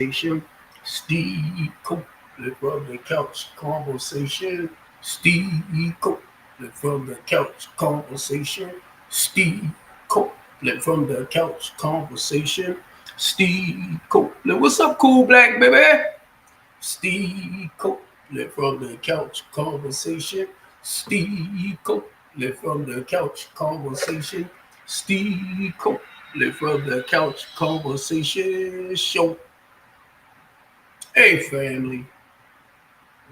conversation. Steve Copeland from the couch conversation. Steve Copeland from the couch conversation. Steve Copeland from the couch conversation. Steve Copeland. What's up, cool black baby? Steve Copeland from the couch conversation. Steve Copeland from the couch conversation. Steve Copeland from the couch conversation show. Hey, family.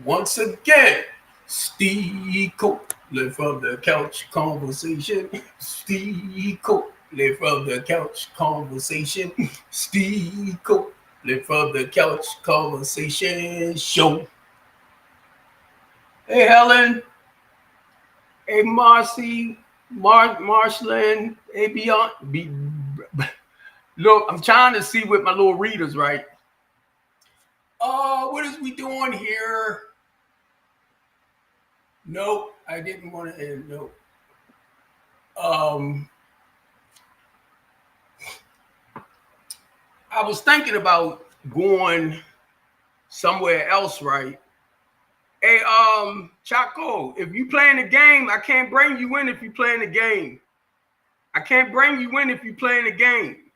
Once again, Steve Copeland from the couch conversation. Steve Copeland from the couch conversation. Steve Copeland from the couch conversation show. Hey, Helen. Hey, Marcy. Marshland. Hey, Beyond. Look, I'm trying to see with my little readers, right? What is we doing here? Nope, I didn't want to end. Nope. I was thinking about going somewhere else, right? Hey, Chaco, if you playing the game, I can't bring you in if you playing the game. I can't bring you in if you playing the game.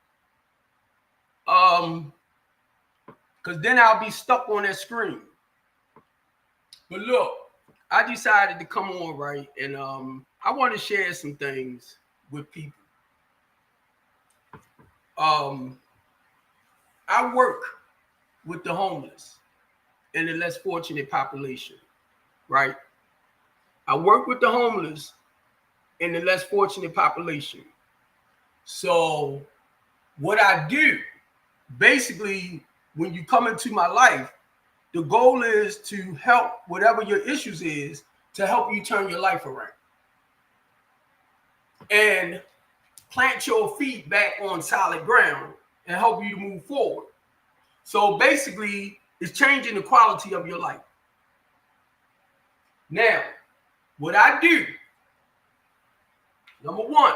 Because then I'll be stuck on that screen. But look, I decided to come on, right? And I want to share some things with people. I work with the homeless and the less fortunate population, right? I work with the homeless and the less fortunate population. So what I do, basically, when you come into my life, the goal is to help whatever your issues is to help you turn your life around and plant your feet back on solid ground and help you to move forward. So basically, it's changing the quality of your life. Now, what I do, number one,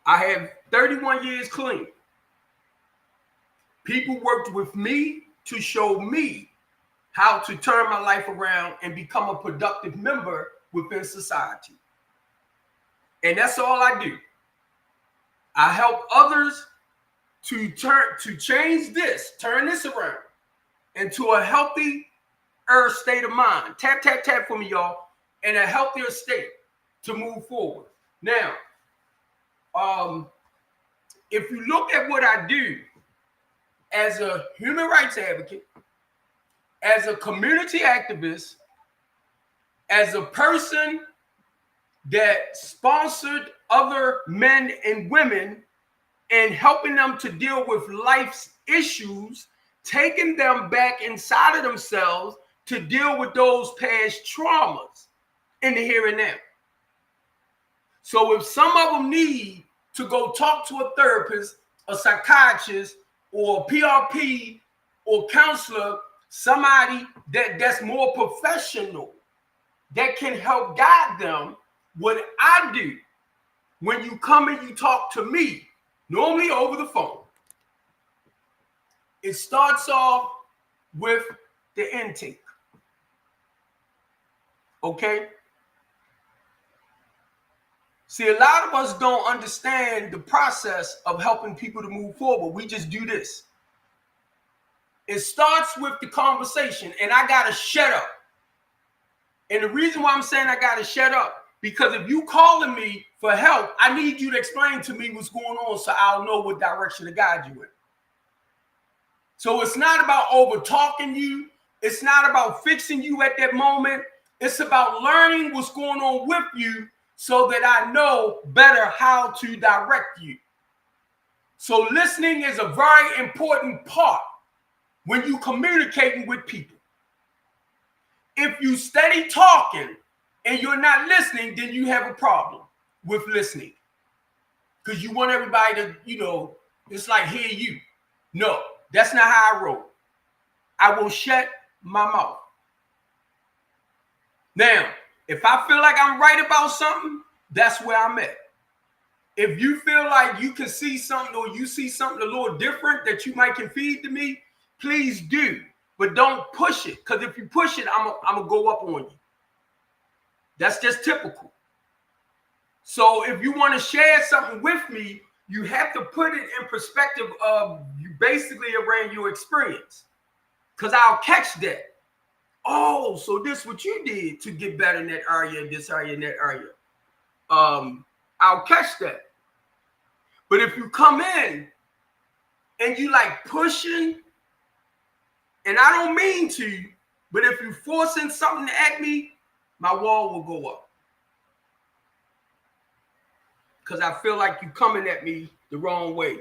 I have 31 years clean. People worked with me to show me how to turn my life around and become a productive member within society. And that's all I do. I help others to change this, turn this around into a healthier state of mind. Tap, tap, tap for me, y'all. In a healthier state to move forward. Now, if you look at what I do as a human rights advocate, as a community activist, as a person that sponsored other men and women and helping them to deal with life's issues, taking them back inside of themselves to deal with those past traumas in the here and now. So if some of them need to go talk to a therapist, a psychiatrist, or a PRP or counselor, somebody that's more professional that can help guide them, what I do when you come and you talk to me, normally over the phone, it starts off with the intake. Okay? See, a lot of us don't understand the process of helping people to move forward. We just do this. It starts with the conversation, and I got to shut up. And the reason why I'm saying I got to shut up, because if you calling me for help, I need you to explain to me what's going on so I'll know what direction to guide you in. So it's not about over talking you. It's not about fixing you at that moment. It's about learning what's going on with you so that I know better how to direct you. So listening is a very important part when you communicating with people. If you steady talking and you're not listening, then you have a problem with listening. Because you want everybody to, it's like hear you. No, that's not how I roll. I will shut my mouth. Now, if I feel like I'm right about something, that's where I'm at. If you feel like you can see something or you see something a little different that you might can feed to me, please do. But don't push it, because if you push it, I'm gonna go up on you. That's just typical. So if you want to share something with me, you have to put it in perspective of you basically around your experience, because I'll catch that. Oh, so this what you did to get better in that area, this area, in that area. I'll catch that. But if you come in and you like pushing, and I don't mean to, but if you forcing something at me, my wall will go up. Because I feel like you coming at me the wrong way.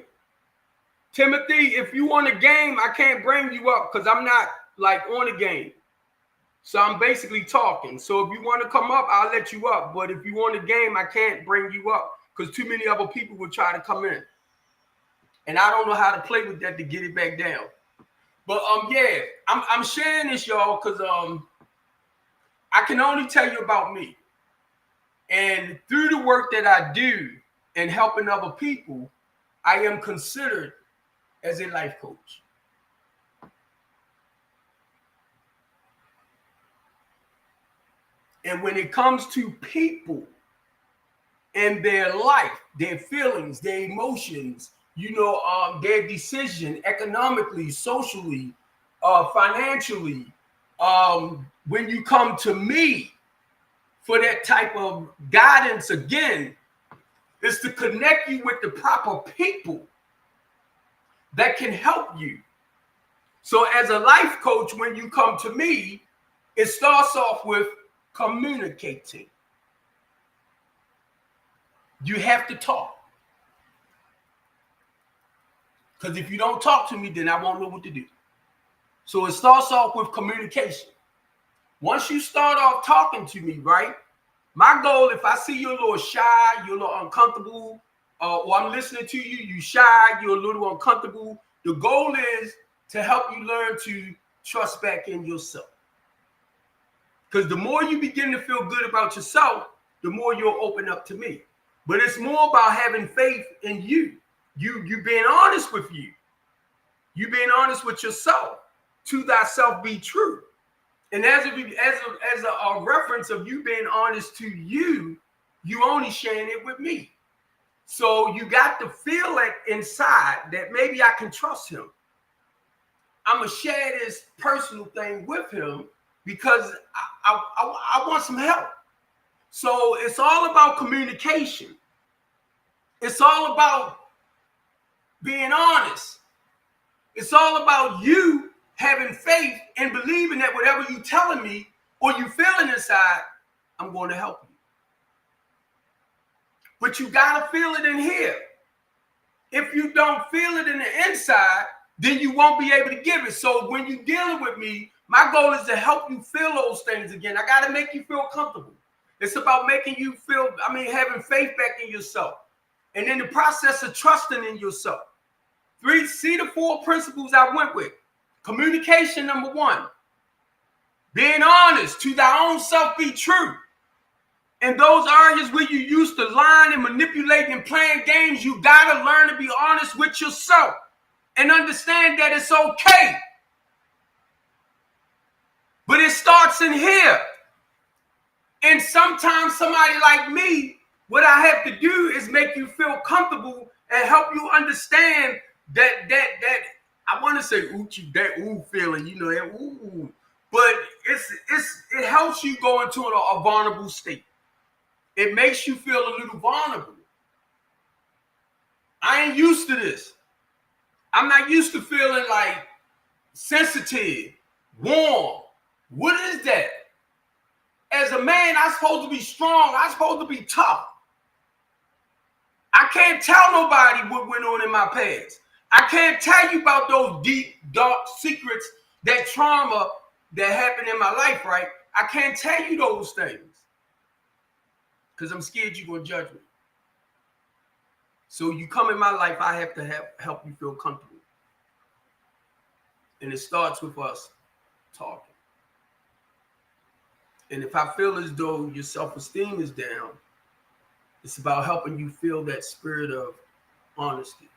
Timothy, if you want a game, I can't bring you up because I'm not like on a game. So I'm basically talking. So if you want to come up, I'll let you up. But if you want a game, I can't bring you up because too many other people will try to come in. And I don't know how to play with that to get it back down. But yeah, I'm sharing this, y'all, because I can only tell you about me. And through the work that I do and helping other people, I am considered as a life coach. And when it comes to people and their life, their feelings, their emotions, their decision economically, socially, financially, when you come to me for that type of guidance, again, is to connect you with the proper people that can help you. So as a life coach, when you come to me, it starts off with communicating. You have to talk. Because if you don't talk to me, then I won't know what to do. So it starts off with communication. Once you start off talking to me, right? My goal, if I see you're a little shy, you're a little uncomfortable, or I'm listening to you, you shy, you're a little uncomfortable. The goal is to help you learn to trust back in yourself. Because the more you begin to feel good about yourself, the more you'll open up to me. But it's more about having faith in you. You being honest with you. You being honest with yourself. To thyself be true. And as a reference of you being honest to you, you only sharing it with me. So you got to feel it inside that maybe I can trust him. I'm going to share this personal thing with him because I want some help. So it's all about communication. It's all about being honest. It's all about you having faith and believing that whatever you're telling me or you feeling inside, I'm going to help you. But you got to feel it in here. If you don't feel it in the inside, then you won't be able to give it. So when you're dealing with me, my goal is to help you feel those things again. I got to make you feel comfortable. It's about making you feel, having faith back in yourself. And in the process of trusting in yourself. See the 4 principles I went with. Communication, number 1. Being honest, to thy own self be true. In those areas where you used to lie and manipulate and playing games, you got to learn to be honest with yourself and understand that it's okay. But it starts in here. And sometimes somebody like me, what I have to do is make you feel comfortable and help you understand that I want to say that ooh feeling, that ooh. But it helps you go into a vulnerable state. It makes you feel a little vulnerable. I ain't used to this. I'm not used to feeling like sensitive, warm. What is that? As a man, I'm supposed to be strong. I'm supposed to be tough. I can't tell nobody what went on in my past. I can't tell you about those deep, dark secrets, that trauma that happened in my life, right? I can't tell you those things because I'm scared you're going to judge me. So you come in my life, I have to help you feel comfortable. And it starts with us talking. And if I feel as though your self-esteem is down, it's about helping you feel that spirit of honesty,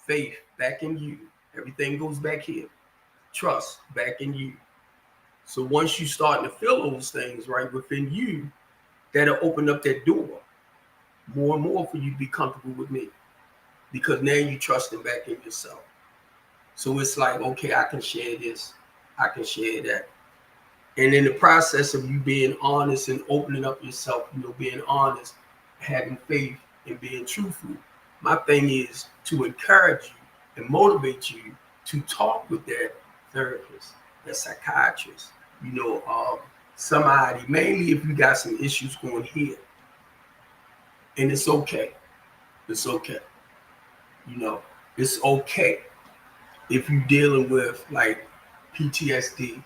faith back in you, Everything goes back here. Trust back in you. So once you start to feel those things right within you, that'll open up that door more and more for you to be comfortable with me. Because now you trusting back in yourself. So it's like, okay, I can share this. I can share that. And in the process of you being honest and opening up yourself, being honest, having faith and being truthful, my thing is to encourage you and motivate you to talk with that therapist, that psychiatrist, somebody, mainly if you got some issues going here. And it's okay. It's okay. It's okay if you're dealing with like PTSD,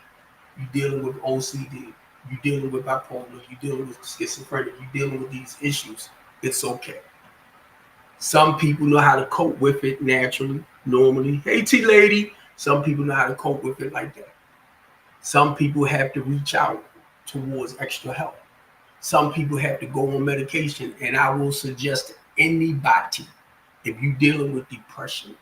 you're dealing with OCD, you're dealing with bipolar, you're dealing with schizophrenia, you're dealing with these issues. It's okay. Some people know how to cope with it naturally, normally. Hey, T lady. Some people know how to cope with it like that. Some people have to reach out towards extra help. Some people have to go on medication, and I will suggest to anybody, if you're dealing with depression,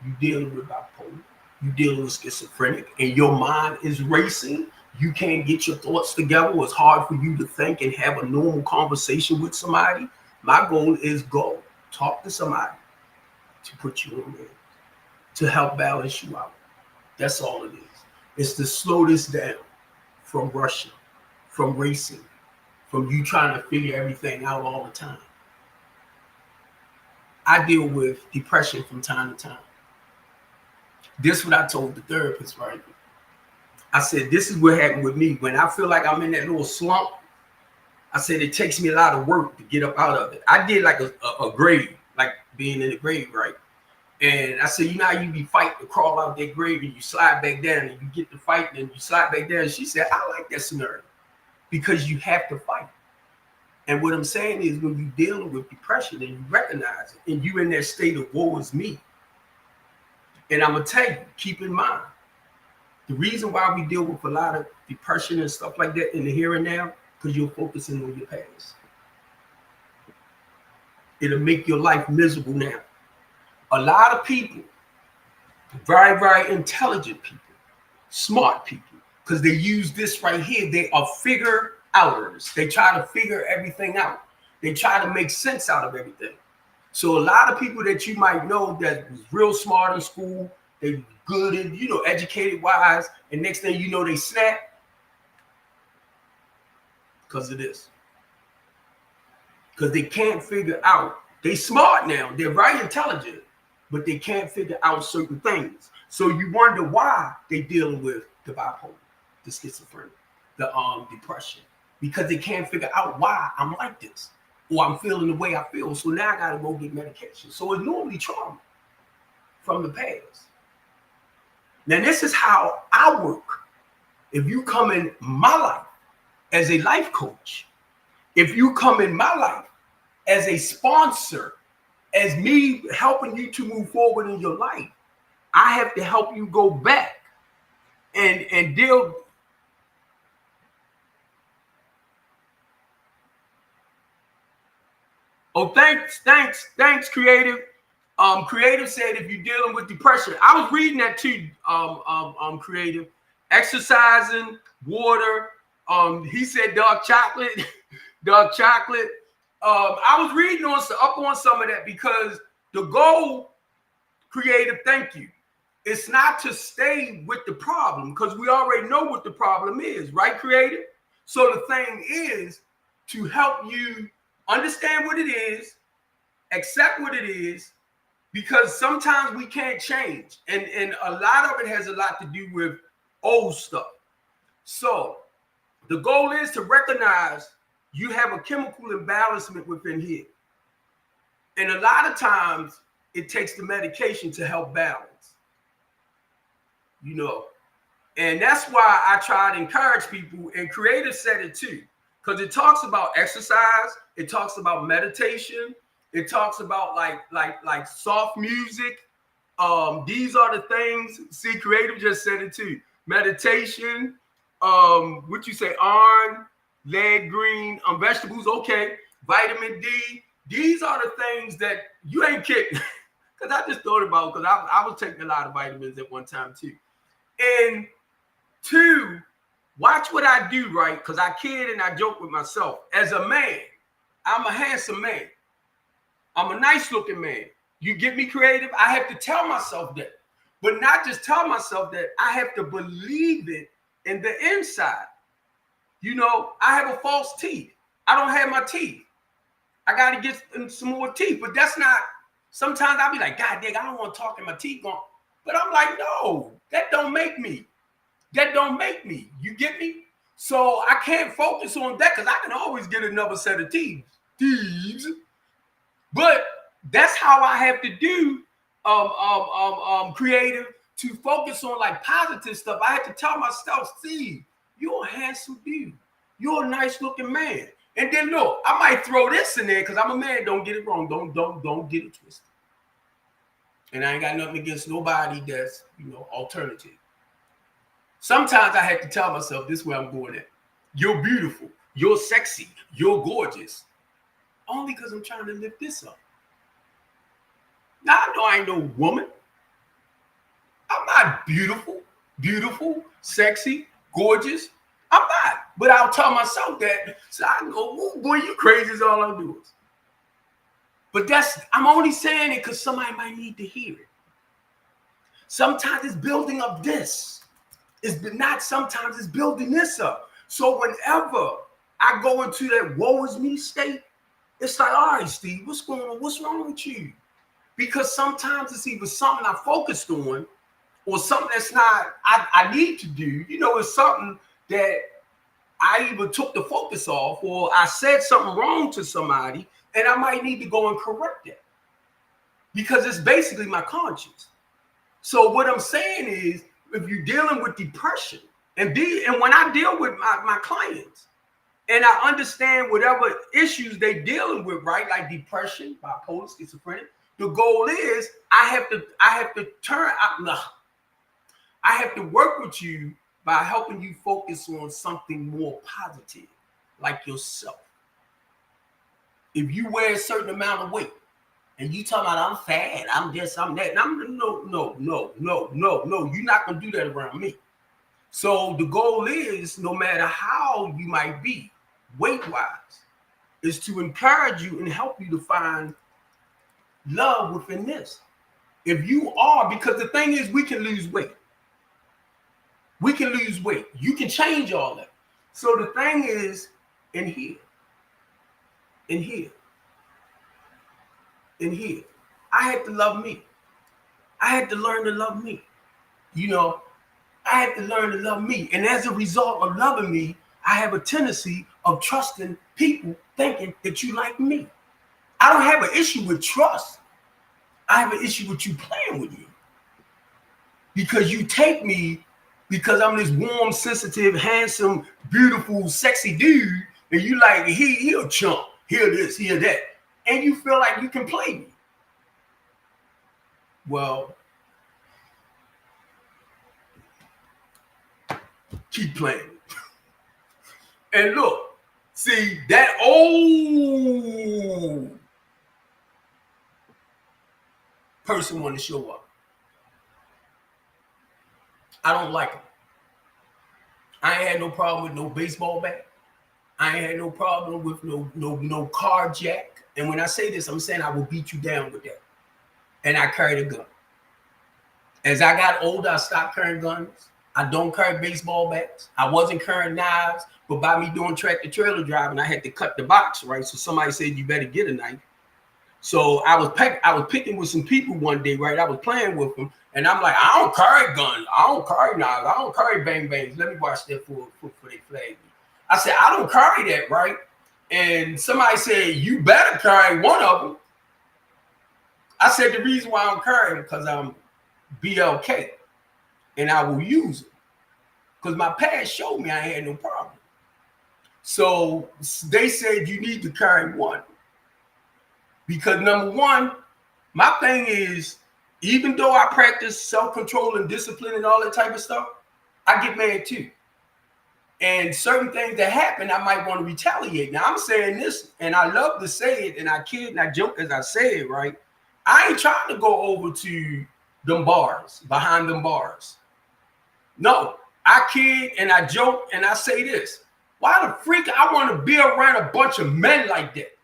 you're dealing with bipolar, you're dealing with schizophrenic, and your mind is racing, you can't get your thoughts together, it's hard for you to think and have a normal conversation with somebody, my goal is go talk to somebody to put you on there, to help balance you out. That's all it is. It's to slow this down from rushing, from racing, from you trying to figure everything out all the time. I deal with depression from time to time. This is what I told the therapist, right? I said, this is what happened with me. When I feel like I'm in that little slump, I said, it takes me a lot of work to get up out of it. I did like a grave, like being in the grave, right? And I said, how you be fighting to crawl out that grave and you slide back down and you get to fighting and you slide back down. She said, I like that scenario because you have to fight. And what I'm saying is when you're dealing with depression and you recognize it and you're in that state of woe is me. And I'm going to tell you, keep in mind, the reason why we deal with a lot of depression and stuff like that in the here and now, because you're focusing on your past. It'll make your life miserable now. A lot of people, very, very intelligent people, smart people, because they use this right here. They are figure outers. They try to figure everything out. They try to make sense out of everything. So a lot of people that you might know that was real smart in school, they good and, educated wise, and next thing you know, they snap because of this. Because they can't figure out. They smart now. They're very intelligent, but they can't figure out certain things. So you wonder why they dealing with the bipolar, the schizophrenia, the depression, because they can't figure out why I'm like this or I'm feeling the way I feel. So now I got to go get medication. So it's normally trauma from the past. Now, this is how I work. If you come in my life as a life coach, if you come in my life as a sponsor, as me helping you to move forward in your life, I have to help you go back and deal. Oh, thanks, Creative. Creative said if you're dealing with depression, I was reading that too. Creative, exercising, water. He said dark chocolate, dark chocolate. I was reading up on some of that because the goal, Creative, thank you. It's not to stay with the problem because we already know what the problem is, right, Creative? So the thing is to help you understand what it is, accept what it is, because sometimes we can't change. And a lot of it has a lot to do with old stuff. So the goal is to recognize you have a chemical imbalancement within here. And a lot of times it takes the medication to help balance. And that's why I try to encourage people, and Creative said it too, because it talks about exercise, it talks about meditation, it talks about like soft music. These are the things. See, Creative just said it too. Meditation, what you say, iron, lead, green, vegetables, okay, vitamin D. These are the things that you ain't kidding. Because I just thought about, because I was taking a lot of vitamins at one time too. And two, watch what I do, right? Because I kid and I joke with myself. As a man, I'm a handsome man. I'm a nice looking man. You get me, creative? I have to tell myself that. But not just tell myself that, I have to believe it in the inside. You know, I have a false teeth. I don't have my teeth. I got to get some more teeth. But that's not, sometimes I'll be like, God dang, I don't want to talk in my teeth gone. But I'm like, no, that don't make me. That don't make me. You get me? So I can't focus on that because I can always get another set of teeth. But that's how I have to do creative, to focus on like positive stuff. I have to tell myself, Steve, you're a handsome dude. You're a nice looking man. And then look, I might throw this in there because I'm a man. Don't get it wrong. Don't get it twisted. And I ain't got nothing against nobody that's, alternative. Sometimes I have to tell myself, this is where I'm going at. You're beautiful. You're sexy. You're gorgeous. Only because I'm trying to lift this up. Now, I know I ain't no woman. I'm not beautiful, sexy, gorgeous. I'm not. But I'll tell myself that. So I go, oh, boy, you crazy is all I'm doing. But I'm only saying it because somebody might need to hear it. Sometimes it's building up this. Sometimes it's building this up. So whenever I go into that woe is me state, it's like, all right, Steve, what's going on? What's wrong with you? Because sometimes it's either something I focused on or something that's not, I need to do. It's something that I either took the focus off or I said something wrong to somebody and I might need to go and correct it because it's basically my conscience. So what I'm saying is, if you're dealing with depression and when I deal with my clients and I understand whatever issues they dealing with, right? Like depression, bipolar, schizophrenic, the goal is I have to work with you by helping you focus on something more positive, like yourself. If you wear a certain amount of weight and you talking about I'm fat, I'm this, I'm that, and I'm no, you're not gonna do that around me. So the goal is, no matter how you might be weight-wise, is to encourage you and help you to find love within this. If you are, because the thing is, we can lose weight. We can lose weight. You can change all that. So the thing is, in here, I had to love me. I had to learn to love me. I had to learn to love me. And as a result of loving me, I have a tendency of trusting people thinking that you like me. I don't have an issue with trust. I have an issue with you playing with me. Because you take me because I'm this warm, sensitive, handsome, beautiful, sexy dude, and you like, he a chump, hear this, hear that. And you feel like you can play me. Well, keep playing. And look, see, that old person want to show up. I don't like him. I ain't had no problem with no baseball bat. I ain't had no problem with no car jack. And when I say this, I'm saying I will beat you down with that. And I carried a gun. As I got older, I stopped carrying guns. I don't carry baseball bats. I wasn't carrying knives, but by me doing tractor trailer driving, I had to cut the box, right? So somebody said, you better get a knife. So I was picking with some people one day, right? I was playing with them, and I'm like, I don't carry guns. I don't carry knives. I don't carry bang bangs. Let me watch that for they flag me. I said, I don't carry that, right? And somebody said, you better carry one of them. I said, the reason why I'm carrying because I'm BLK, and I will use it. Because my past showed me I had no problem. So they said you need to carry one. Because number one, my thing is, even though I practice self-control and discipline and all that type of stuff, I get mad too. And certain things that happen, I might want to retaliate. Now I'm saying this, and I love to say it, and I kid and I joke as I say it, right? I ain't trying to go over to them bars, behind them bars. No, I kid and I joke and I say this. Why the freak I want to be around a bunch of men like that?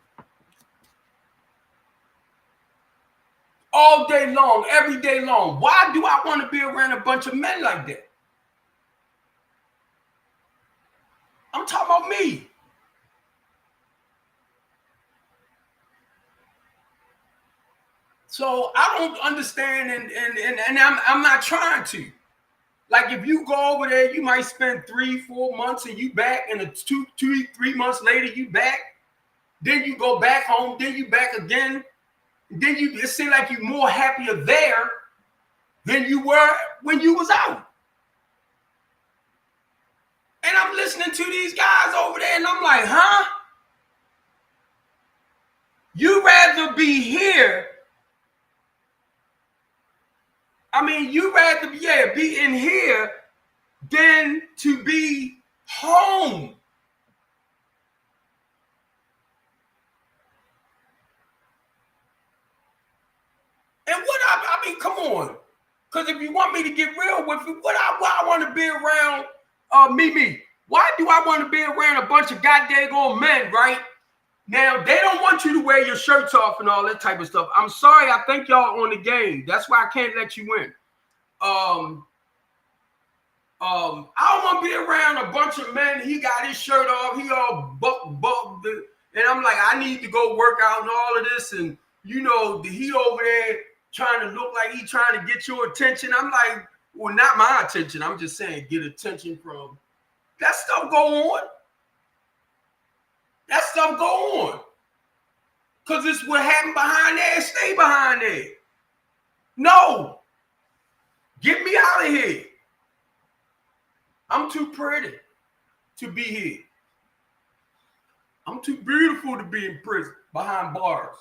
All day long, every day long. Why do I want to be around a bunch of men like that? I'm talking about me. So I don't understand, and I'm not trying to. Like if you go over there, you might spend 3-4 months and you back, and 2-3 months later you back. Then you go back home, then you back again. Then it seems like you're more happier there than you were when you was out. And I'm listening to these guys over there, and I'm like, huh? You rather be here. I mean, you rather be in here than to be home. And what I mean, come on. Because if you want me to get real with it, why I want to be around me? Why do I want to be around a bunch of goddamn men, right? Now, they don't want you to wear your shirts off and all that type of stuff. I'm sorry, I think y'all on the game. That's why I can't let you in. I don't want to be around a bunch of men. He got his shirt off. He all bucked. And I'm like, I need to go work out and all of this. And, you know, he over there trying to look like he trying to get your attention. I'm like, well, not my attention. I'm just saying get attention from. That stuff go on. That stuff go on. Because it's what happened behind there. Stay behind there. No. Get me out of here. I'm too pretty to be here. I'm too beautiful to be in prison behind bars.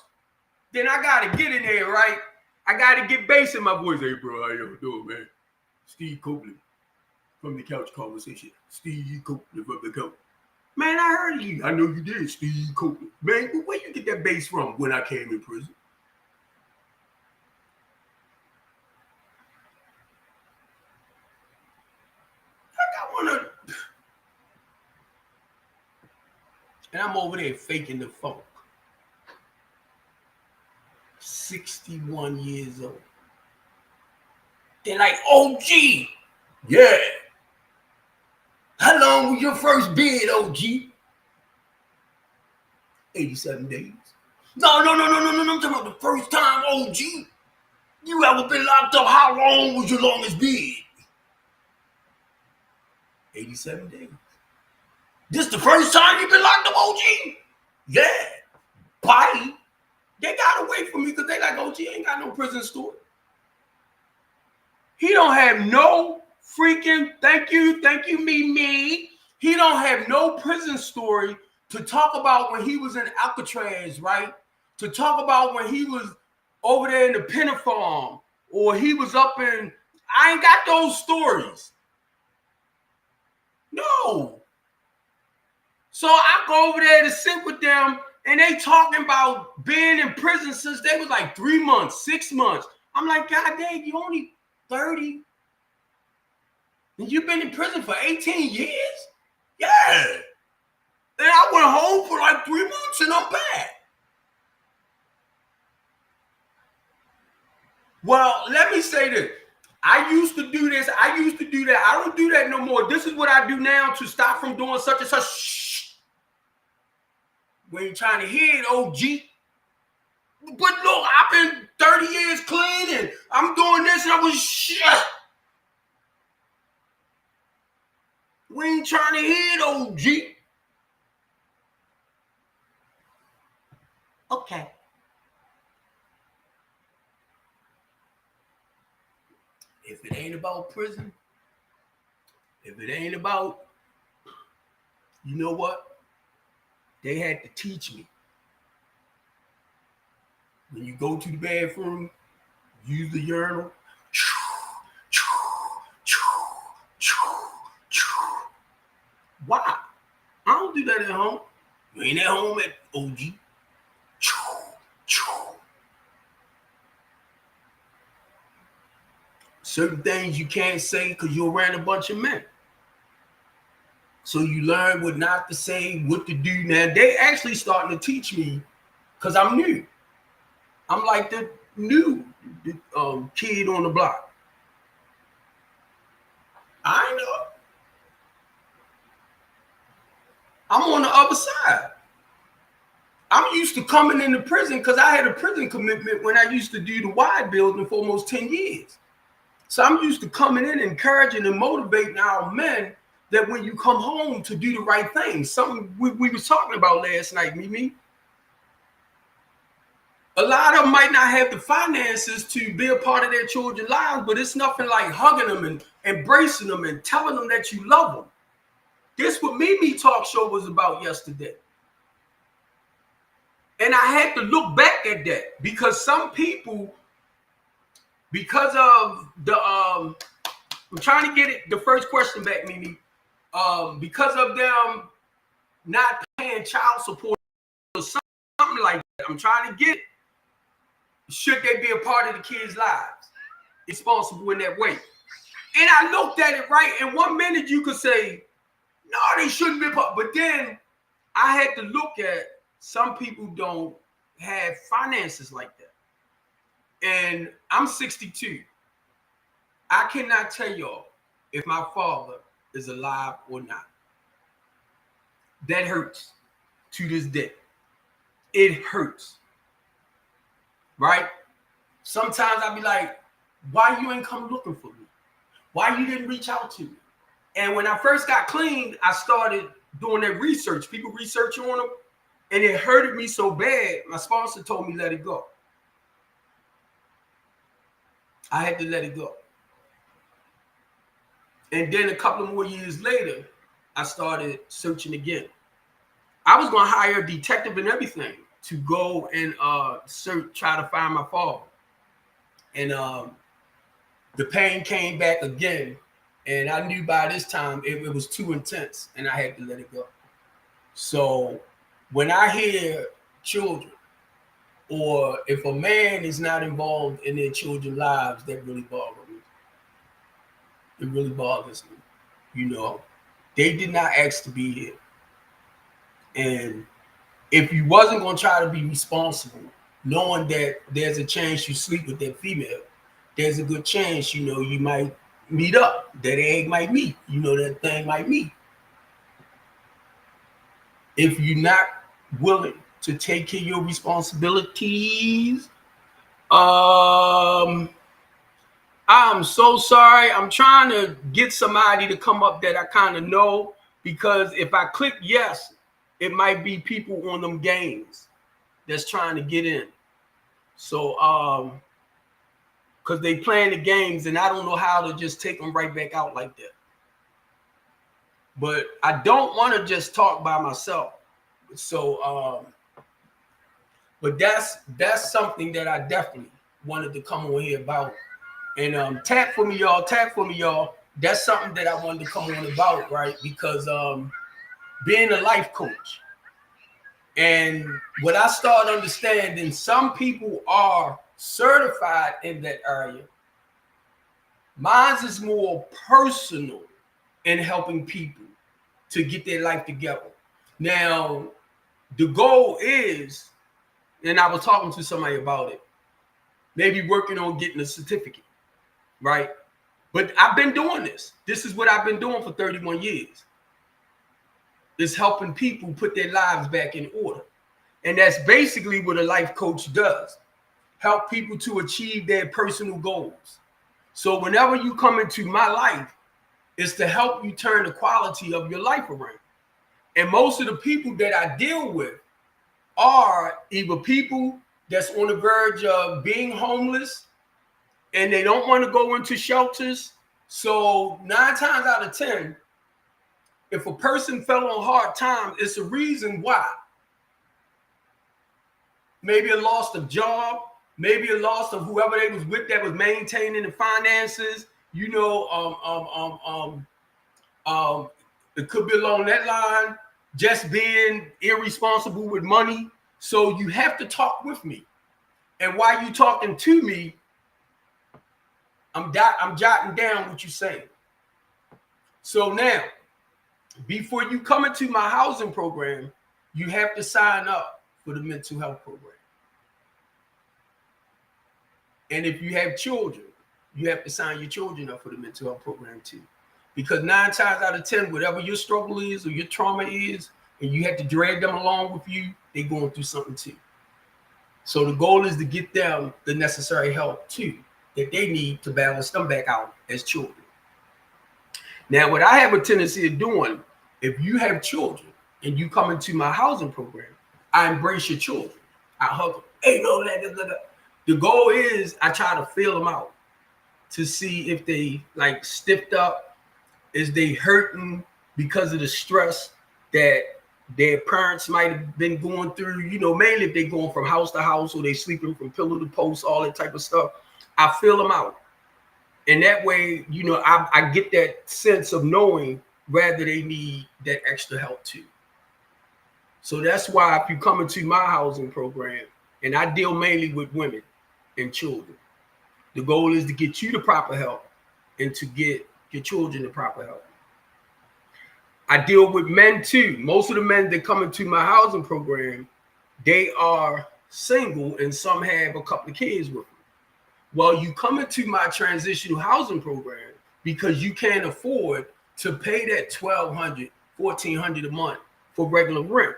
Then I got to get in there, right? I got to get bass in my voice. Hey, bro, how you doing, man? Steve Copeland from the Couch Conversation. Steve Copeland from the Couch. Man, I heard of you. I know you did, Steve Copeland. Man, where you get that bass from when I came in prison? And I'm over there faking the funk. 61 years old. They're like, OG. Yeah. How long was your first bid, OG? 87 days. No. I'm talking about the first time, OG. You ever been locked up? How long was your longest bid? 87 days. This the first time you've been locked up, OG? Yeah. Bye. They got away from me because they like, OG ain't got no prison story. He don't have no freaking, thank you, me. He don't have no prison story to talk about when he was in Alcatraz, right? To talk about when he was over there in the penny farm or he was up in, I ain't got those stories. No. So I go over there to sit with them and they talking about being in prison since they was like 3 months, 6 months. I'm like, God dang, you only 30. And you've been in prison for 18 years? Yeah. And I went home for like 3 months and I'm back. Well, let me say this. I used to do this. I used to do that. I don't do that no more. This is what I do now to stop from doing such and such. Shh. We ain't trying to hear it, OG. But look, I've been 30 years clean and I'm doing this and I was shit. We ain't trying to hear it, OG. Okay. If it ain't about prison, if it ain't about, you know what? They had to teach me. When you go to the bathroom, use the urinal. Why? I don't do that at home. You ain't at home at OG. Certain things you can't say because you're around a bunch of men. So you learn what not to say, what to do. Now they actually starting to teach me because I'm new. I'm like the new kid on the block. I know. I'm on the other side. I'm used to coming into prison because I had a prison commitment when I used to do the wide building for almost 10 years. So I'm used to coming in, encouraging and motivating our men that when you come home to do the right thing. Something we was talking about last night, Mimi. A lot of them might not have the finances to be a part of their children's lives, but it's nothing like hugging them and embracing them and telling them that you love them. This what Mimi Talk Show was about yesterday. And I had to look back at that because some people, because of the I'm trying to get it the first question back, Mimi. Because of them not paying child support or something like that. I'm trying to get it. Should they be a part of the kids' lives? Responsible in that way. And I looked at it right. And 1 minute you could say, no, they shouldn't be a part. But then I had to look at some people don't have finances like that. And I'm 62. I cannot tell y'all if my father is alive or not. That hurts to this day. It hurts. Right? Sometimes I'll be like, why you ain't come looking for me? Why you didn't reach out to me? And when I first got clean, I started doing that research. People research on them. And it hurted me so bad, my sponsor told me let it go. I had to let it go. And then a couple of more years later, I started searching again. I was going to hire a detective and everything to go and search, try to find my father. And the pain came back again. And I knew by this time it was too intense and I had to let it go. So when I hear children, or if a man is not involved in their children's lives, that really bothers me. It really bothers me. You know, they did not ask to be here. And if you wasn't going to try to be responsible, knowing that there's a chance you sleep with that female, there's a good chance, you know, you might meet up. That egg might meet. You know, that thing might meet. If you're not willing to take care of your responsibilities, I'm so sorry. I'm trying to get somebody to come up that I kind of know, because if I click yes, it might be people on them games that's trying to get in. So, because they playing the games and I don't know how to just take them right back out like that. But I don't want to just talk by myself. So, but that's something that I definitely wanted to come on here about. And tap for me, y'all. That's something that I wanted to come on about, right? Because being a life coach. And what I start understanding, some people are certified in that area. Mine is more personal in helping people to get their life together. Now, the goal is, and I was talking to somebody about it, maybe working on getting a certificate, right? But I've been doing this. This is what I've been doing for 31 years. It's helping people put their lives back in order. And that's basically what a life coach does. Help people to achieve their personal goals. So whenever you come into my life, it's to help you turn the quality of your life around. And most of the people that I deal with are either people that's on the verge of being homeless and they don't want to go into shelters. So 9 times out of 10, if a person fell on hard times, it's a reason why. Maybe a loss of job, maybe a loss of whoever they was with that was maintaining the finances. You know, it could be along that line, just being irresponsible with money. So you have to talk with me. And while you talking to me, I'm jotting down what you're saying. So now, before you come into my housing program, you have to sign up for the mental health program. And if you have children, you have to sign your children up for the mental health program too. Because 9 times out of 10, whatever your struggle is or your trauma is, and you have to drag them along with you, they're going through something too. So the goal is to get them the necessary help too that they need to balance them back out as children. Now, what I have a tendency of doing, if you have children and you come into my housing program, I embrace your children. I hug them. Hey, no, that. The goal is I try to feel them out to see if they like stiffed up, is they hurting because of the stress that their parents might have been going through, you know, mainly if they're going from house to house or they sleeping from pillow to post, all that type of stuff. I feel them out. And that way, you know, I get that sense of knowing whether they need that extra help too. So that's why if you come into my housing program, and I deal mainly with women and children, the goal is to get you the proper help and to get your children the proper help. I deal with men too. Most of the men that come into my housing program, they are single and some have a couple of kids with them. Well, you come into my transitional housing program because you can't afford to pay that $1,200, $1,400 a month for regular rent.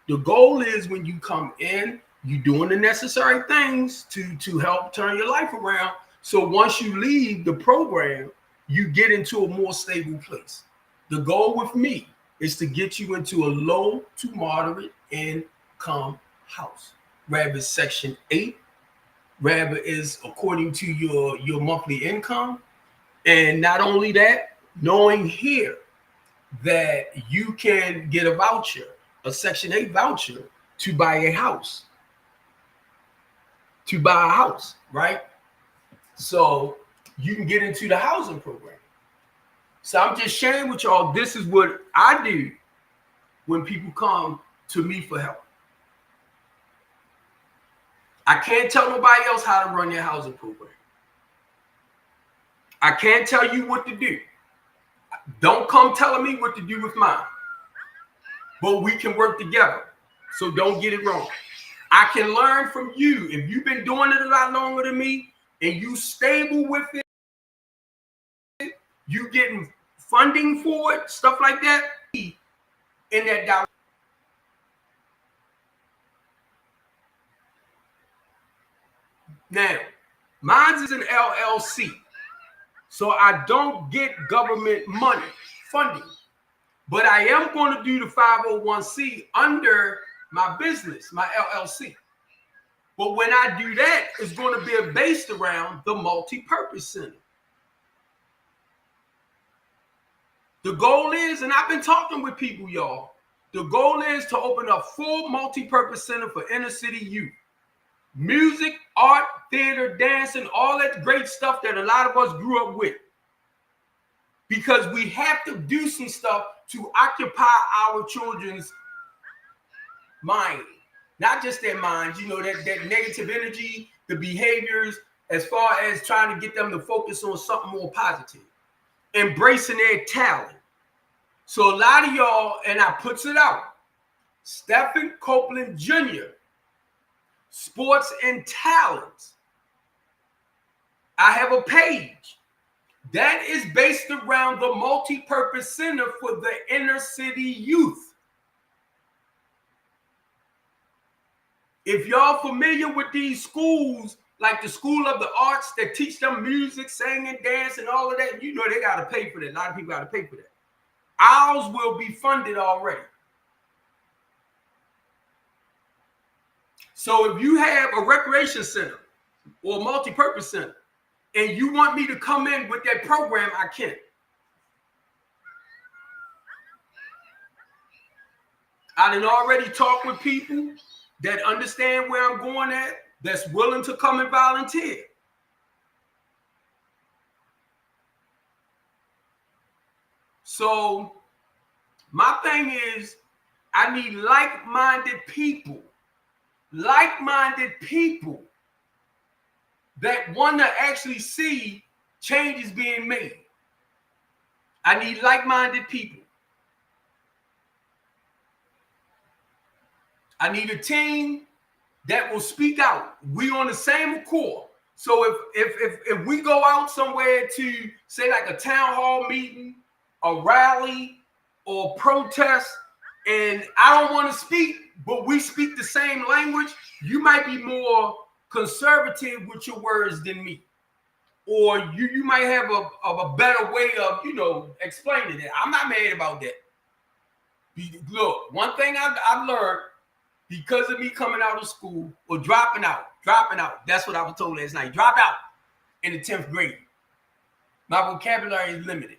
The goal is when you come in, you're doing the necessary things to help turn your life around. So once you leave the program, you get into a more stable place. The goal with me is to get you into a low to moderate income house. Rather Section 8, rather is according to your monthly income. And not only that, knowing here that you can get a voucher, a Section 8 voucher to buy a house. To buy a house, right? So you can get into the housing program. So I'm just sharing with y'all, this is what I do when people come to me for help. I can't tell nobody else how to run their housing program. I can't tell you what to do. Don't come telling me what to do with mine. But we can work together. So don't get it wrong. I can learn from you. If you've been doing it a lot longer than me and you stable with it, you getting funding for it, stuff like that, in that dollar. Now, mine is an LLC. So I don't get government money, funding. But I am going to do the 501c under my business, my LLC. But when I do that, it's going to be based around the multi-purpose center. The goal is, and I've been talking with people, y'all, the goal is to open a full multi-purpose center for inner city youth. Music, art, theater, dancing, all that great stuff that a lot of us grew up with. Because we have to do some stuff to occupy our children's mind. Not just their minds, you know, that negative energy, the behaviors, as far as trying to get them to focus on something more positive. Embracing their talent. So a lot of y'all, and I puts it out, Stephen Copeland Jr., Sports and Talents. I have a page that is based around the multi-purpose center for the inner city youth. If y'all familiar with these schools, like the School of the Arts that teach them music, singing, dance, and all of that, you know they got to pay for that. A lot of people got to pay for that. Ours will be funded already. So if you have a recreation center or a multi-purpose center and you want me to come in with that program, I can. I done already talked with people that understand where I'm going at, that's willing to come and volunteer. So my thing is, I need like-minded people that want to actually see change is being made. I need like-minded people. I need a team that will speak out. We on the same accord. So if we go out somewhere to say like a town hall meeting, a rally, or protest, and I don't want to speak, but we speak the same language, you might be more conservative with your words than me. Or you might have a better way of, explaining it. I'm not mad about that. Look, one thing I've learned because of me coming out of school or dropping out. That's what I was told last night. Drop out in the 10th grade. My vocabulary is limited.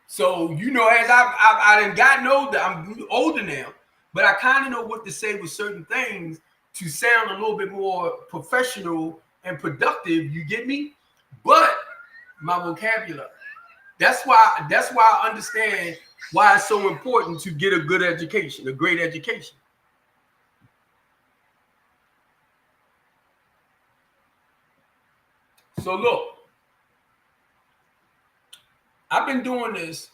So, as I done gotten older, I'm older now, but I kind of know what to say with certain things to sound a little bit more professional and productive. You get me? But my vocabulary. That's why I understand why it's so important to get a good education, a great education. So look, I've been doing this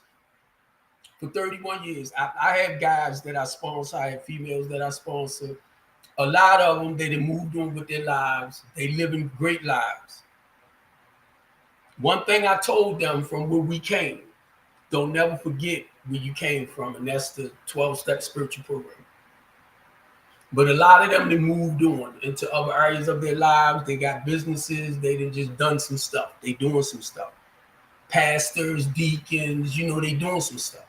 for 31 years. I have guys that I sponsor. I have females that I sponsor. A lot of them, they moved on with their lives. They living great lives. One thing I told them from where we came, don't never forget where you came from, and that's the 12-step spiritual program. But a lot of them, they moved on into other areas of their lives. They got businesses. They done just done some stuff. They doing some stuff. Pastors, deacons, they doing some stuff.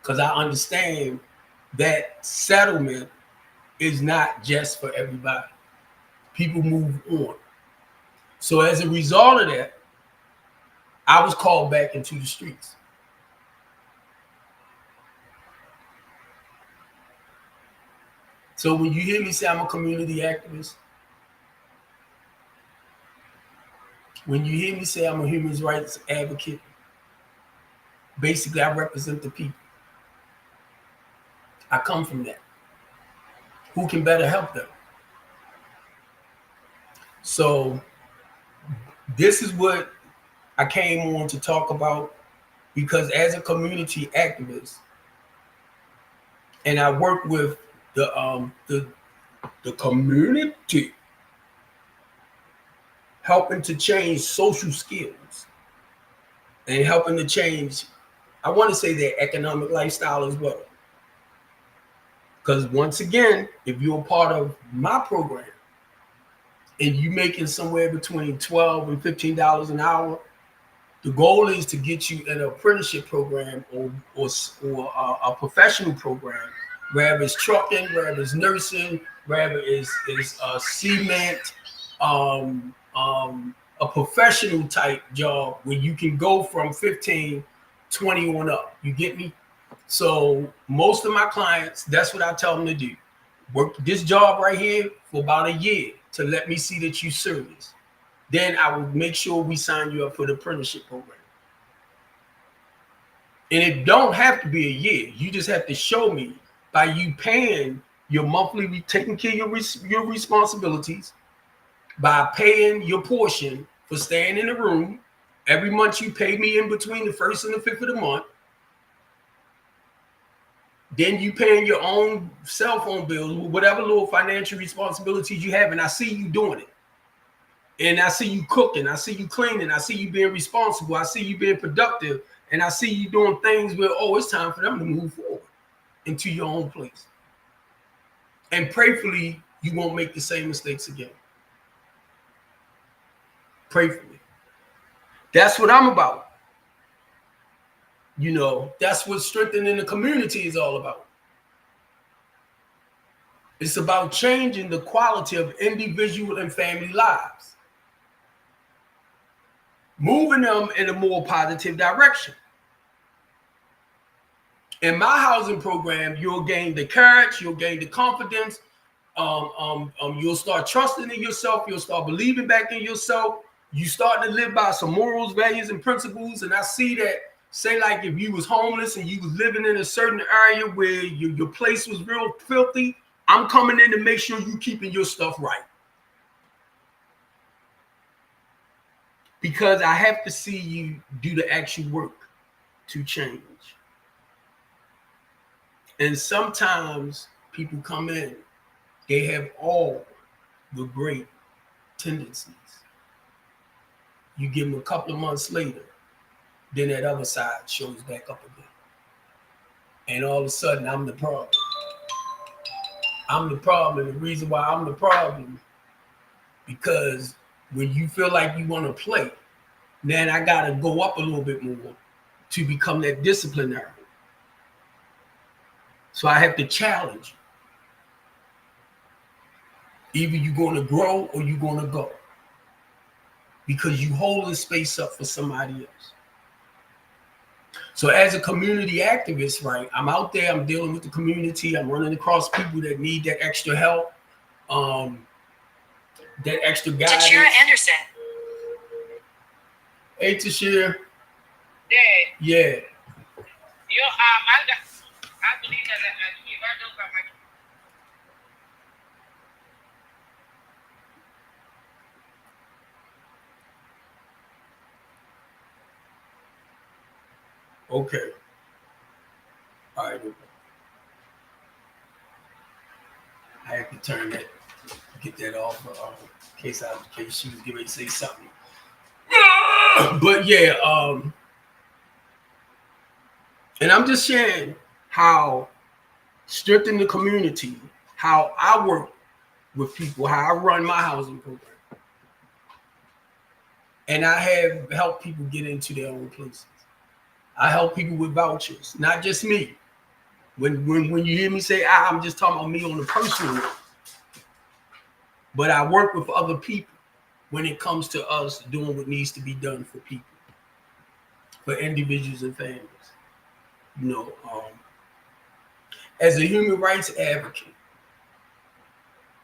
Because I understand that settlement is not just for everybody. People move on. So as a result of that, I was called back into the streets. So when you hear me say I'm a community activist, when you hear me say I'm a human rights advocate, basically I represent the people. I come from that. Who can better help them? So this is what I came on to talk about, because as a community activist, and I work with the community, helping to change social skills and helping to change, I want to say, their economic lifestyle as well. Because once again, if you're a part of my program and you're making somewhere between $12 and $15 an hour, the goal is to get you an apprenticeship program or a professional program, wherever it's trucking, wherever it's nursing, wherever it's cement, a professional type job where you can go from 15, 20 on up. You get me? So most of my clients, that's what I tell them to do. Work this job right here for about a year to let me see that you're serious. Then I will make sure we sign you up for the apprenticeship program. And it don't have to be a year. You just have to show me by you paying your monthly, taking care of your responsibilities, by paying your portion for staying in the room. Every month you pay me in between the 1st and the 5th of the month. Then you paying your own cell phone bills, whatever little financial responsibilities you have, and I see you doing it. And I see you cooking, I see you cleaning, I see you being responsible, I see you being productive, and I see you doing things where, it's time for them to move forward into your own place. And prayerfully, you won't make the same mistakes again. Pray for me. That's what I'm about. That's what strengthening the community is all about. It's about changing the quality of individual and family lives, moving them in a more positive direction. In my housing program, you'll gain the courage, you'll gain the confidence, you'll start trusting in yourself, you'll start believing back in yourself, you start to live by some morals, values, and principles. And I see that, say like if you was homeless and you was living in a certain area where your place was real filthy, I'm coming in to make sure you keeping your stuff right. because I have to see you do the actual work to change. And sometimes people come in, they have all the great tendencies. You give them a couple of months later, then that other side shows back up again. And all of a sudden, I'm the problem. I'm the problem. And the reason why I'm the problem, because when you feel like you want to play, then I got to go up a little bit more to become that disciplinary. So I have to challenge you. Either you're going to grow or you're going to go. Because you hold the space up for somebody else. So as a community activist, right, I'm out there, I'm dealing with the community, I'm running across people that need that extra help, that extra guidance. Tashira Anderson. Hey, Tashira. Yeah. I believe that if I don't got my Okay. All right. I have to turn that, get that off in case she was getting ready to say something. But yeah, and I'm just sharing how strengthen the community, how I work with people, how I run my housing program. And I have helped people get into their own places. I help people with vouchers, not just me. When you hear me say I'm just talking about me on the personal level. But I work with other people when it comes to us doing what needs to be done for people, for individuals and families. You know, as a human rights advocate,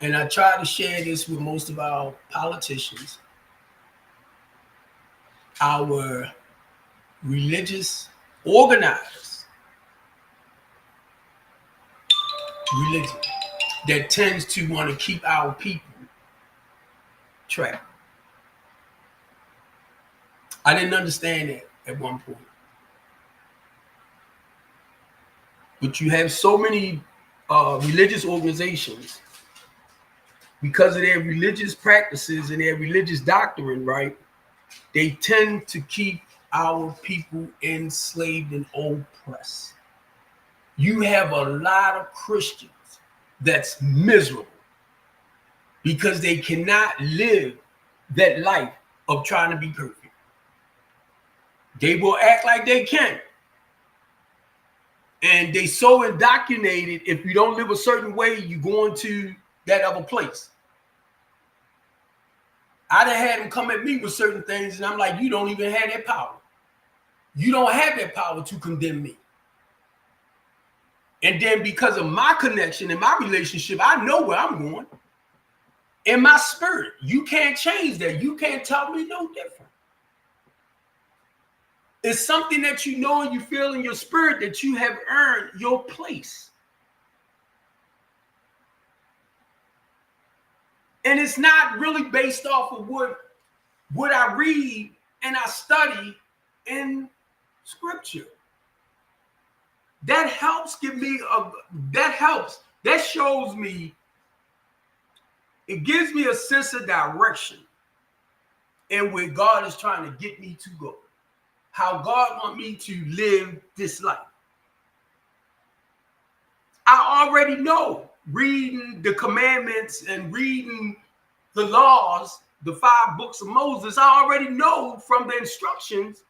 and I try to share this with most of our politicians, our religious organizers, religion that tends to want to keep our people trapped. I didn't understand that at one point. But you have so many religious organizations, because of their religious practices and their religious doctrine, right? They tend to keep our people enslaved and oppressed. You have a lot of Christians that's miserable because they cannot live that life of trying to be perfect. They will act like they can. And they so indoctrinated, if you don't live a certain way, you go into that other place. I done had them come at me with certain things, and I'm like, you don't even have that power. You don't have that power to condemn me. And then because of my connection and my relationship, I know where I'm going. In my spirit, you can't change that. You can't tell me no different. It's something that you know and you feel in your spirit that you have earned your place. And it's not really based off of what I read and I study in scripture. That helps give me that shows me, it gives me a sense of direction and where God is trying to get me to go. How God wants me to live this life. I already know, reading the commandments and reading the laws, the 5 books of Moses, I already know from the instructions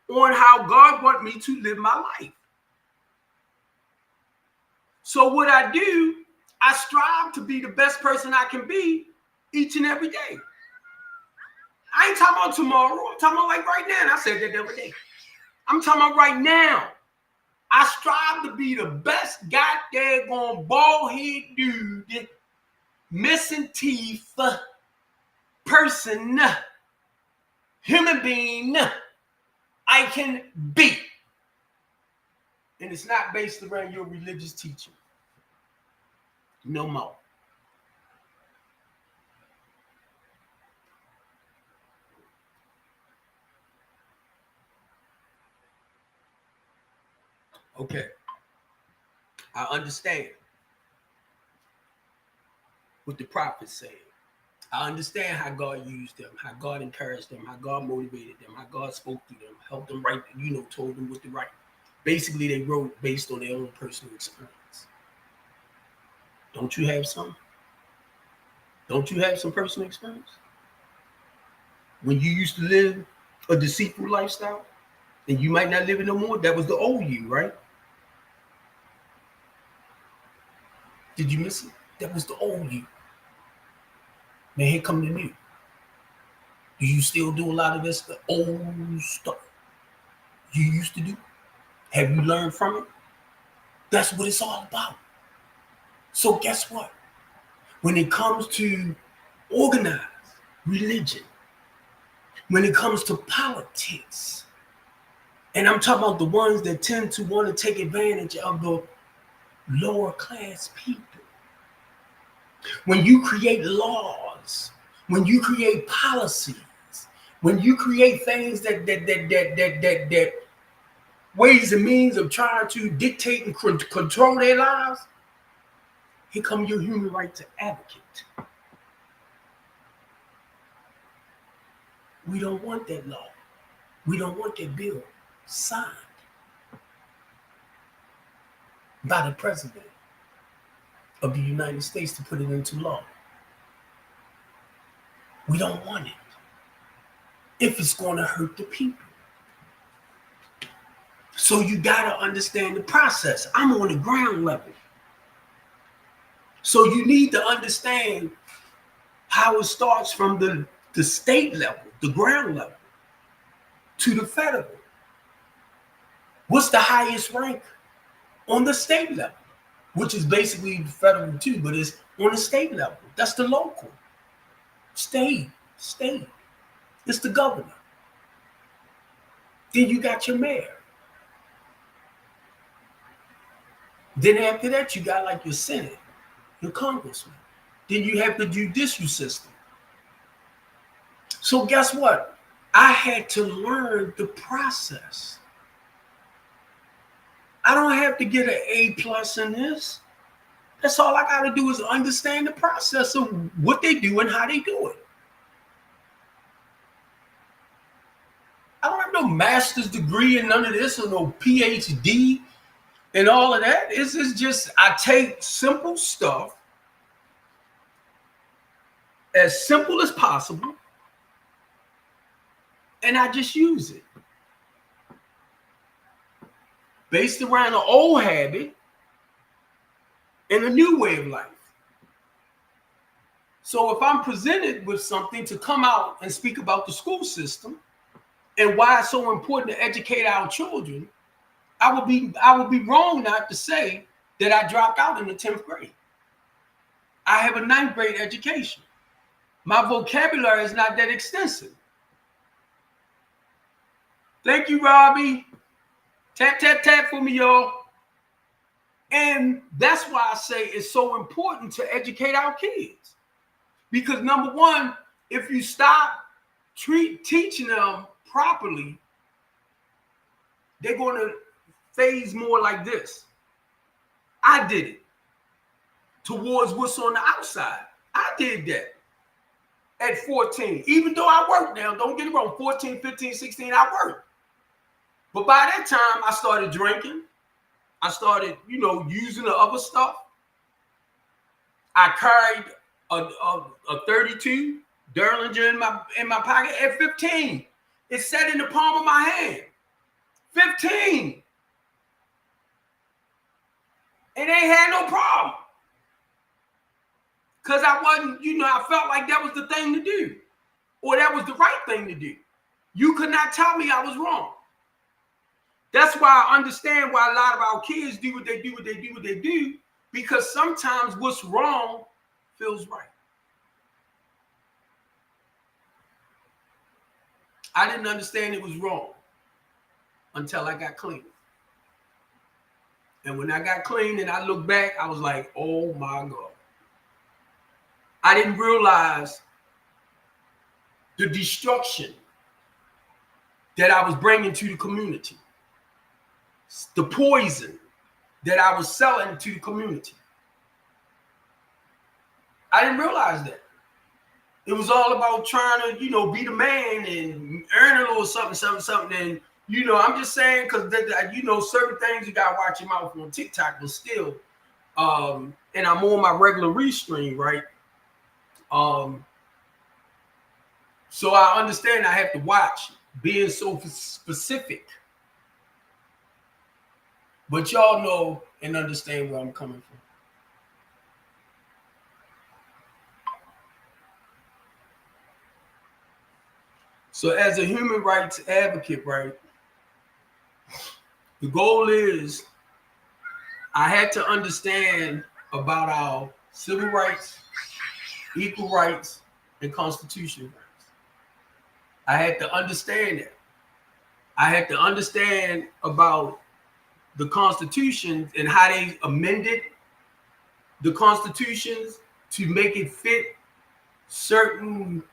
on how God wants me to live my life. So what I do, I strive to be the best person I can be each and every day. I ain't talking about tomorrow. I'm talking about like right now. And I said that the other day. I'm talking about right now. I strive to be the best goddamn bald-head dude, missing teeth, person, human being I can be. And it's not based around your religious teaching. No more. Okay, I understand what the prophets say. I understand how God used them, how God encouraged them, how God motivated them, how God spoke to them, helped them write, told them what to write. Basically, they wrote based on their own personal experience. Don't you have some? Don't you have some personal experience? When you used to live a deceitful lifestyle, and you might not live it no more, that was the old you, right? Did you miss it? That was the old you. Now here come the new. Do you still do a lot of this, the old stuff you used to do? Have you learned from it? That's what it's all about. So guess what? When it comes to organized religion, when it comes to politics, and I'm talking about the ones that tend to want to take advantage of the lower class people. When you create laws, when you create policies, when you create things that ways and means of trying to dictate and control their lives, here come your human rights advocate. We don't want that law. We don't want that bill signed by the president of the United States to put it into law. We don't want it if it's going to hurt the people. So you got to understand the process. I'm on the ground level. So you need to understand how it starts from the state level, the ground level, to the federal. What's the highest rank on the state level? Which is basically the federal too, but it's on the state level. That's the local. State. It's the governor. Then you got your mayor. Then after that, you got like your Senate, your congressman. Then you have the judicial system. So guess what? I had to learn the process. I don't have to get an A+ in this. That's all I got to do is understand the process of what they do and how they do it. I don't have no master's degree and none of this or no PhD and all of that. It's just I take simple stuff, as simple as possible, and I just use it. Based around an old habit and a new way of life. So if I'm presented with something to come out and speak about the school system and why it's so important to educate our children, I would be wrong not to say that I dropped out in the 10th grade. I have a 9th grade education. My vocabulary is not that extensive. Thank you, Robbie. Tap, tap, tap for me, y'all. And that's why I say it's so important to educate our kids. Because number one, if you stop teaching them properly, they're going to phase more like this. I did it towards what's on the outside. I did that at 14. Even though I worked now, don't get it wrong, 14, 15, 16, I worked. But by that time, I started drinking. I started, using the other stuff. I carried a 32 Derlinger in my pocket at 15. It sat in the palm of my hand. 15. And they had no problem. Because I wasn't, I felt like that was the thing to do. Or that was the right thing to do. You could not tell me I was wrong. That's why I understand why a lot of our kids do what they do, because sometimes what's wrong feels right. I didn't understand it was wrong until I got clean. And when I got clean and I looked back, I was like, oh my God. I didn't realize the destruction that I was bringing to the community. the poison that I was selling to the community. I didn't realize that. It was all about trying to, be the man and earn a little something. And, I'm just saying, because, certain things you got to watch your mouth on TikTok, but still, and I'm on my regular restream, right? So I understand I have to watch being so specific. But y'all know and understand where I'm coming from. So as a human rights advocate, right, the goal is I had to understand about our civil rights, equal rights, and constitutional rights. I had to understand that. I had to understand about the constitutions and how they amended the constitutions to make it fit certain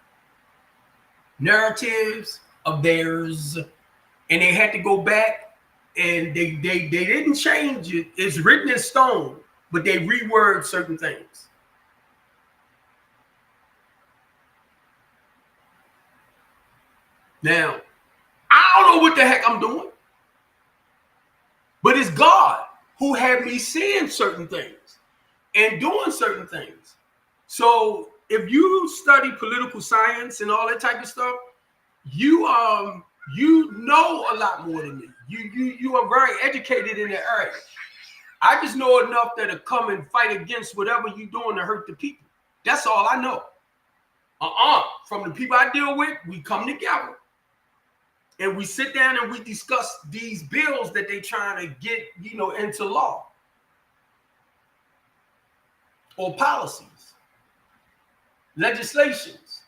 narratives of theirs, and they had to go back and they didn't change it. It's written in stone, but they reword certain things. Now, I don't know what the heck I'm doing, but it's God who had me seeing certain things and doing certain things. So if you study political science and all that type of stuff, you know a lot more than me. You are very educated in the area. I just know enough that to come and fight against whatever you're doing to hurt the people. That's all I know. From the people I deal with, we come together and we sit down and we discuss these bills that they trying to get, into law or policies, legislations.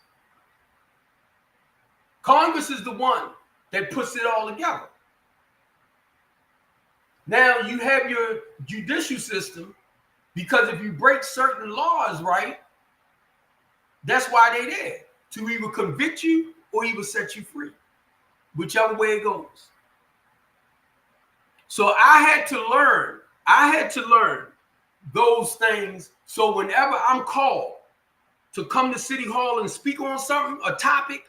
Congress is the one that puts it all together. Now you have your judicial system, because if you break certain laws, right, that's why they there, to either convict you or either set you free, whichever way it goes. So I had to learn those things. So whenever I'm called to come to City Hall and speak on something, a topic,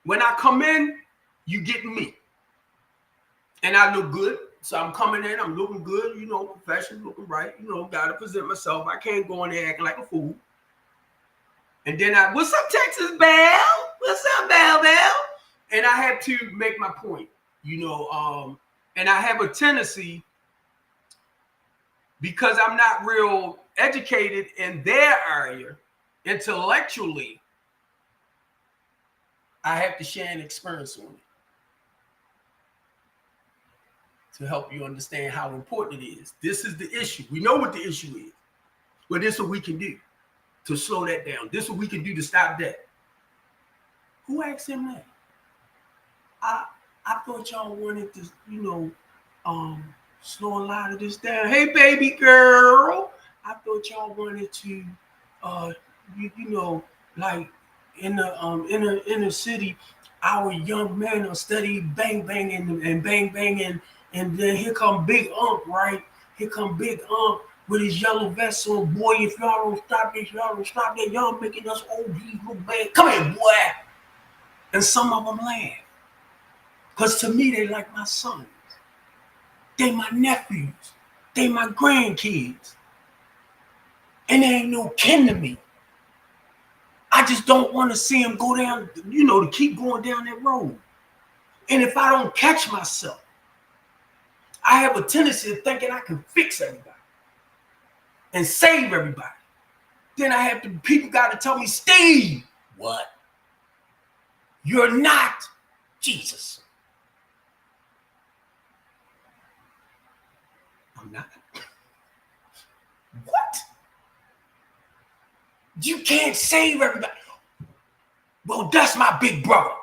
when I come in, you get me. And I look good. So I'm coming in, I'm looking good, professional, looking right, got to present myself. I can't go in there acting like a fool. And then what's up, Texas Belle? What's up, Belle? And I have to make my point, and I have a tendency, because I'm not real educated in their area intellectually, I have to share an experience on it to help you understand how important it is. This is the issue. We know what the issue is, but this is what we can do to slow that down. This is what we can do to stop that. Who asked him that? I thought y'all wanted to, slow a lot of this down. Hey, baby girl. I thought y'all wanted to, like in the inner city, our young men are steady bang banging and bang banging, and then here come Big Unk, right? Here come Big Unk with his yellow vest on. Boy, if y'all don't stop this, y'all making us OGs look bad. Come here, boy. And some of them laugh. Because to me, they like my sons. They my nephews. They my grandkids. And they ain't no kin to me. I just don't want to see them go down, to keep going down that road. And if I don't catch myself, I have a tendency of thinking I can fix everybody and save everybody. Then people got to tell me, Steve, what? You're not Jesus. I'm not. What? You can't save everybody. Well, that's my big brother.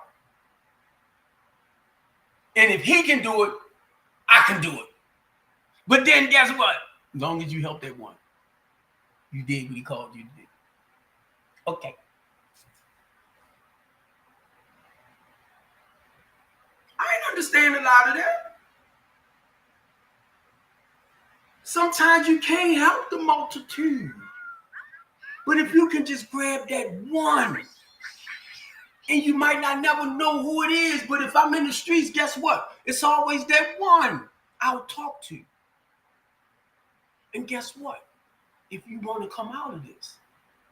And if he can do it, I can do it. But then guess what? As long as you help that one, you did what he called you to do. Okay. I ain't understand a lot of that. Sometimes you can't help the multitude. But if you can just grab that one, and you might not never know who it is, but if I'm in the streets, guess what? It's always that one I'll talk to. And guess what? If you want to come out of this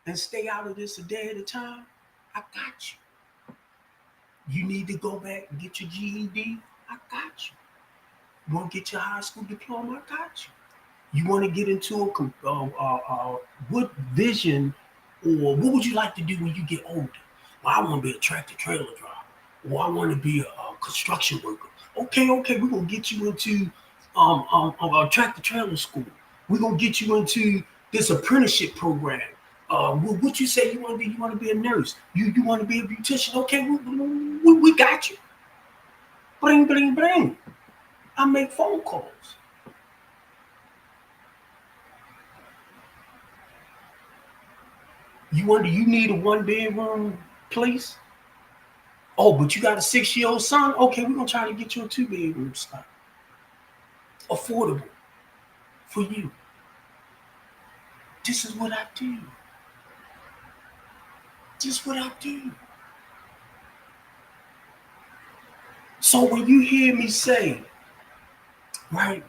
and stay out of this a day at a time, I got you. You need to go back and get your GED? I got you. You want to get your high school diploma? I got you. You want to get into what vision or what would you like to do when you get older? Well, I want to be a tractor trailer driver, or I want to be a construction worker. Okay, we're gonna get you into a tractor trailer school. We're gonna get you into this apprenticeship program. What you say you want to be? You want to be a nurse? You want to be a beautician? Okay, we got you. Bling, bling, bling. I make phone calls. You need a 1-bedroom place? Oh, but you got a 6-year-old son? Okay, we're gonna try to get you a 2-bedroom spot. Affordable for you. This is what I do. This is what I do. So when you hear me say, right,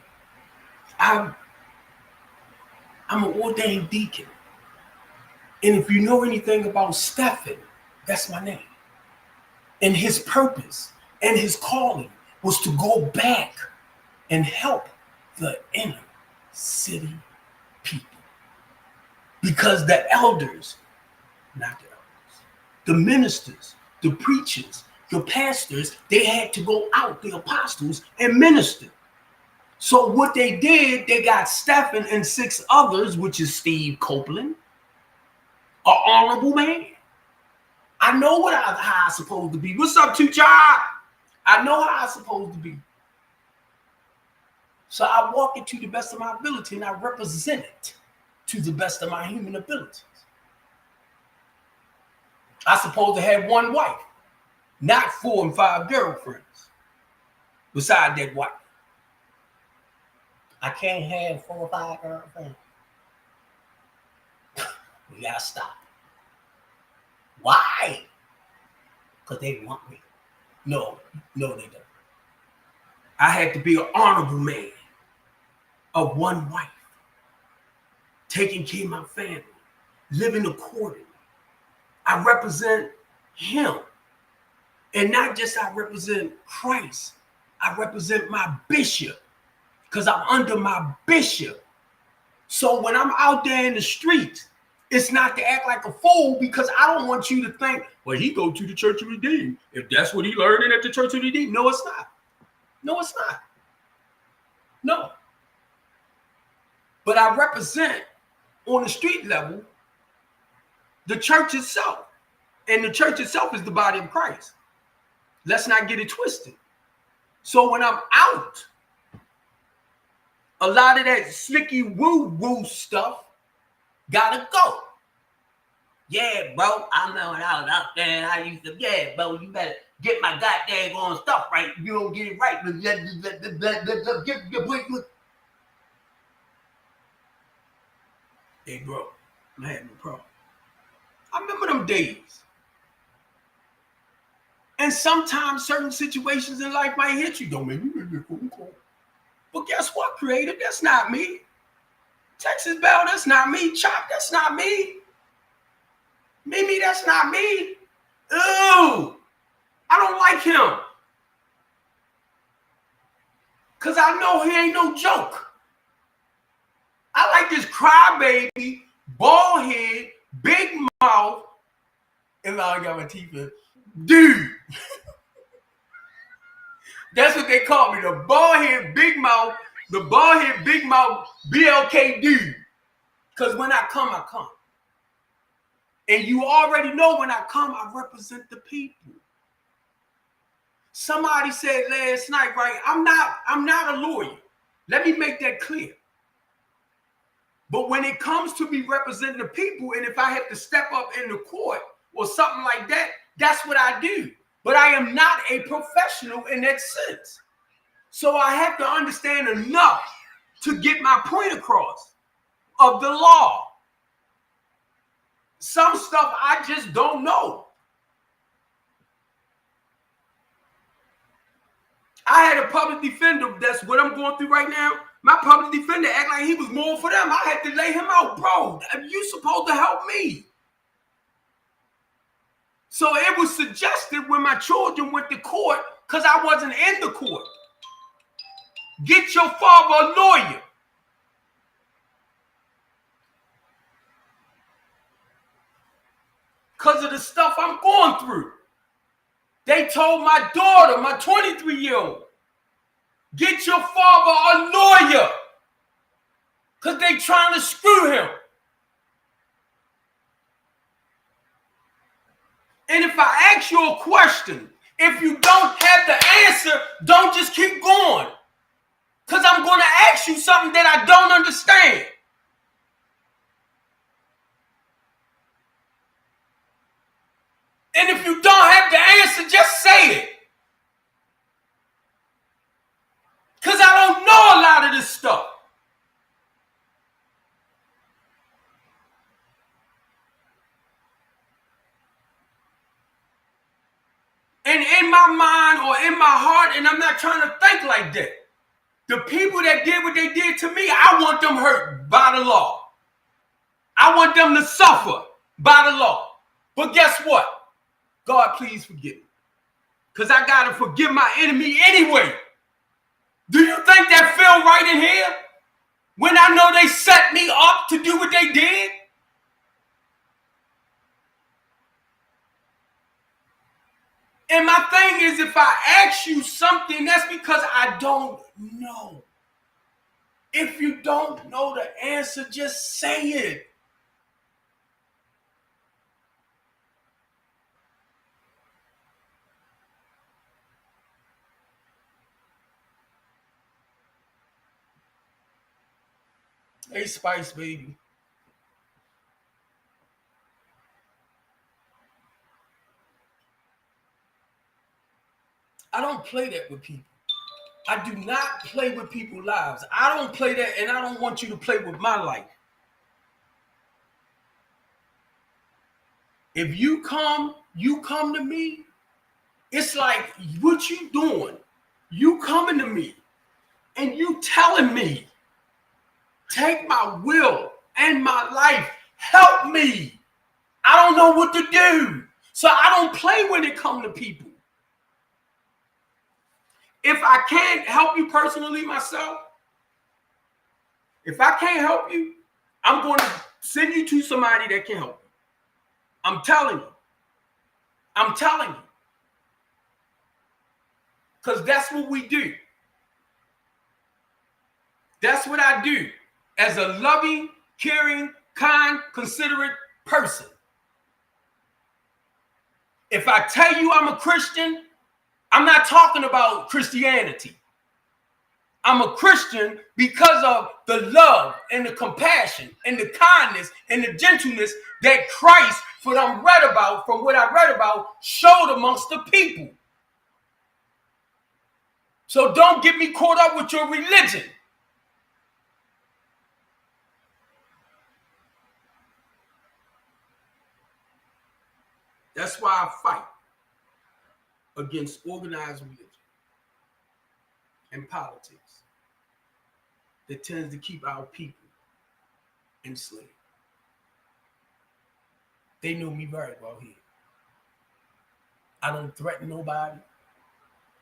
I'm an ordained deacon. And if you know anything about Stephen, that's my name. And his purpose and his calling was to go back and help the inner city people. Because the elders, not the elders, the ministers, the preachers, the pastors, they had to go out, the apostles, and minister. So what they did, they got Stephen and 6 others, which is Steve Copeland, an honorable man. I know how I'm supposed to be. What's up, Two-Job? I know how I'm supposed to be. So I walk it to the best of my ability and I represent it to the best of my human abilities. I'm supposed to have 1 wife, not 4 and 5 girlfriends beside that wife. I can't have 4 or 5 girlfriends. We gotta stop. Why? Because they want me. No, they don't. I had to be an honorable man of 1 wife, taking care of my family, living accordingly. I represent him. And not just I represent Christ, I represent my bishop because I'm under my bishop. So when I'm out there in the streets, it's not to act like a fool because I don't want you to think, well, he go to the Church of Redeemed. If that's what he learned at the Church of Redeemed. No, it's not. No, it's not. No. But I represent on the street level the church itself. And the church itself is the body of Christ. Let's not get it twisted. So when I'm out, a lot of that slicky woo-woo stuff gotta go. Yeah, bro, I know when I was out there and I used to, yeah, bro, you better get my goddamn on stuff right. If you don't get it right, hey, bro, I had no problem. I remember them days. And sometimes certain situations in life might hit you. Don't make me make a phone call. But guess what, creative? That's not me. Texas Bell, that's not me. Chop, that's not me. Mimi, that's not me. Ew, I don't like him. Because I know he ain't no joke. I like this crybaby, bald head, big mouth, and now I got my teeth in. Dude. That's what they call me, the bald head, big mouth, BLK dude. Because when I come, I come. And you already know when I come, I represent the people. Somebody said last night, right? I'm not a lawyer. Let me make that clear. But when it comes to me representing the people, and if I have to step up in the court or something like that, that's what I do. But I am not a professional in that sense. So I have to understand enough to get my point across of the law. Some stuff I just don't know. I had a public defender. That's what I'm going through right now. My public defender act like he was more for them. I had to lay him out. Bro, you supposed to help me. So it was suggested when my children went to court, because I wasn't in the court, get your father a lawyer. Because of the stuff I'm going through. They told my daughter, my 23-year-old, get your father a lawyer. Because they trying to screw him. And if I ask you a question, if you don't have the answer, don't just keep going. Because I'm going to ask you something that I don't understand. And if you don't have the answer, just say it. Because I don't know a lot of this stuff. And in my mind or in my heart, and I'm not trying to think like that, the people that did what they did to me, I want them hurt by the law. I want them to suffer by the law. But guess what? God, please forgive me. Because I got to forgive my enemy anyway. Do you think that feel right in here? When I know they set me up to do what they did? And my thing is, if I ask you something, that's because I don't know. If you don't know the answer, just say it. Hey, Spice, baby. I don't play that with people. I do not play with people's lives. I don't play that, and I don't want you to play with my life. If you come to me, it's like, what you doing? You coming to me, and you telling me, take my will and my life. Help me. I don't know what to do. So I don't play when it comes to people. If I can't help you personally myself, if I can't help you, I'm going to send you to somebody that can help you. I'm telling you. I'm telling you. Because that's what we do. That's what I do as a loving, caring, kind, considerate person. If I tell you I'm a Christian, I'm not talking about Christianity. I'm a Christian because of the love and the compassion and the kindness and the gentleness that Christ, from what I read about, showed amongst the people. So don't get me caught up with your religion. That's why I fight against organized religion and politics that tends to keep our people enslaved. They know me very well here. I don't threaten nobody.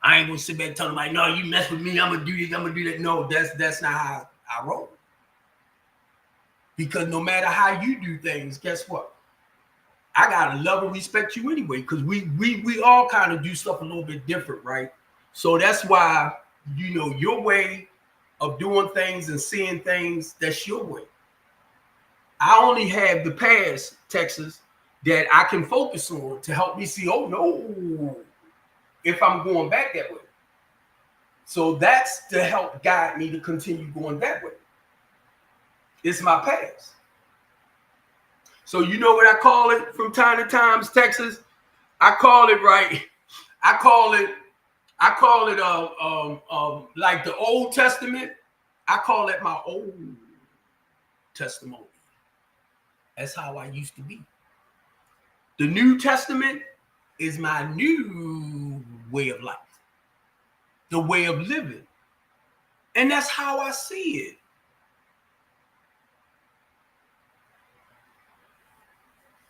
I ain't gonna sit back and tell nobody, no, you mess with me, I'm gonna do this, I'm gonna do that. No, that's not how I roll. Because no matter how you do things, guess what? I gotta love and respect you anyway, because we all kind of do stuff a little bit different, right? So that's why, your way of doing things and seeing things, that's your way. I only have the past, Texas, that I can focus on to help me see, oh no, if I'm going back that way. So that's to help guide me to continue going that way. It's my past. So you know what I call it from time to time, Texas? I call it like the Old Testament. I call that my old testimony. That's how I used to be. The New Testament is my new way of life, the way of living. And that's how I see it.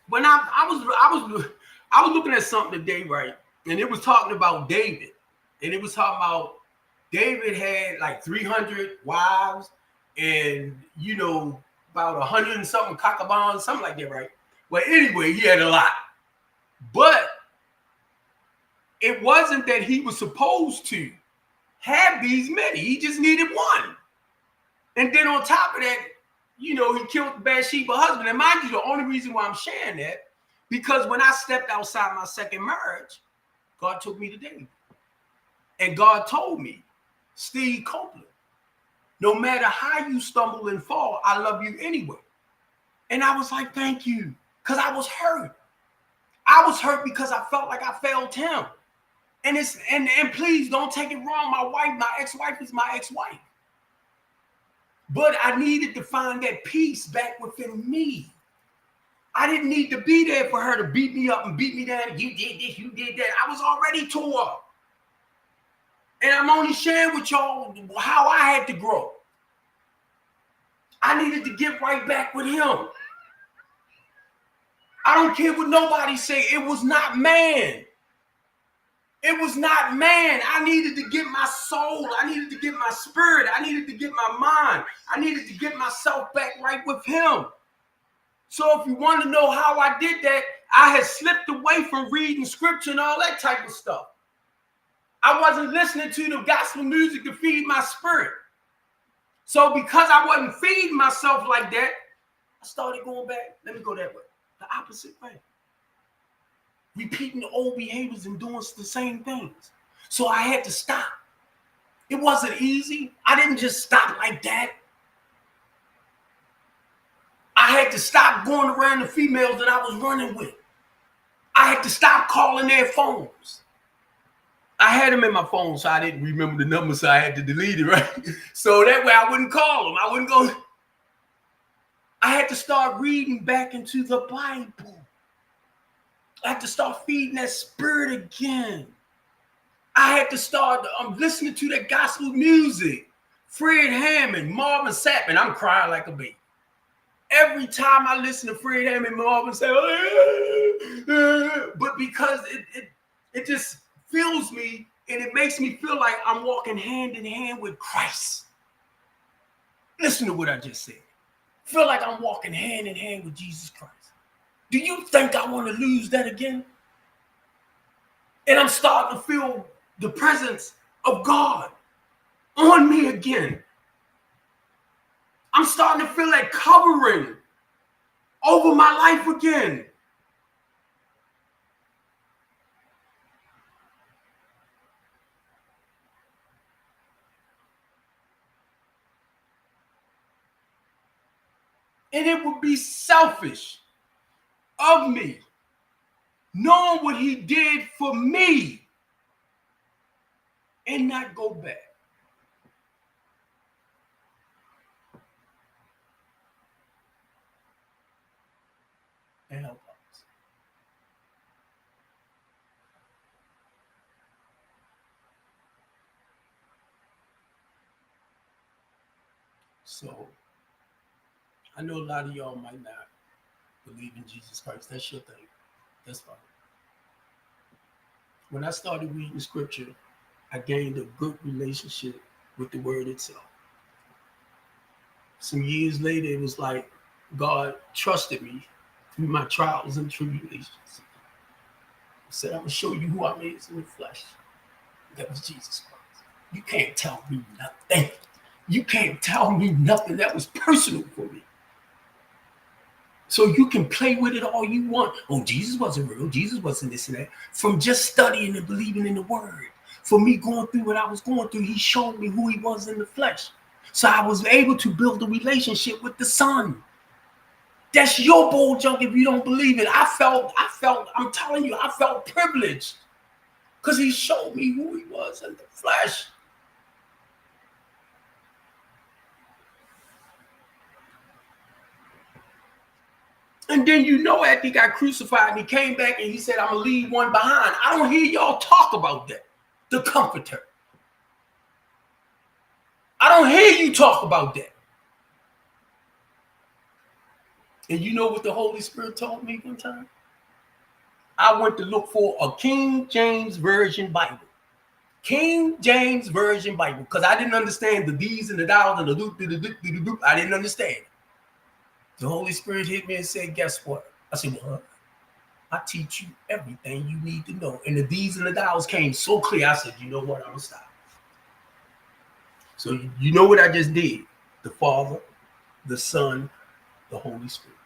When I was looking at something today, right? And it was talking about David. And it was talking about David had like 300 wives and, you know, about 100 and something concubines, something like that, right? Well, anyway, he had a lot. But it wasn't that he was supposed to have these many. He just needed one. And then on top of that, you know, he killed Bathsheba husband. And mind you, the only reason why I'm sharing that, because when I stepped outside my second marriage, God took me to David. And God told me, Steve Copeland, no matter how you stumble and fall, I love you anyway. And I was like, thank you. Because I was hurt. I was hurt because I felt like I failed him. And please don't take it wrong. My ex-wife is my ex-wife. But I needed to find that peace back within me. I didn't need to be there for her to beat me up and beat me down. You did this, you did that. I was already tore up. And I'm only sharing with y'all how I had to grow. I needed to get right back with him. I don't care what nobody say. It was not man. It was not man. I needed to get my soul. I needed to get my spirit. I needed to get my mind. I needed to get myself back right with him. So if you want to know how I did that, I had slipped away from reading scripture and all that type of stuff. I wasn't listening to the gospel music to feed my spirit. So because I wasn't feeding myself like that, I started going back. Let me go that way. The opposite way. Repeating the old behaviors and doing the same things. So I had to stop. It wasn't easy. I didn't just stop like that. I had to stop going around the females that I was running with. I had to stop calling their phones. I had them in my phone, so I didn't remember the number, so I had to delete it, right? So that way I wouldn't call them. I wouldn't go. I had to start reading back into the Bible. I had to start feeding that spirit again. I had to start listening to that gospel music. Fred Hammond, Marvin Sapp, and I'm crying like a baby. Every time I listen to Fred Hammond, Marvin Sapp, but because it just fills me and it makes me feel like I'm walking hand in hand with Christ. Listen to what I just said. Feel like I'm walking hand in hand with Jesus Christ. Do you think I want to lose that again? And I'm starting to feel the presence of God on me again. I'm starting to feel that covering over my life again. And it would be selfish of me, knowing what he did for me, and not go back. And help others. So, I know a lot of y'all might not believe in Jesus Christ. That's your thing. That's fine. When I started reading scripture, I gained a good relationship with the word itself. Some years later, it was like God trusted me through my trials and tribulations. He said, I'm going to show you who I is in the flesh. That was Jesus Christ. You can't tell me nothing. You can't tell me nothing that was personal for me. So you can play with it all you want. Oh, Jesus wasn't real. Jesus wasn't this and that. From just studying and believing in the word. For me going through what I was going through, he showed me who he was in the flesh. So I was able to build a relationship with the Son. That's your bull junk if you don't believe it. I felt, I'm telling you, I felt privileged. Because he showed me who he was in the flesh. And then after he got crucified and he came back and he said, I'm going to leave one behind. I don't hear y'all talk about that. The Comforter. I don't hear you talk about that. And you know what the Holy Spirit told me one time? I went to look for a King James Version Bible. King James Version Bible. Because I didn't understand the these and the thous and the doop, the doop. I didn't understand. The Holy Spirit hit me and said, guess what? I said, what? I teach you everything you need to know. And the these and the thous came so clear. I said, you know what? I'm going to stop. So you know what I just did? The Father, the Son, the Holy Spirit.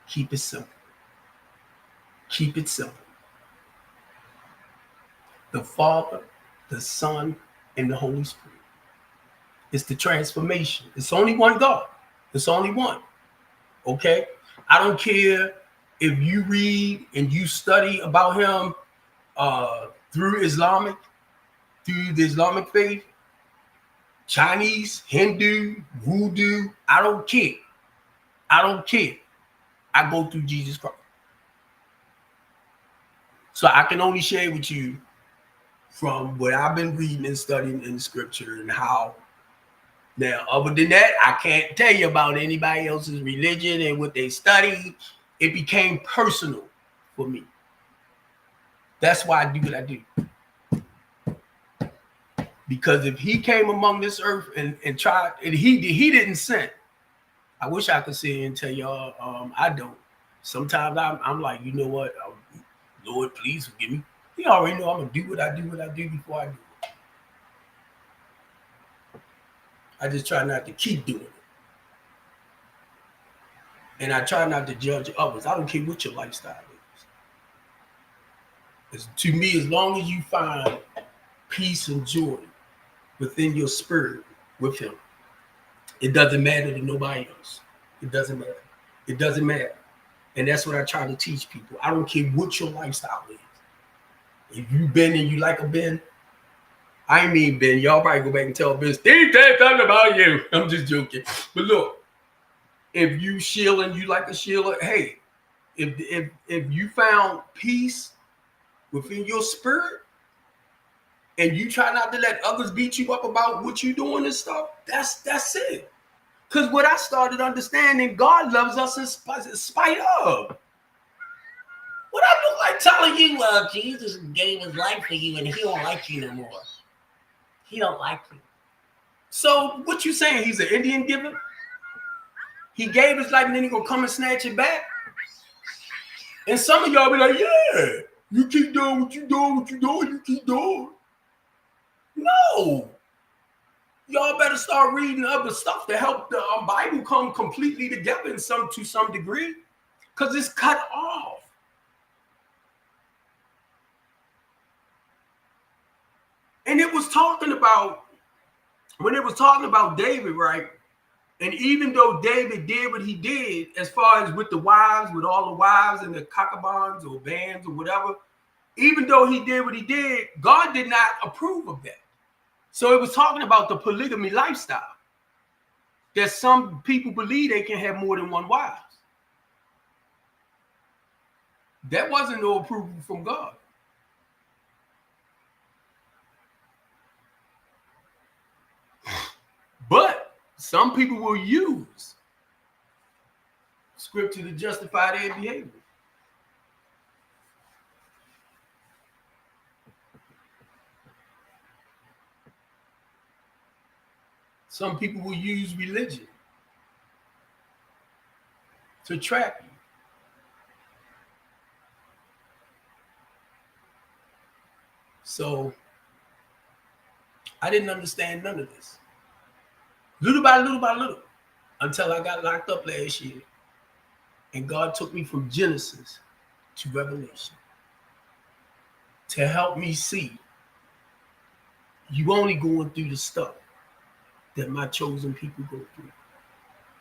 Keep it simple. Keep it simple. The Father, the Son, and the Holy Spirit. It's the transformation. It's only one God. It's only one. Okay? I don't care if you read and you study about him through the Islamic faith, Chinese, Hindu, Voodoo. I don't care. I don't care. I go through Jesus Christ. So I can only share with you from what I've been reading and studying in the scripture and how. Now, other than that, I can't tell you about anybody else's religion and what they study. It became personal for me. That's why I do what I do. Because if he came among this earth and tried, and he didn't sin. I wish I could sit here and tell y'all I don't. Sometimes I'm like, you know what? Lord, please forgive me. He already know I'm going to do what I do before I do it. I just try not to keep doing it. And I try not to judge others. I don't care what your lifestyle is. To me, as long as you find peace and joy within your spirit with him, it doesn't matter to nobody else. It doesn't matter. It doesn't matter. And that's what I try to teach people. I don't care what your lifestyle is. If you been and you like a Ben, I mean Ben, y'all probably go back and tell Ben, Steve said something about you. I'm just joking. But look, if you Sheila and you like a Sheila, hey, if you found peace within your spirit and you try not to let others beat you up about what you're doing and stuff, that's it. Because what I started understanding, God loves us in spite of. What I look like telling you, Jesus gave his life for you and he don't like you no more. He don't like you. So what you saying? He's an Indian giver? He gave his life and then he gonna come and snatch it back? And some of y'all be like, yeah, you keep doing what you doing, you keep doing. No. Y'all better start reading other stuff to help the Bible come completely together to some degree. Because it's cut off. And it was talking about, when it was talking about David, right? And even though David did what he did, as far as with the wives, with all the wives and the concubines or bands or whatever, even though he did what he did, God did not approve of that. So it was talking about the polygamy lifestyle. That some people believe they can have more than one wife. That wasn't no approval from God. But some people will use scripture to justify their behavior. Some people will use religion to trap you. So I didn't understand none of this. Little by little, until I got locked up last year. And God took me from Genesis to Revelation to help me see you only going through the stuff that my chosen people go through.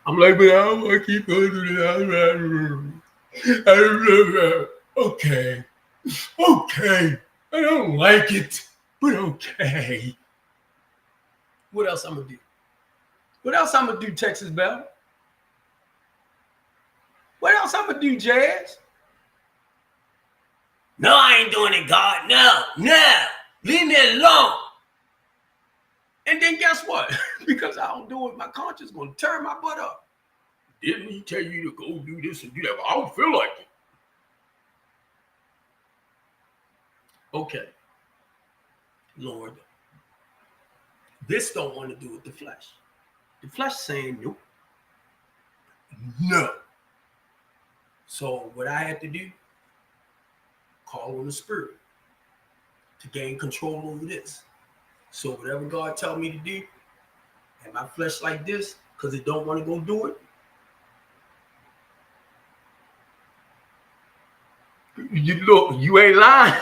I'm like, but I don't want to keep going through this. Okay. I don't like it, but okay. What else I'm going to do? Texas Bell? What else I'm gonna do, Jazz? No, I ain't doing it, God. No. Leave me alone. And then guess what? Because I don't do it, my conscience gonna turn my butt up. Didn't he tell you to go do this and do that? But I don't feel like it. Okay, Lord, this don't want to do with the flesh. The flesh saying nope. No. So what I had to do, call on the spirit to gain control over this. So whatever God tell me to do, and my flesh like this, because it don't want to go do it. You look, you ain't lying.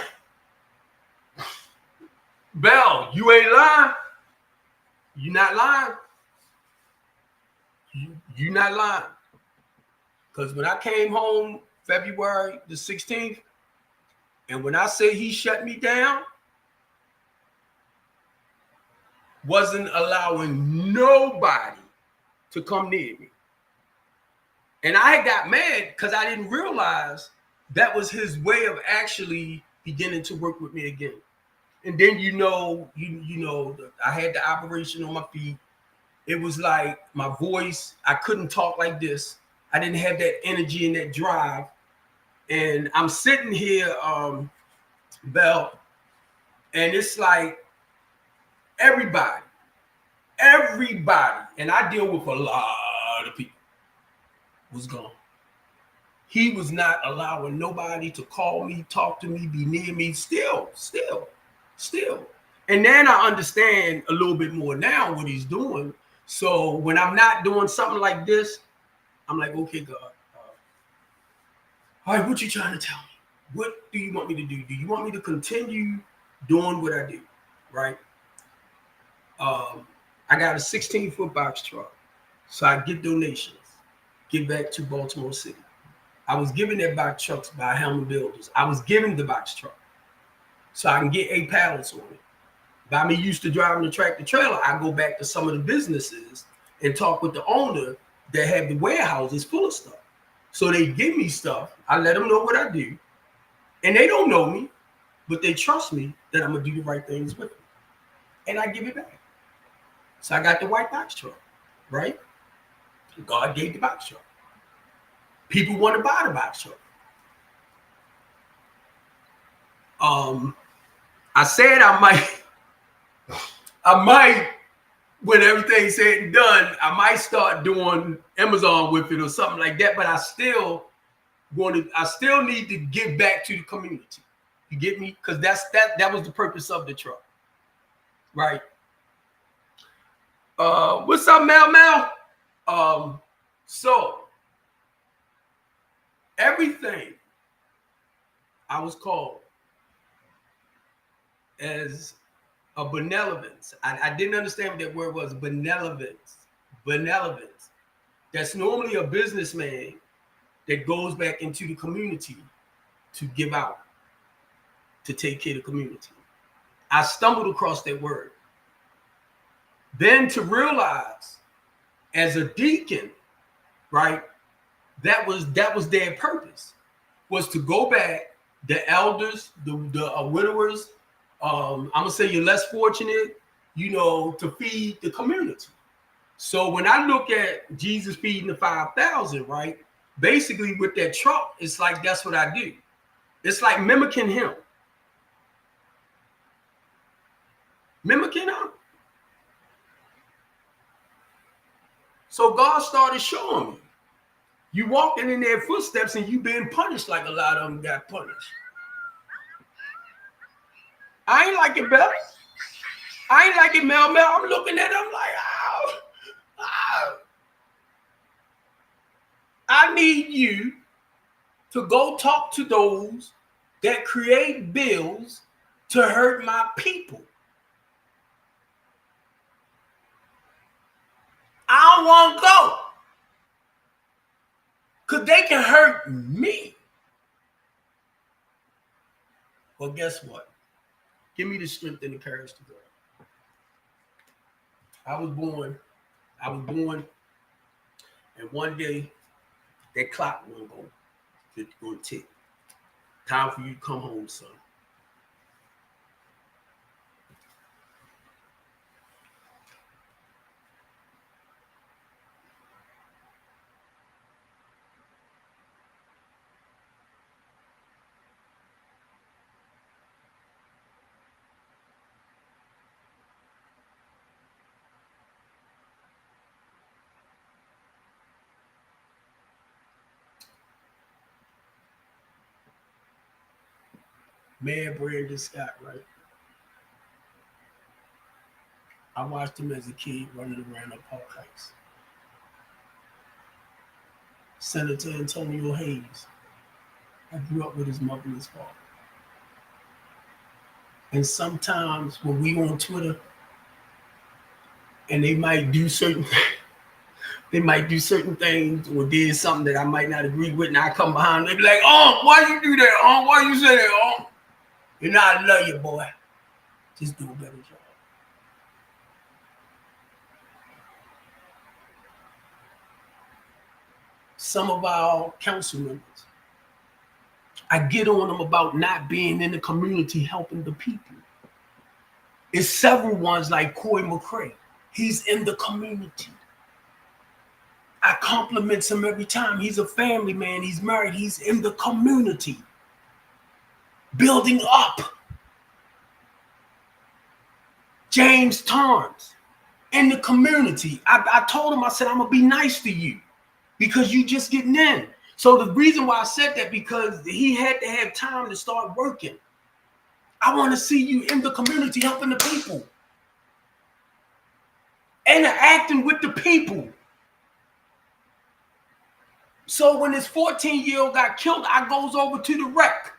Bell, you ain't lying. You not lying. You not lying. Because when I came home February the 16th, and when I say he shut me down, wasn't allowing nobody to come near me. And I got mad because I didn't realize that was his way of actually beginning to work with me again. And then you know, I had the operation on my feet. It was like my voice, I couldn't talk like this. I didn't have that energy and that drive. And I'm sitting here, Bell, and it's like everybody, and I deal with a lot of people, was gone. He was not allowing nobody to call me, talk to me, be near me. Still. And then I understand a little bit more now what he's doing. So when I'm not doing something like this, I'm like, okay, God. All right, what you trying to tell me? What do you want me to do? Do you want me to continue doing what I do? Right? I got a 16-foot box truck. So I get donations, give back to Baltimore City. I was given that box trucks by Helmet Builders. I was given the box truck so I can get 8 pallets on it. By me used to driving the tractor trailer, I go back to some of the businesses and talk with the owner that have the warehouses full of stuff. So they give me stuff. I let them know what I do. And they don't know me, but they trust me that I'm going to do the right things with them. And I give it back. So I got the white box truck, right? God gave the box truck. People want to buy the box truck. I said I might, when everything's said and done, I might start doing Amazon with it or something like that. But I still need to give back to the community. You get me? Because that was the purpose of the truck, right? What's up, Mel? So everything I was called as a benevolence. I didn't understand what that word was. Benevolence. That's normally a businessman that goes back into the community to give out, to take care of the community. I stumbled across that word. Then to realize as a deacon, right, that was their purpose, was to go back, the elders, the widowers, I'm gonna say you're less fortunate, to feed the community. So when I look at Jesus feeding the 5,000, right, basically with that truck, it's like that's what I do. It's like mimicking him. So God started showing me. You walking in their footsteps and you being punished like a lot of them got punished. I ain't like it, Bell. I ain't like it, Mel. I'm looking at them like, oh. I need you to go talk to those that create bills to hurt my people. I don't want to go because they can hurt me. Well, guess what? Give me the strength and the courage to go. I was born, and one day that clock won't go. It's going to tick. Time for you to come home, son. Mayor Brandon Scott, right? I watched him as a kid running around up Park Heights. Senator Antonio Hayes. I grew up with his mother and his father. And sometimes when we on Twitter and they might do certain things or did something that I might not agree with, and I come behind them, they be like, "Oh, why you do that? Oh, why you say that? Oh, you know, I love you, boy. Just do a better job." Some of our council members, I get on them about not being in the community helping the people. It's several ones like Coy McCray. He's in the community. I compliment him every time. He's a family man. He's married. He's in the community. Building up. James Torrance, in the community. I told him, I said, I'm going to be nice to you because you just getting in. So the reason why I said that, because he had to have time to start working. I want to see you in the community helping the people. Interacting with the people. So when this 14-year-old got killed, I goes over to the wreck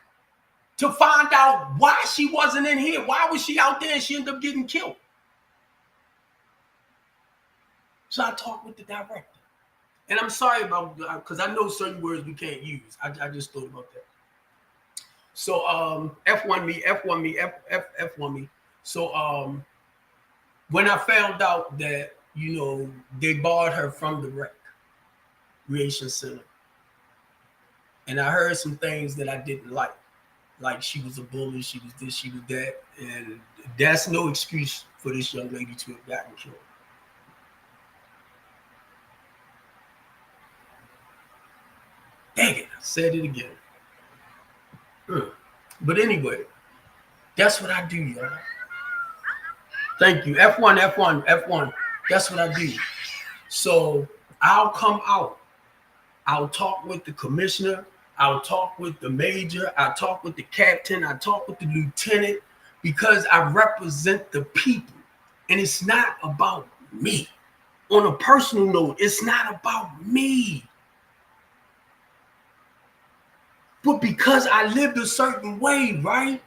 to find out why she wasn't in here. Why was she out there and she ended up getting killed? So I talked with the director. And I'm sorry about, because I know certain words we can't use. I just thought about that. So F1 me. So when I found out that, you know, they barred her from the recreation center, and I heard some things that I didn't like she was a bully, she was this, she was that, and that's no excuse for this young lady to have gotten killed. Dang it, I said it again. But anyway, that's what I do, y'all. Thank you. F1. That's what I do. So I'll come out. I'll talk with the commissioner. I'll talk with the major. I'll talk with the captain. I'll talk with the lieutenant, because I represent the people. And it's not about me. On a personal note, it's not about me. But because I lived a certain way, right?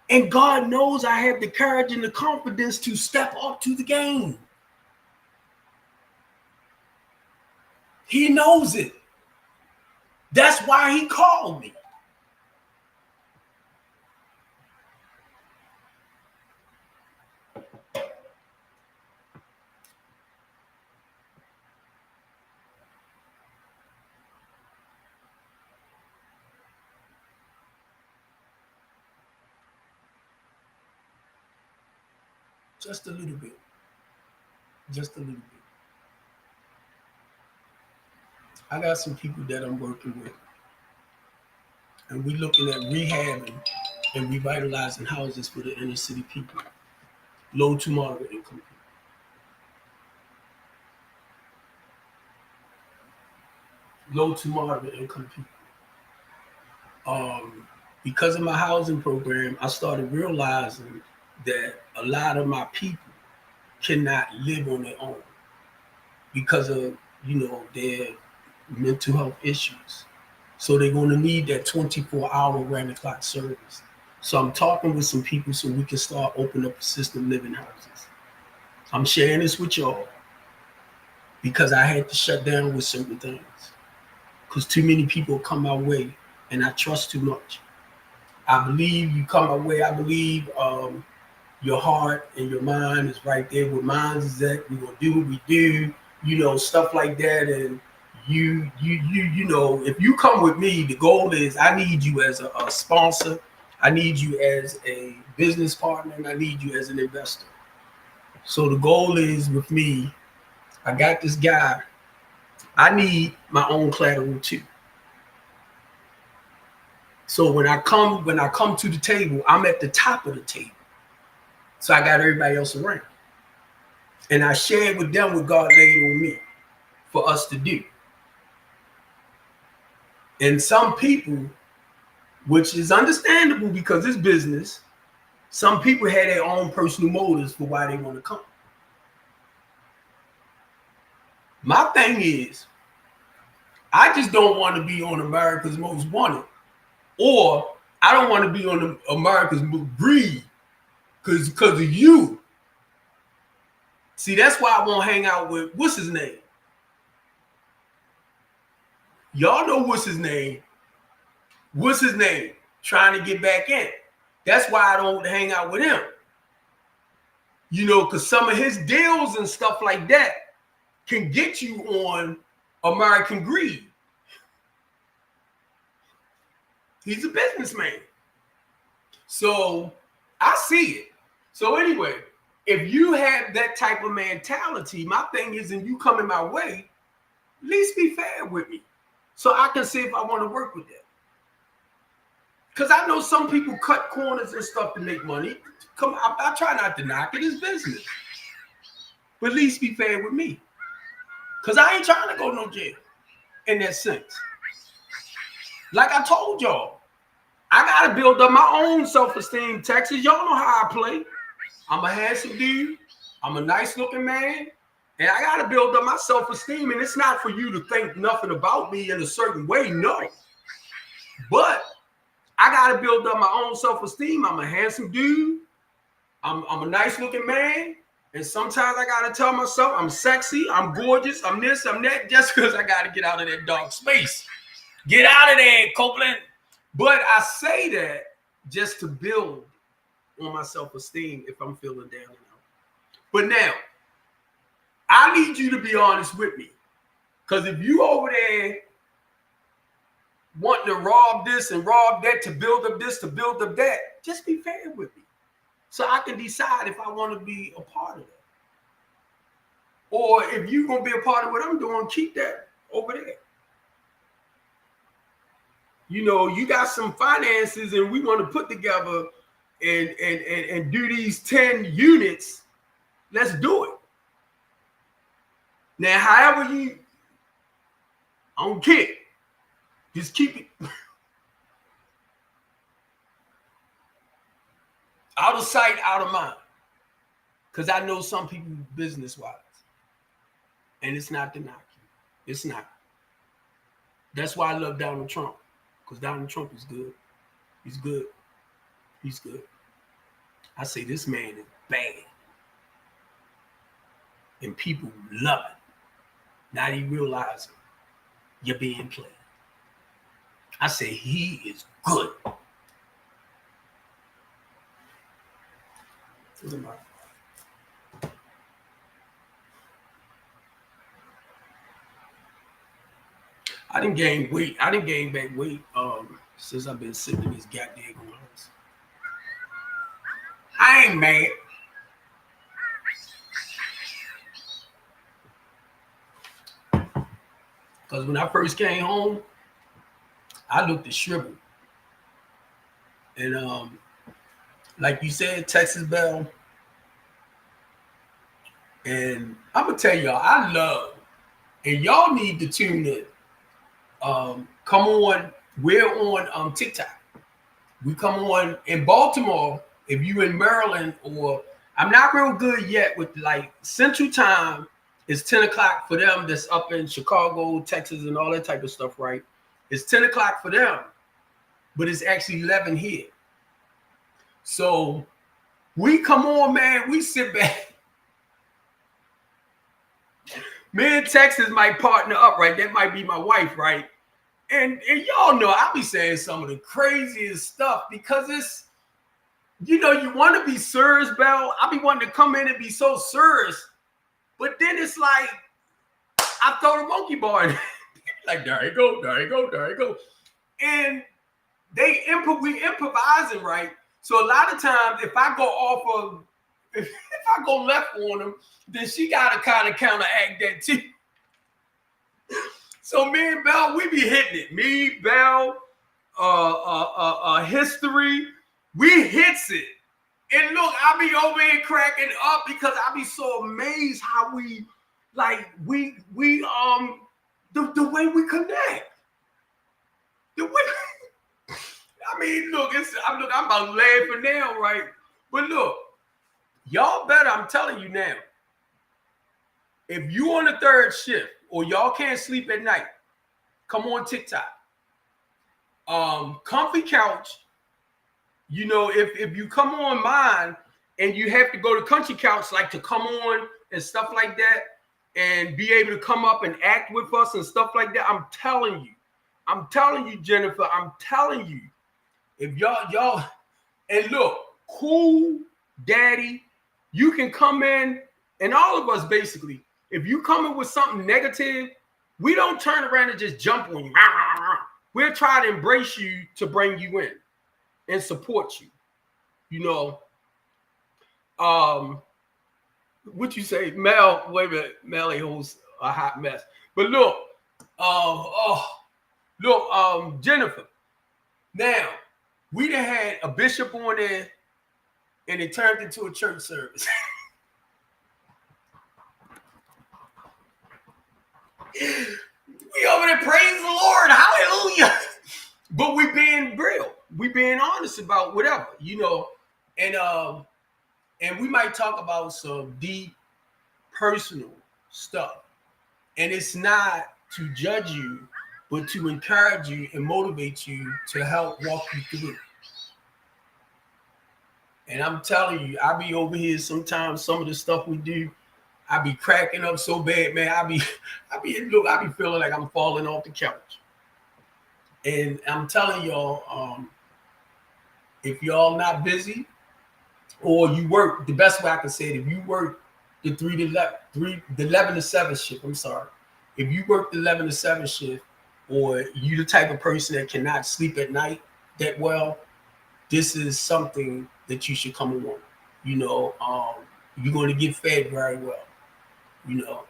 And God knows I have the courage and the confidence to step up to the game. He knows it. That's why he called me. Just a little bit. Just a little bit. I got some people that I'm working with. And we're looking at rehabbing and revitalizing houses for the inner city people. Low to moderate income people. Low to moderate income people. Because of my housing program, I started realizing that a lot of my people cannot live on their own because of, you know, their mental health issues. So they're going to need that 24-hour round-the-clock service. So I'm talking with some people so we can start opening up assisted living houses. I'm sharing this with y'all because I had to shut down with certain things because too many people come my way and I trust too much. I believe you come my way. I believe your heart and your mind is right there where mine is at. We're going to do what we do, you know, stuff like that. And you know, if you come with me, the goal is I need you as a sponsor, I need you as a business partner, and I need you as an investor. So the goal is with me, I got this guy. I need my own collateral too. So when I come to the table, I'm at the top of the table. So I got everybody else around. And I shared with them what God laid on me for us to do. And some people, which is understandable because it's business, some people have their own personal motives for why they want to come. My thing is, I just don't want to be on America's Most Wanted, or I don't want to be on America's Greed because of you. See, that's why I won't hang out with what's his name. Y'all know what's his name. What's his name? Trying to get back in. That's why I don't hang out with him. You know, because some of his deals and stuff like that can get you on American Greed. He's a businessman. So I see it. So anyway, if you have that type of mentality, my thing is, and you coming my way, at least be fair with me. So I can see if I want to work with that. Because I know some people cut corners and stuff to make money. I try not to knock it. It's business. But at least be fair with me. Because I ain't trying to go no jail in that sense. Like I told y'all, I got to build up my own self-esteem, Texas. Y'all know how I play. I'm a handsome dude. I'm a nice-looking man. And I got to build up my self-esteem. And it's not for you to think nothing about me in a certain way. No. But I got to build up my own self-esteem. I'm a handsome dude. I'm a nice-looking man. And sometimes I got to tell myself I'm sexy, I'm gorgeous, I'm this, I'm that, just because I got to get out of that dark space. Get out of there, Copeland. But I say that just to build on my self-esteem if I'm feeling down and out. But now, I need you to be honest with me. Because if you over there wanting to rob this and rob that to build up this, to build up that, just be fair with me. So I can decide if I want to be a part of that. Or if you're going to be a part of what I'm doing, keep that over there. You know, you got some finances and we want to put together and do these 10 units. Let's do it. Now, however you, I don't care. Just keep it out of sight, out of mind. Because I know some people business-wise. And it's not to knock you. It's not. That's why I love Donald Trump. Because Donald Trump is good. He's good. He's good. I say this man is bad. And people love it. Not even realizing you're being played. I say he is good. I didn't gain weight. I didn't gain back weight since I've been sitting in this goddamn house. I ain't mad. Because when I first came home, I looked shriveled. And like you said, Texas Bell. And I'm going to tell y'all, I love, and y'all need to tune in. Come on, we're on TikTok. We come on in Baltimore. If you in Maryland, or I'm not real good yet with like Central Time. It's 10 o'clock for them that's up in Chicago, Texas, and all that type of stuff, right? It's 10 o'clock for them, but it's actually 11 here. So we come on, man. We sit back. Me and Texas might partner up, right? That might be my wife, right? And y'all know I be saying some of the craziest stuff because it's, you know, you want to be serious, Bell. I be wanting to come in and be so serious, but then it's like I throw the monkey bar in. Like, there you go, there you go, there you go. And we improvising, right? So a lot of times, if I go off of, if I go left on them, then she got to kind of counteract that too. So me and Bell, we be hitting it. Me, Bell, History, we hits it. And look, I be over here cracking up because I be so amazed how we, like, the way we connect. The way, I mean, look, I'm about laughing now, right? But look, y'all better, I'm telling you now, if you on the third shift or y'all can't sleep at night, come on TikTok. Comfy couch. You know, if you come on mine and you have to go to country couch, like to come on and stuff like that, and be able to come up and act with us and stuff like that, I'm telling you, Jennifer, I'm telling you, if y'all, and look, Cool Daddy, you can come in, and all of us basically, if you come in with something negative, we don't turn around and just jump on you. We'll try to embrace you to bring you in and support you. You know, what you say, Mel? Wait a minute, Mel holds a hot mess. But look, Jennifer. Now we done had a bishop on there, and it turned into a church service. We over there praise the Lord, hallelujah. But we being real, we being honest about whatever, you know, and we might talk about some deep personal stuff. And it's not to judge you, but to encourage you and motivate you to help walk you through. And I'm telling you, I be over here sometimes, some of the stuff we do, I be cracking up so bad, man. I be feeling like I'm falling off the couch. And I'm telling y'all, if y'all not busy or you work, the best way I can say it, if you work the 11 to 7 shift, I'm sorry. If you work the 11 to 7 shift, or you the type of person that cannot sleep at night that well, this is something that you should come on. You know, you're going to get fed very well. You know,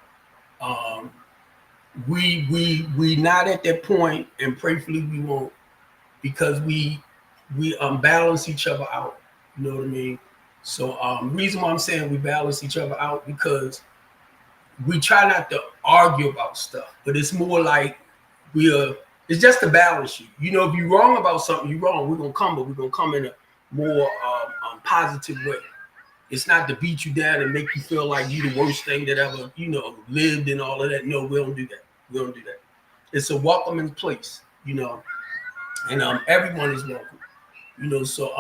we not at that point, and prayerfully we won't, because we balance each other out. You know what I mean? So reason why I'm saying we balance each other out, because we try not to argue about stuff, but it's more like it's just to balance you. You know, if you're wrong about something, you're wrong. We're gonna come in a more positive way. It's not to beat you down and make you feel like you the worst thing that ever, you know, lived and all of that. No, we don't do that. We don't do that. It's a welcoming place, you know, and everyone is welcome, you know. So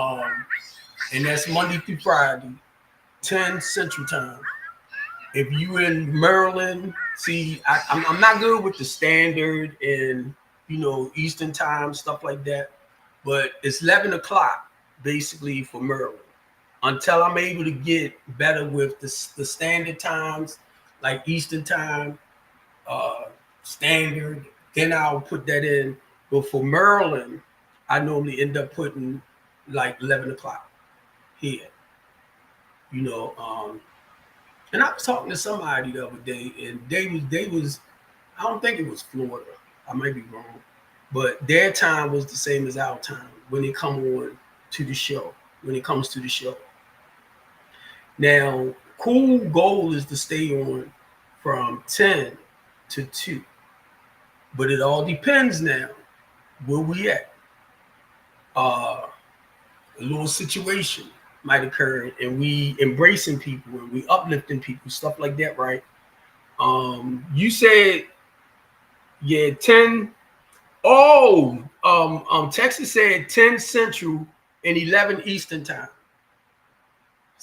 and that's Monday through Friday, 10 Central Time. If you in Maryland, see, I'm not good with the standard and, you know, Eastern Time, stuff like that, but it's 11 o'clock basically for Maryland. Until I'm able to get better with the standard times, like Eastern Time, standard, then I'll put that in. But for Maryland, I normally end up putting like 11 o'clock here. You know, and I was talking to somebody the other day, and they was I don't think it was Florida. I might be wrong, but their time was the same as our time when they come on to the show. When it comes to the show. Now, cool goal is to stay on from 10 to 2. But it all depends now where we at. A little situation might occur, and we embracing people and we uplifting people, stuff like that, right? You said, yeah, 10. Oh, Texas said 10 Central and 11 Eastern Time.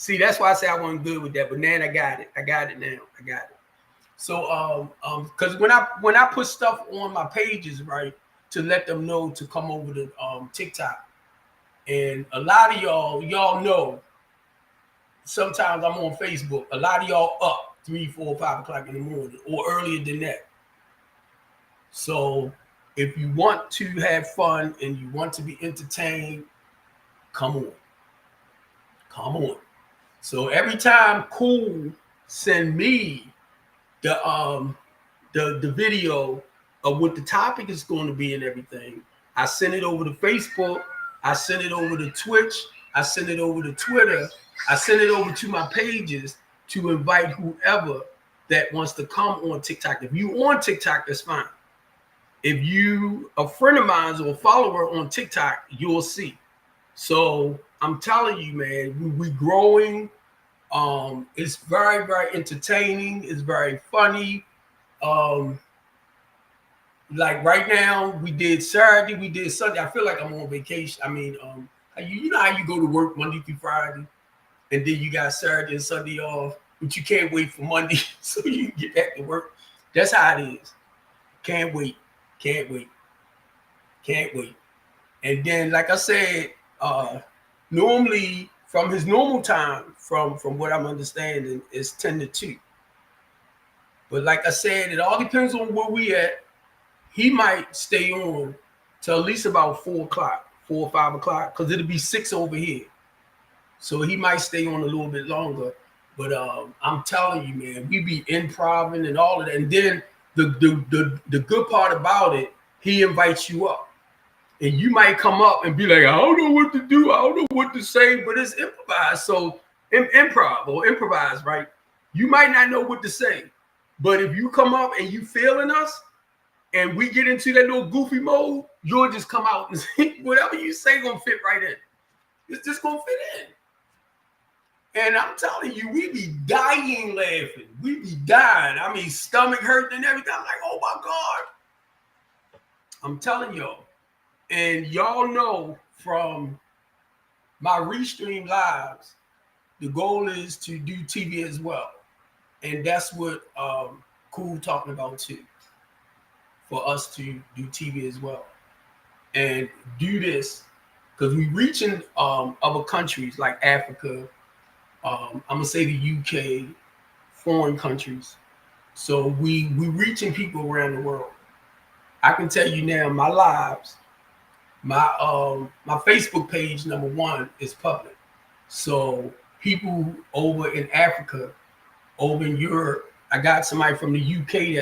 See, that's why I say I wasn't good with that, but now I got it. I got it now. I got it. So, because when I put stuff on my pages, right, to let them know to come over to TikTok, and a lot of y'all know. Sometimes I'm on Facebook. A lot of y'all up 3, 4, 5 o'clock in the morning, or earlier than that. So if you want to have fun and you want to be entertained, come on. Come on. So every time Cool send me the video of what the topic is going to be and everything, I send it over to Facebook, I send it over to Twitch, I send it over to Twitter, I send it over to my pages to invite whoever that wants to come on TikTok. If you on TikTok, that's fine. If you a friend of mine or a follower on TikTok, you'll see. So I'm telling you, man, we growing. It's very, very entertaining. It's very funny. Um, like right now, we did Saturday, we did Sunday. I feel like I'm on vacation. I mean, you know how you go to work Monday through Friday, and then you got Saturday and Sunday off, but you can't wait for Monday so you can get back to work. That's how it is. Can't wait. Can't wait. Can't wait. And then, like I said, normally from his normal time, from what I'm understanding, is 10 to 2. But like I said, it all depends on where we at. He might stay on till at least about 4 o'clock, 4 or 5 o'clock, because it'll be 6 over here. So he might stay on a little bit longer. But I'm telling you, man, we be improving and all of that. And then the good part about it, he invites you up. And you might come up and be like, I don't know what to do. I don't know what to say, but it's improvised. So improv or improvise, right? You might not know what to say. But if you come up and you feeling us and we get into that little goofy mode, you'll just come out and say, whatever you say gonna fit right in. It's just gonna fit in. And I'm telling you, we be dying laughing. We be dying. I mean, stomach hurting and everything. I'm like, oh my God. I'm telling y'all. And y'all know from my Restream lives, the goal is to do TV as well. And that's what Cool talking about too. For us to do TV as well. And do this because we reaching other countries like Africa, I'm gonna say the UK, foreign countries. So we reaching people around the world. I can tell you now, my lives, my Facebook page #1 is public. So people over in Africa, over in Europe, I got somebody from the UK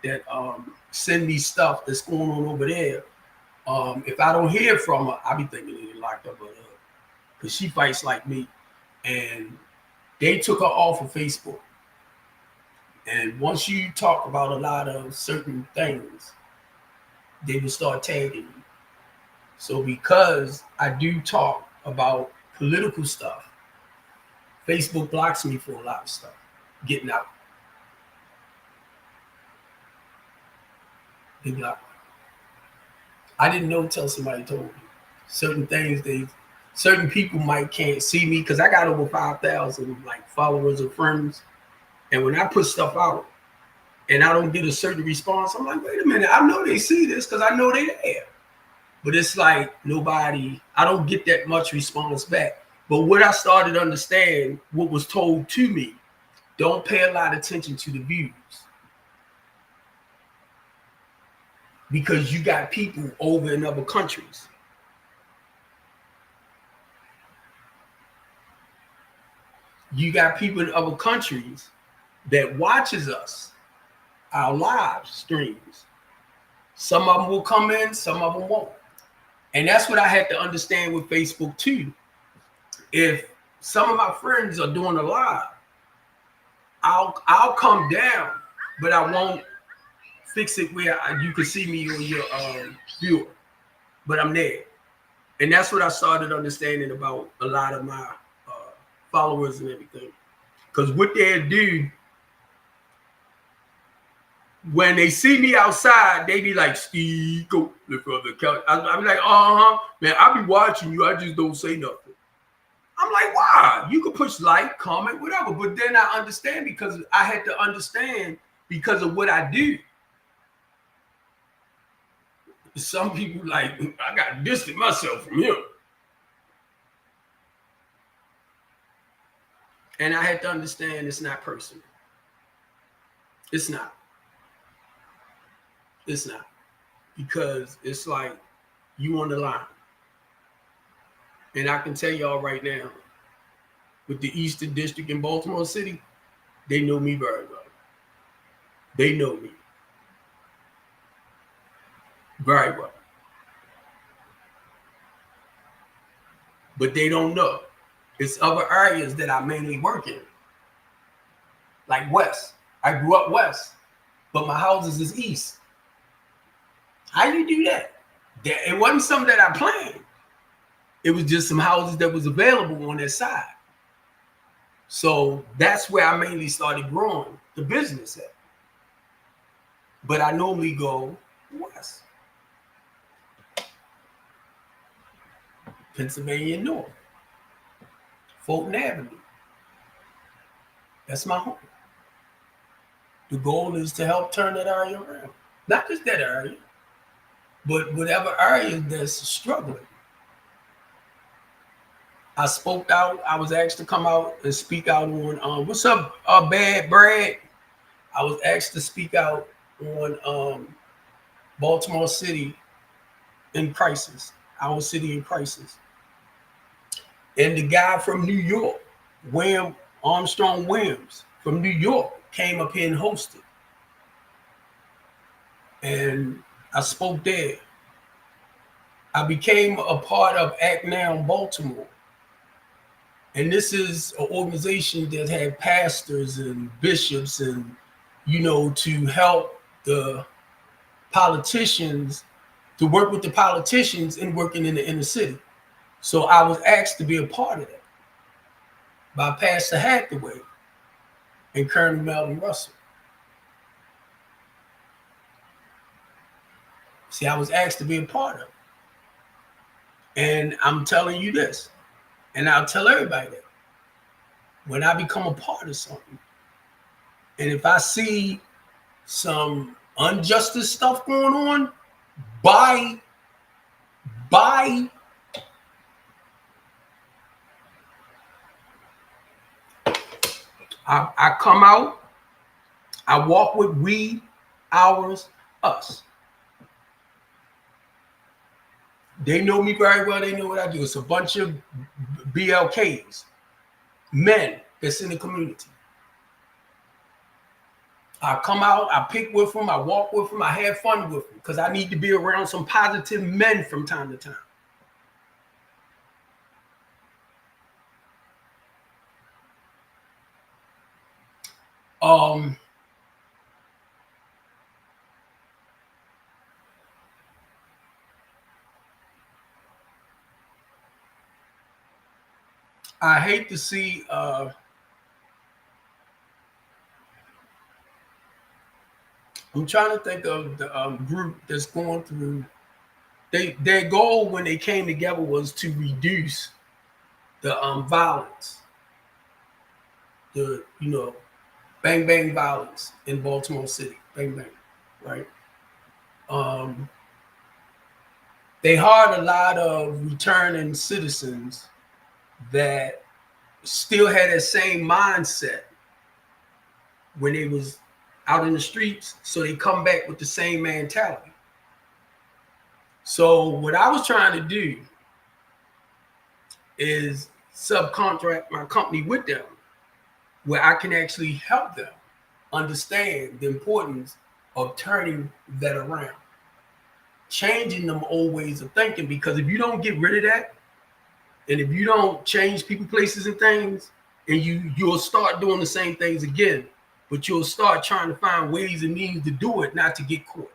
that send me stuff that's going on over there. If I don't hear from her, I be thinking they locked up because she fights like me. And they took her off of Facebook. And once you talk about a lot of certain things, they will start tagging you. So because I do talk about political stuff, Facebook blocks me for a lot of stuff. Getting out. They block me. I didn't know until somebody told me. Certain things certain people might can't see me because I got over 5,000 like followers or friends. And when I put stuff out and I don't get a certain response, I'm like, wait a minute, I know they see this because I know they there. But it's like I don't get that much response back. But what I started to understand, what was told to me, don't pay a lot of attention to the views. Because you got people over in other countries. You got people in other countries that watches us, our live streams. Some of them will come in, some of them won't. And that's what I had to understand with Facebook too. If some of my friends are doing a live, I'll come down, but I won't fix it where you can see me on your viewer. But I'm there. And that's what I started understanding about a lot of my followers and everything. Because what they'll do, when they see me outside, they be like, Steve, go look for the couch. I be like, man, I be watching you. I just don't say nothing. I'm like, why? You can push like, comment, whatever. But then I understand because I had to understand because of what I do. Some people like, I got to distance myself from him. And I had to understand it's not personal. It's not. It's not. Because it's like you on the line. And I can tell y'all right now, with the Eastern District in Baltimore City, they know me very well. They know me very well. But they don't know. It's other areas that I mainly work in. Like West. I grew up West, but my houses is East. How you do that? It wasn't something that I planned. It was just some houses that was available on that side. So that's where I mainly started growing the business at. But I normally go West. Pennsylvania North. Fulton Avenue. That's my home. The goal is to help turn that area around. Not just that area, but whatever area that's struggling. I spoke out. I was asked to come out and speak out on what's up, Bad Brad. I was asked to speak out on Baltimore City in crisis, our city in crisis. And the guy from New York, Armstrong Williams from New York, came up here and hosted. And I spoke there. I became a part of Act Now Baltimore. And this is an organization that had pastors and bishops and, to help the politicians, to work with the politicians and working in the inner city. So I was asked to be a part of that by Pastor Hathaway and Colonel Melvin Russell. See, I was asked to be a part of it. And I'm telling you this, and I'll tell everybody that. When I become a part of something, and if I see some injustice stuff going on, I come out, I walk with we, ours, us. They know me very well. They know what I do. It's a bunch of BLKs, men that's in the community. I come out, I pick with them, I walk with them, I have fun with them because I need to be around some positive men from time to time. I hate to see I'm trying to think of the group that's going through. Their goal when they came together was to reduce the violence, the bang bang violence in Baltimore City, bang bang, right? They hired a lot of returning citizens that still had that same mindset when they was out in the streets, so they come back with the same mentality. So what I was trying to do is subcontract my company with them, where I can actually help them understand the importance of turning that around, changing them old ways of thinking. Because if you don't get rid of that, and if you don't change people, places, and things, and you'll start doing the same things again, but you'll start trying to find ways and means to do it, not to get caught.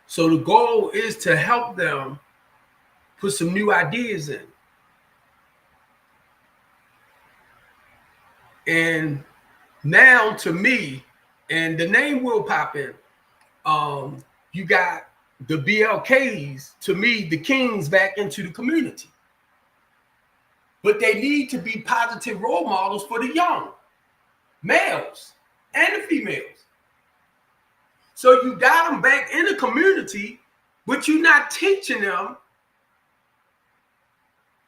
So the goal is to help them put some new ideas in. And now to me, and the name will pop in, you got the BLKs, to me, the kings back into the community. But they need to be positive role models for the young males and the females. So you got them back in the community, but you're not teaching them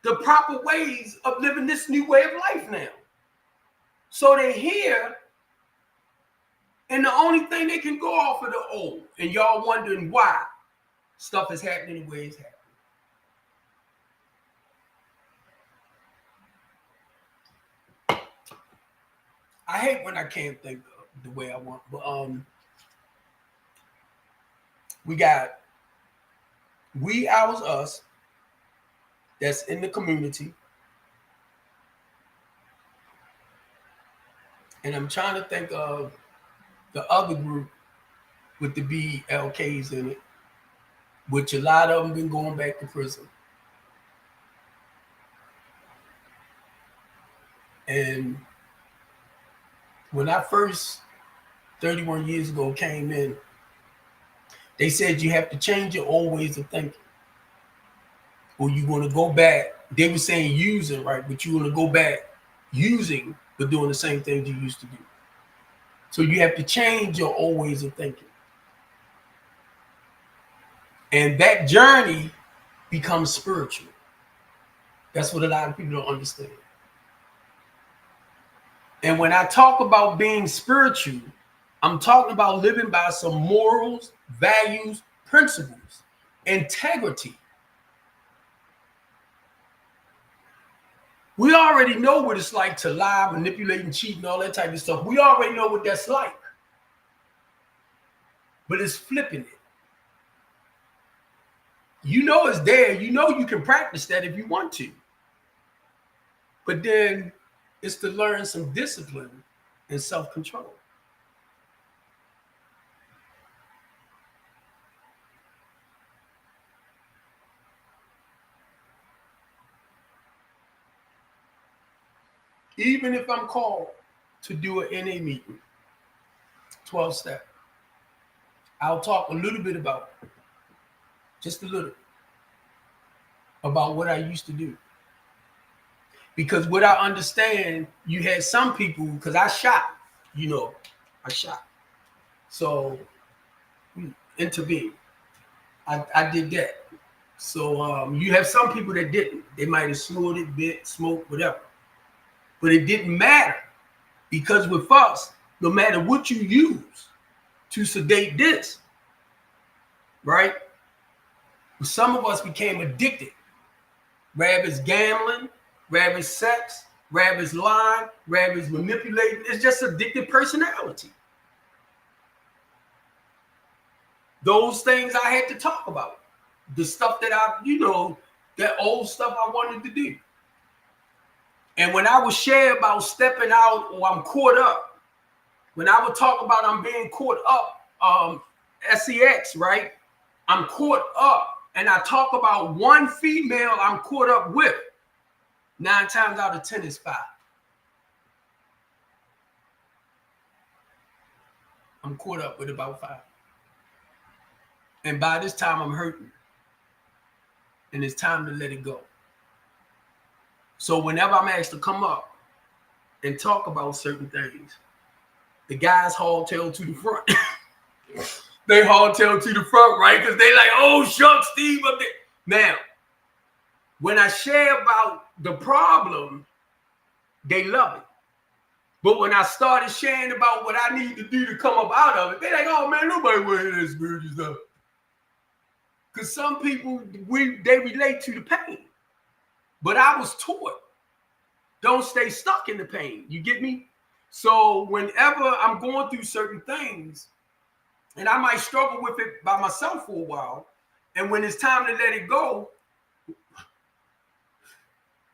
the proper ways of living this new way of life now. So they hear And the only thing they can go off of the old, and y'all wondering why stuff is happening the way it's happening. I hate when I can't think of the way I want, but we got we, ours, us that's in the community. And I'm trying to think of the other group with the BLKs in it, which a lot of them been going back to prison. And when I first 31 years ago came in, they said you have to change your old ways of thinking, or you're going to go back. They were saying using, right? But you're going to go back using, but doing the same things you used to do. So you have to change your old ways of thinking. And that journey becomes spiritual. That's what a lot of people don't understand. And when I talk about being spiritual, I'm talking about living by some morals, values, principles, integrity. We already know what it's like to lie, manipulate, and cheat and all that type of stuff. We already know what that's like. But it's flipping it. You know it's there. You know you can practice that if you want to. But then it's to learn some discipline and self-control. Even if I'm called to do an NA meeting, 12-step, I'll talk a little bit about, just a little, about what I used to do. Because what I understand, you had some people, because I shot, I shot. So, intervene. I did that. So you have some people that didn't. They might have snorted, bit, smoked, whatever. But it didn't matter, because with us, no matter what you use to sedate this, right? Some of us became addicted. Rather it's gambling, rather it's sex, rather it's lying, rather it's manipulating. It's just addicted personality. Those things I had to talk about. The stuff that that old stuff I wanted to do. And when I would share about stepping out or I'm caught up, when I would talk about I'm being caught up, sex, right? I'm caught up. And I talk about one female I'm caught up with. 9 times out of 10 is 5. I'm caught up with about 5. And by this time I'm hurting. And it's time to let it go. So whenever I'm asked to come up and talk about certain things, the guys hardtail to the front. They hardtail to the front, right? Because they like, oh, shucks, Steve up there. Now, when I share about the problem, they love it. But when I started sharing about what I need to do to come up out of it, they're like, oh, man, nobody want to hear that spiritual stuff. Because some people, they relate to the pain. But I was taught, don't stay stuck in the pain. You get me? So whenever I'm going through certain things, and I might struggle with it by myself for a while, and when it's time to let it go,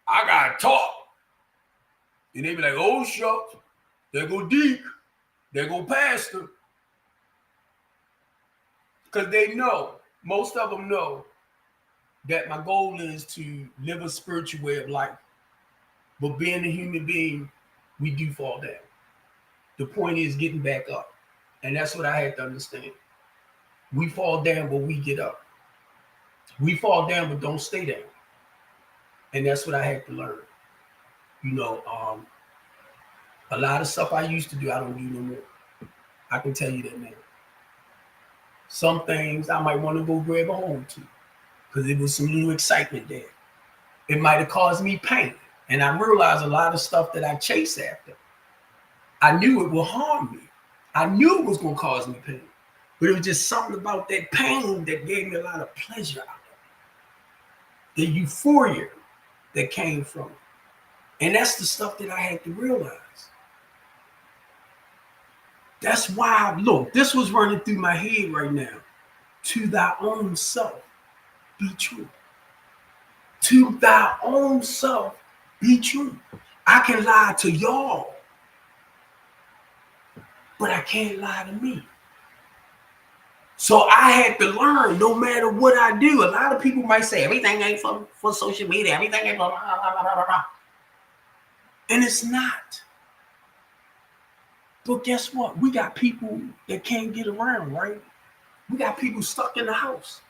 I got to talk. And they be like, oh, shucks, there go Deke, there go Pastor. Because they know, most of them know, that my goal is to live a spiritual way of life. But being a human being, we do fall down. The point is getting back up. And that's what I had to understand. We fall down, but we get up. We fall down, but don't stay down. And that's what I had to learn. A lot of stuff I used to do, I don't do no more. I can tell you that now. Some things I might want to go grab a hold to, because it was some little excitement there. It might have caused me pain. And I realized a lot of stuff that I chase after, I knew it will harm me. I knew it was going to cause me pain, but it was just something about that pain that gave me a lot of pleasure out of it. The euphoria that came from it. And that's the stuff that I had to realize. That's why, look, this was running through my head right now. To thy own self, be true. To thy own self, be true. I can lie to y'all, but I can't lie to me. So I had to learn, no matter what I do. A lot of people might say, everything ain't for social media, everything ain't for blah, blah, blah, blah, blah. And it's not. But guess what? We got people that can't get around, right? We got people stuck in the house.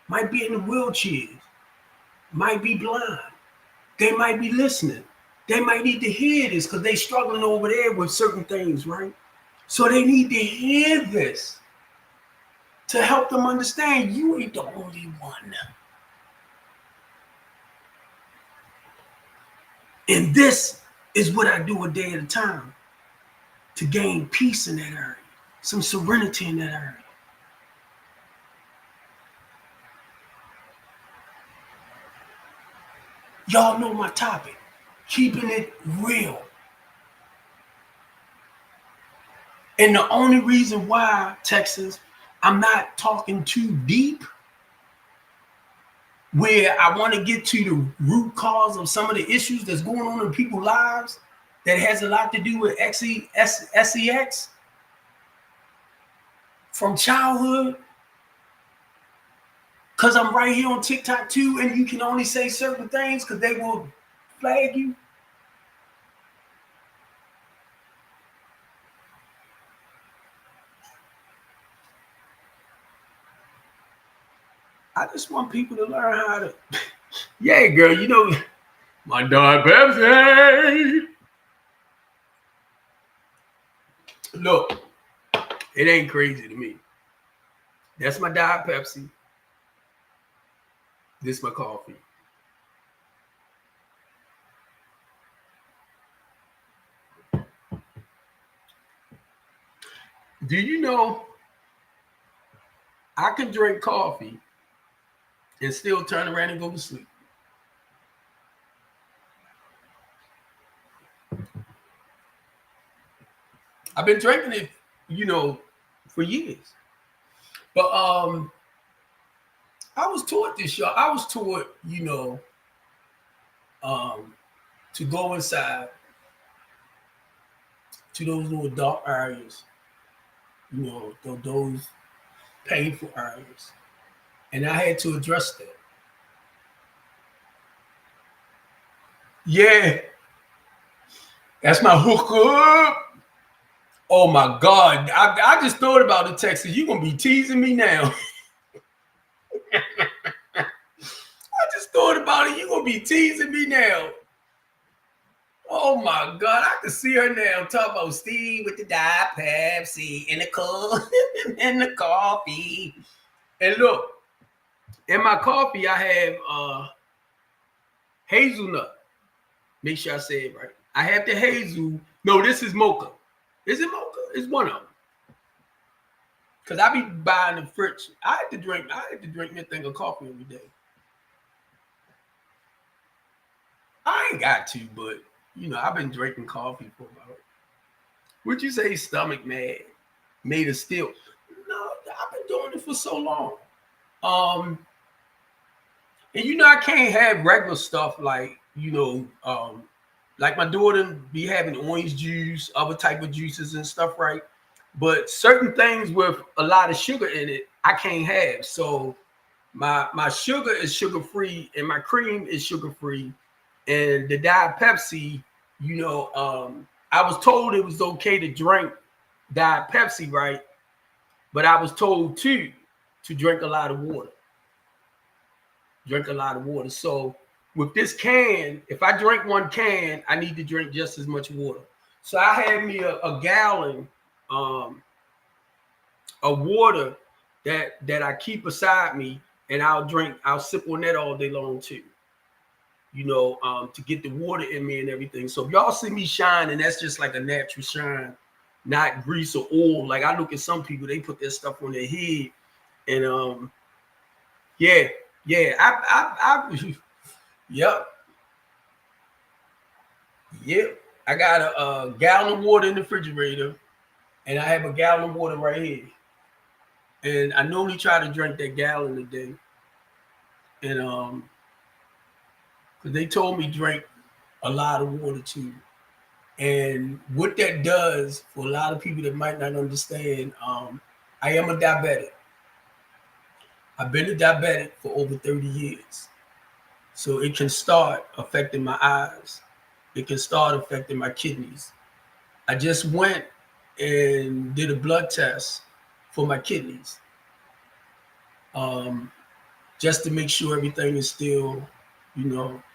Might be in the wheelchairs. Might be blind. They might be listening. They might need to hear this because they're struggling over there with certain things, right? So they need to hear this to help them understand you ain't the only one. And this is what I do a day at a time to gain peace in that area, some serenity in that area. Y'all know my topic, keeping it real. And the only reason why, Texas, I'm not talking too deep, where I want to get to the root cause of some of the issues that's going on in people's lives that has a lot to do with sex from childhood. Because I'm right here on TikTok too, and you can only say certain things because they will flag you. I just want people to learn how to, yeah, girl, you know, my dog Pepsi. Look, it ain't crazy to me. That's my Diet Pepsi. This my coffee. Do you know I can drink coffee and still turn around and go to sleep? I've been drinking it, you know, for years. But I was taught this, y'all. I was taught, you know, to go inside to those little dark areas, you know, those painful areas. And I had to address that. Yeah, that's my hookup. Oh my God. I just thought about the Texas. You're going to be teasing me now. I just thought about it. You're going to be teasing me now. Oh my God. I can see her now talking about Steve with the Diet Pepsi and the cold and the coffee. And look, in my coffee, I have hazelnut. Make sure I say it right. I have the hazel. No, this is mocha. Is it mocha? It's one of them. Cause I be buying the fridge. I had to drink that thing of coffee every day. I ain't got to, but you know, I've been drinking coffee for about. Would you say stomach made of steel? No, I've been doing it for so long. And you know, I can't have regular stuff like, you know, like my daughter be having orange juice, other type of juices and stuff, right? But certain things with a lot of sugar in it, I can't have. So my sugar is sugar free and my cream is sugar free. And the Diet Pepsi, you know, I was told it was okay to drink Diet Pepsi, right? But I was told too to drink a lot of water. Drink a lot of water. So with this can, if I drink one can, I need to drink just as much water. So I had me a gallon of water that I keep beside me, and I'll sip on that all day long too. You know, to get the water in me and everything. So if y'all see me shine, and that's just like a natural shine, not grease or oil. Like I look at some people, they put their stuff on their head, and yeah, yep, yep. I got a gallon of water in the refrigerator, and I have a gallon of water right here. And I normally try to drink that gallon a day. And because they told me drink a lot of water too. And what that does for a lot of people that might not understand, I am a diabetic. I've been a diabetic for over 30 years. So it can start affecting my eyes. It can start affecting my kidneys. I just went and did a blood test for my kidneys, um, just to make sure everything is still,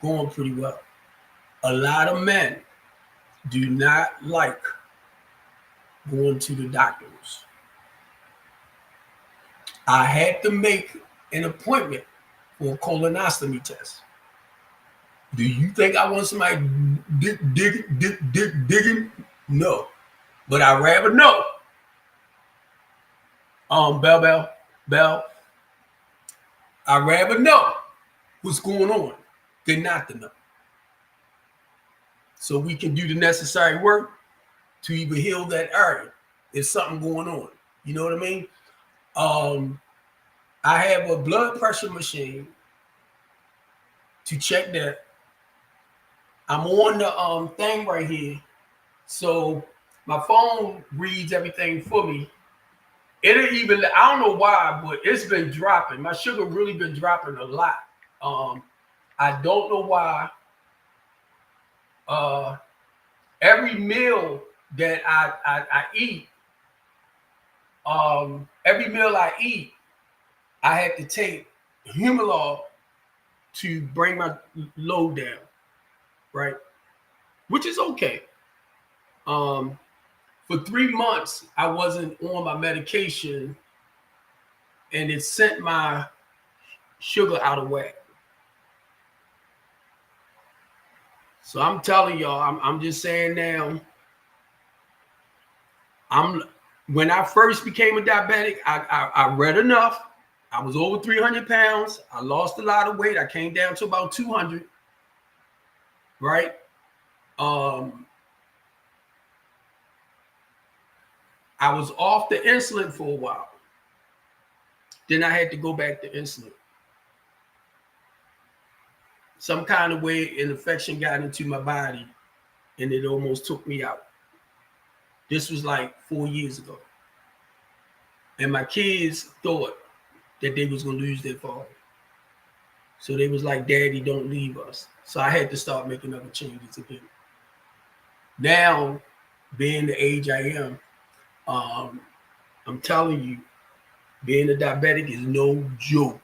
going pretty well. A lot of men do not like going to the doctors. I had to make an appointment for a colonoscopy test. Do you think I want somebody digging? No. But I'd rather know. Bell, I'd rather know what's going on than not to know. So we can do the necessary work to even heal that area if something going on. You know what I mean? I have a blood pressure machine to check that. I'm on the thing right here. So my phone reads everything for me. It'll even, I don't know why, but it's been dropping. My sugar really been dropping a lot. I don't know why. Every meal that I eat, every meal I eat, I have to take Humalog to bring my load down, right? Which is okay. For 3 months, I wasn't on my medication, and it sent my sugar out of whack. So I'm telling y'all, I'm just saying now, when I first became a diabetic, I read enough. I was over 300 pounds. I lost a lot of weight. I came down to about 200, right? I was off the insulin for a while. Then I had to go back to insulin. Some kind of way an infection got into my body and it almost took me out. This was like 4 years ago. And my kids thought that they was going to lose their father. So they was like, Daddy, don't leave us. So I had to start making other changes again. Now, being the age I am, I'm telling you, being a diabetic is no joke.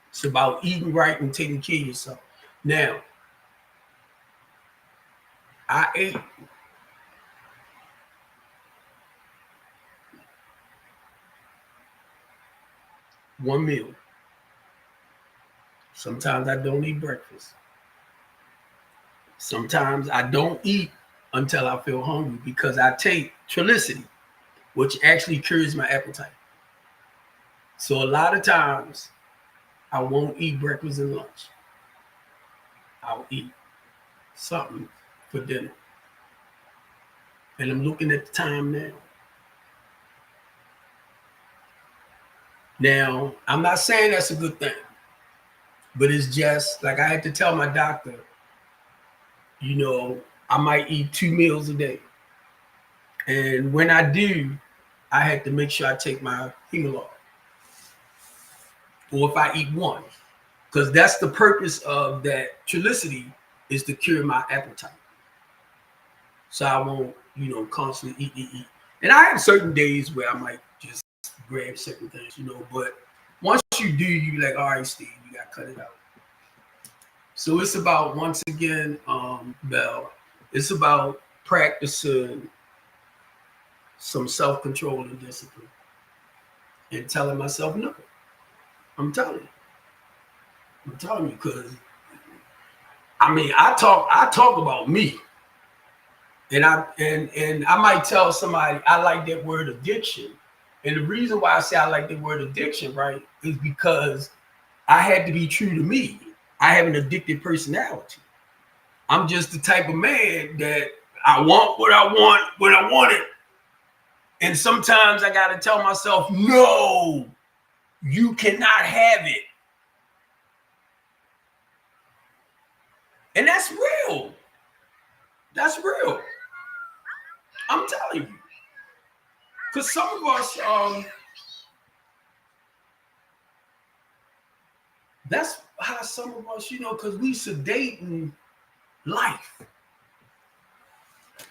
It's about eating right and taking care of yourself. Now, I ate one meal. Sometimes I don't eat breakfast. Sometimes I don't eat until I feel hungry because I take Trulicity, which actually cures my appetite. So a lot of times I won't eat breakfast and lunch. I'll eat something for dinner. And I'm looking at the time now. Now, I'm not saying that's a good thing, but it's just like I had to tell my doctor, I might eat 2 meals a day. And when I do, I had to make sure I take my Humalog. Or if I eat one, because that's the purpose of that Trulicity is to cure my appetite. So I won't, constantly eat. And I have certain days where I might just grab certain things, but once you do, you like, all right, Steve, you got to cut it out. So it's about, once again, Bell, it's about practicing some self-control and discipline and telling myself no. I'm telling you, because I talk about me. And I might tell somebody I like that word addiction. And the reason why I say I like the word addiction, right, is because I had to be true to me. I have an addicted personality. I'm just the type of man that I want what I want when I want it. And sometimes I got to tell myself, no, you cannot have it. And that's real. That's real. I'm telling you. Because some of us, that's how some of us, because we sedating life.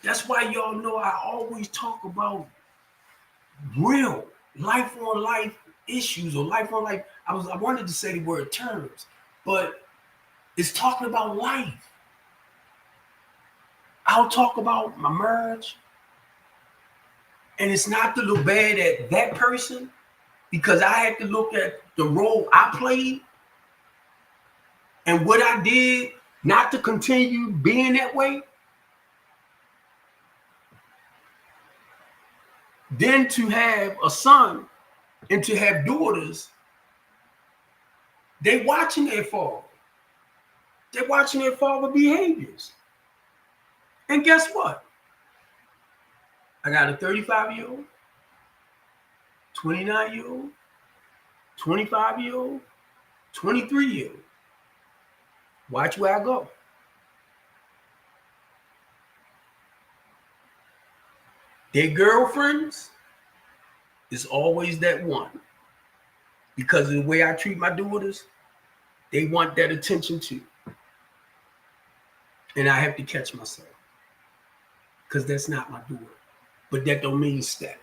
That's why y'all know I always talk about real life on life issues or life on life. I wanted to say the word terms, but it's talking about life. I'll talk about my marriage, and it's not to look bad at that person because I had to look at the role I played and what I did not to continue being that way. Then to have a son and to have daughters, they watching their father. They're watching their father behaviors. And guess what? I got a 35-year-old, 29-year-old, 25-year-old, 23-year-old. Watch where I go. Their girlfriends is always that one. Because of the way I treat my daughters, they want that attention too. And I have to catch myself. Because that's not my daughter. But that don't mean step.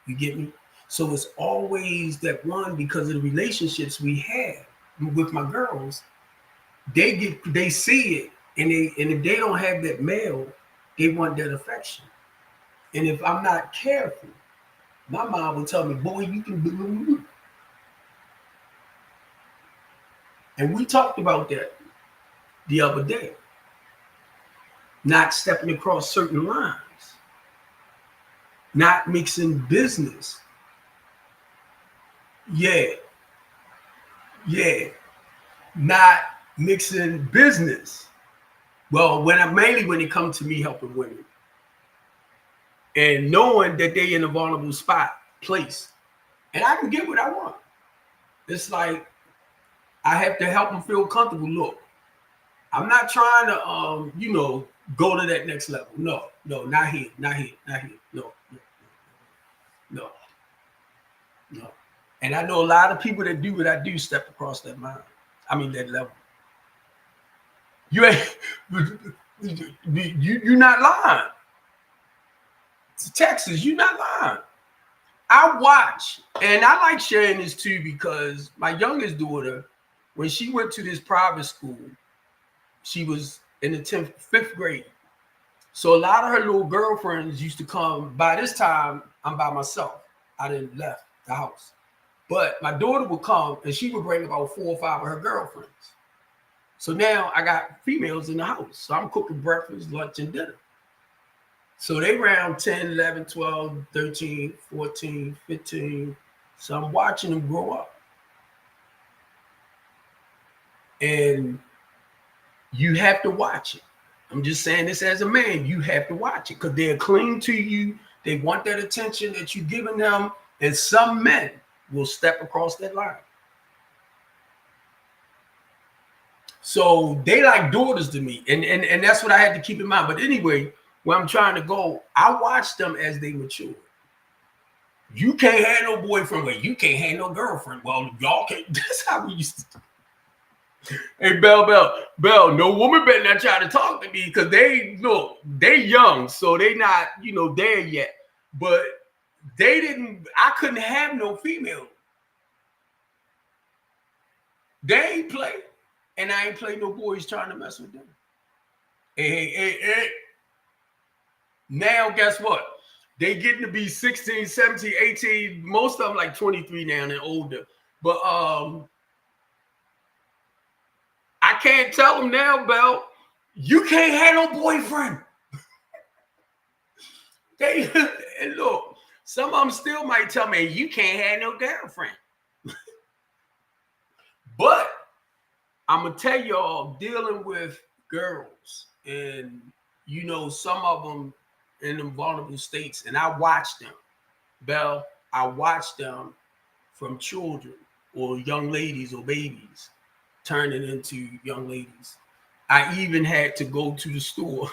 You get me? So it's always that one because of the relationships we have with my girls. They see it, and if they don't have that male, they want that affection. And if I'm not careful, my mom will tell me, boy, you can do it. And we talked about that the other day. Not stepping across certain lines. Not mixing business. Yeah. Not mixing business. Well, mainly when it comes to me helping women. And knowing that they in a vulnerable place. And I can get what I want. It's like I have to help them feel comfortable. Look, I'm not trying to go to that next level. No, not here. No. And I know a lot of people that do what I do step across that line. I mean that level. You ain't you're not lying. It's Texas, you're not lying. I watch, and I like sharing this too because my youngest daughter, when she went to this private school, she was in the 5th grade. So a lot of her little girlfriends used to come. By this time, I'm by myself. I didn't left the house. But my daughter would come, and she would bring about 4 or 5 of her girlfriends. So now I got females in the house. So I'm cooking breakfast, lunch, and dinner. So they around 10, 11, 12, 13, 14, 15. So I'm watching them grow up. And you have to watch it. I'm just saying this as a man. You have to watch it because they're cling to you. They want that attention that you're giving them. And some men will step across that line. So they like daughters to me. And that's what I had to keep in mind. But anyway, where I'm trying to go, I watch them as they mature. You can't have no boyfriend. Well, you can't have no girlfriend. Well, y'all can't. That's how we used to do. Hey, Bell, no woman better not try to talk to me because they young, so they not, there yet. But I couldn't have no female. They ain't play. And I ain't play no boys trying to mess with them. Hey. Now, guess what? They getting to be 16, 17, 18. Most of them like 23 now and older. But I can't tell them now, Belle, you can't have no boyfriend. They and look, some of them still might tell me you can't have no girlfriend. But I'm gonna tell y'all, dealing with girls, and you know, some of them in them vulnerable states, and I watch them, Bell. I watch them from children or young ladies or babies turning into young ladies. I even had to go to the store,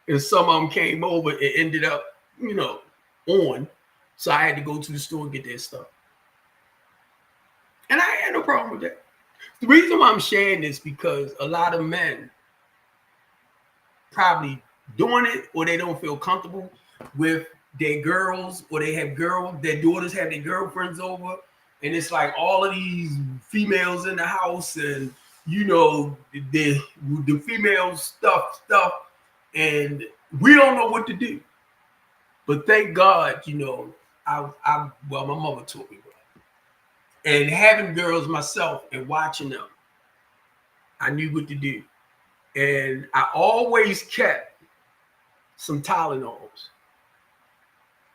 and some of them came over and ended up, you know, on. So I had to go to the store and get their stuff. And I had no problem with that. The reason why I'm sharing this because a lot of men probably doing it or they don't feel comfortable with their girls, or they have their daughters have their girlfriends over, and it's like all of these females in the house, and you know the female stuff, and we don't know what to do. But thank God, you know, my mother taught me well, and having girls myself and watching them, I knew what to do. And I always kept some Tylenols.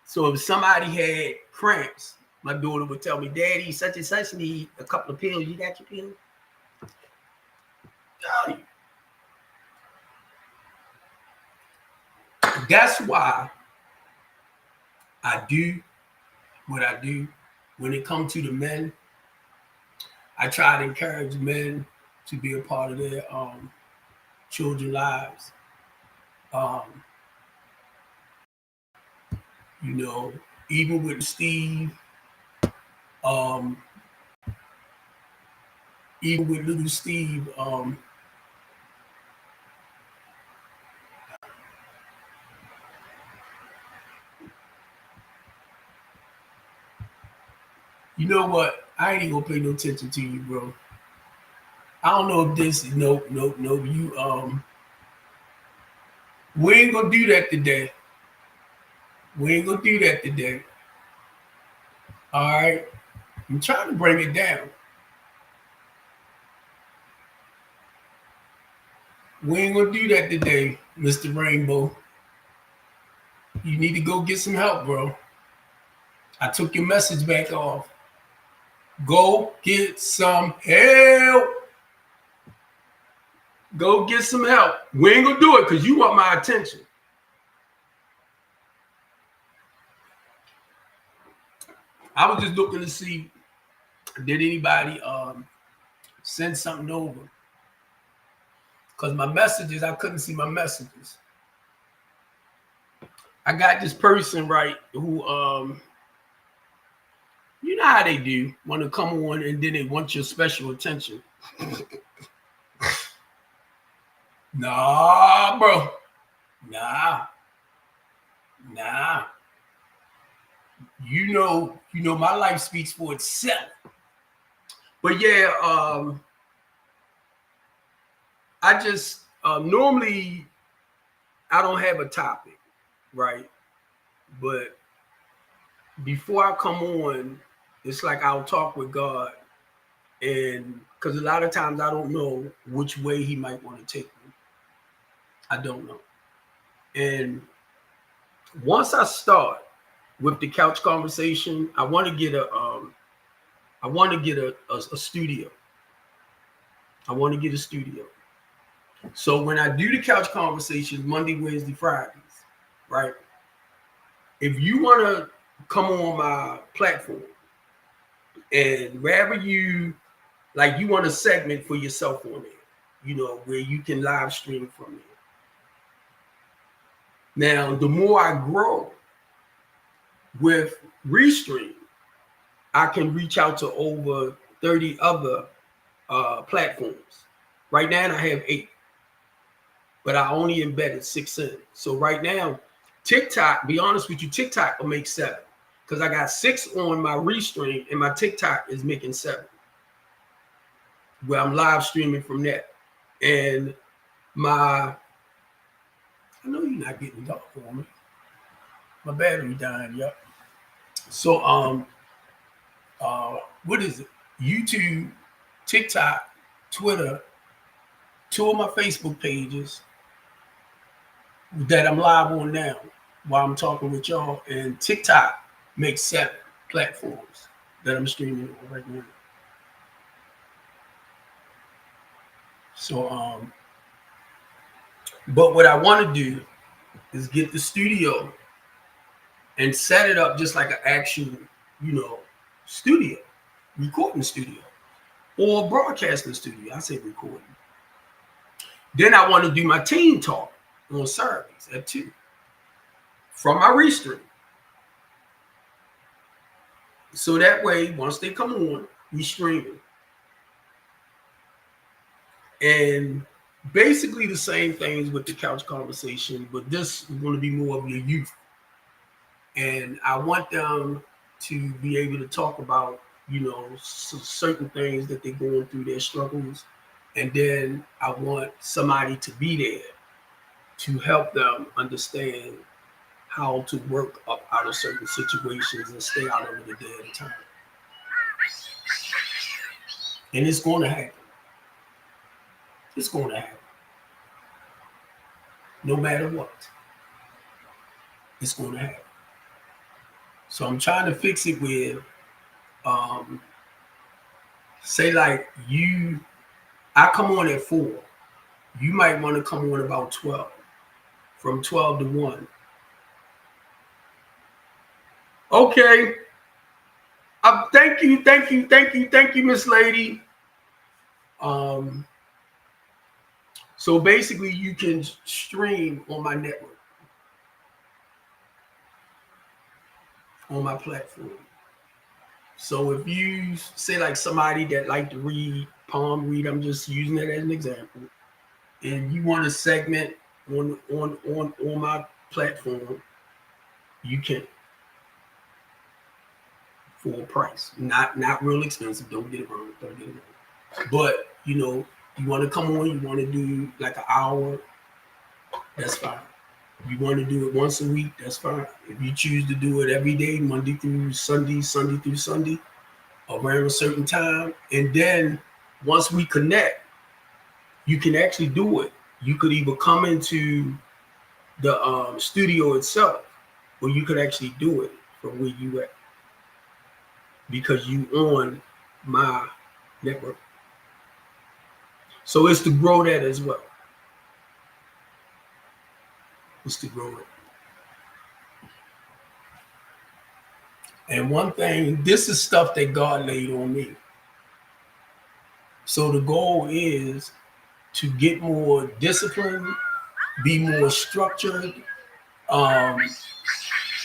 So if somebody had cramps, my daughter would tell me, Daddy, such and such need a couple of pills. You got your pills? Tell you. That's why I do what I do. When it comes to the men, I try to encourage men to be a part of their children's lives. You know, even with Steve, um, even with little Steve, you know what? I ain't even gonna pay no attention to you, bro. I don't know if this is no. You we ain't gonna do that today. We ain't gonna do that today. All right. I'm trying to bring it down. We ain't gonna do that today, Mr. Rainbow. You need to go get some help, bro. I took your message back off. Go get some help. Go get some help. We ain't gonna do it because you want my attention. I was just looking to see, did anybody send something over? Because my messages, I couldn't see my messages. I got this person, right, who you know how they do, want to come on and then they want your special attention. Nah, bro. Nah. You know, my life speaks for itself. But yeah, I just normally I don't have a topic, right? But before I come on, it's like I'll talk with God, and because a lot of times I don't know which way He might want to take me. I don't know. And once I start with the couch conversation, I want to get a studio. I want to get a studio. So when I do the couch conversations Monday, Wednesday, Fridays, right? If you want to come on my platform and wherever you like, you want a segment for yourself on there, you know, where you can live stream from there. Now, the more I grow with Restream, I can reach out to over 30 other platforms. Right now, I have 8, but I only embedded 6 in. So right now, TikTok, be honest with you, TikTok will make 7 because I got 6 on my Restream and my TikTok is making 7, where I'm live streaming from that. And I know you're not getting dark for me. My battery dying, yep. So what is it? YouTube, TikTok, Twitter, 2 of my Facebook pages that I'm live on now. while I'm talking with y'all, and TikTok makes 7 platforms that I'm streaming on right now. So, but what I want to do is get the studio and set it up just like an actual, studio, recording studio, or broadcasting studio. I say recording. Then I want to do my team talk on Saturdays at 2 from my restream. So that way, once they come on, we stream it. And basically the same things with the couch conversation, but this is going to be more of your youth. And I want them to be able to talk about, certain things that they're going through, their struggles. And then I want somebody to be there to help them understand how to work up out of certain situations and stay out of it a day at a time. And it's going to happen. It's going to happen. No matter what. It's going to happen. So I'm trying to fix it with, say like I come on at 4. You might want to come on about 12. From 12 to 1. Okay. Thank you, Miss Lady. So basically you can stream on my network, on my platform. So if you say like somebody that like to read, palm read, I'm just using it as an example, and you want a segment on my platform, you can, for a price. Not real expensive, don't get it wrong. But you want to come on, you want to do like an hour, that's fine. You want to do it once a week, that's fine. If you choose to do it every day, Monday through Sunday, Sunday through Sunday, around a certain time, and then once we connect, you can actually do it. You could either come into the studio itself, or you could actually do it from where you at, because you on my network. So it's to grow that as well. It's to grow it. And one thing, this is stuff that God laid on me. So the goal is to get more disciplined, be more structured.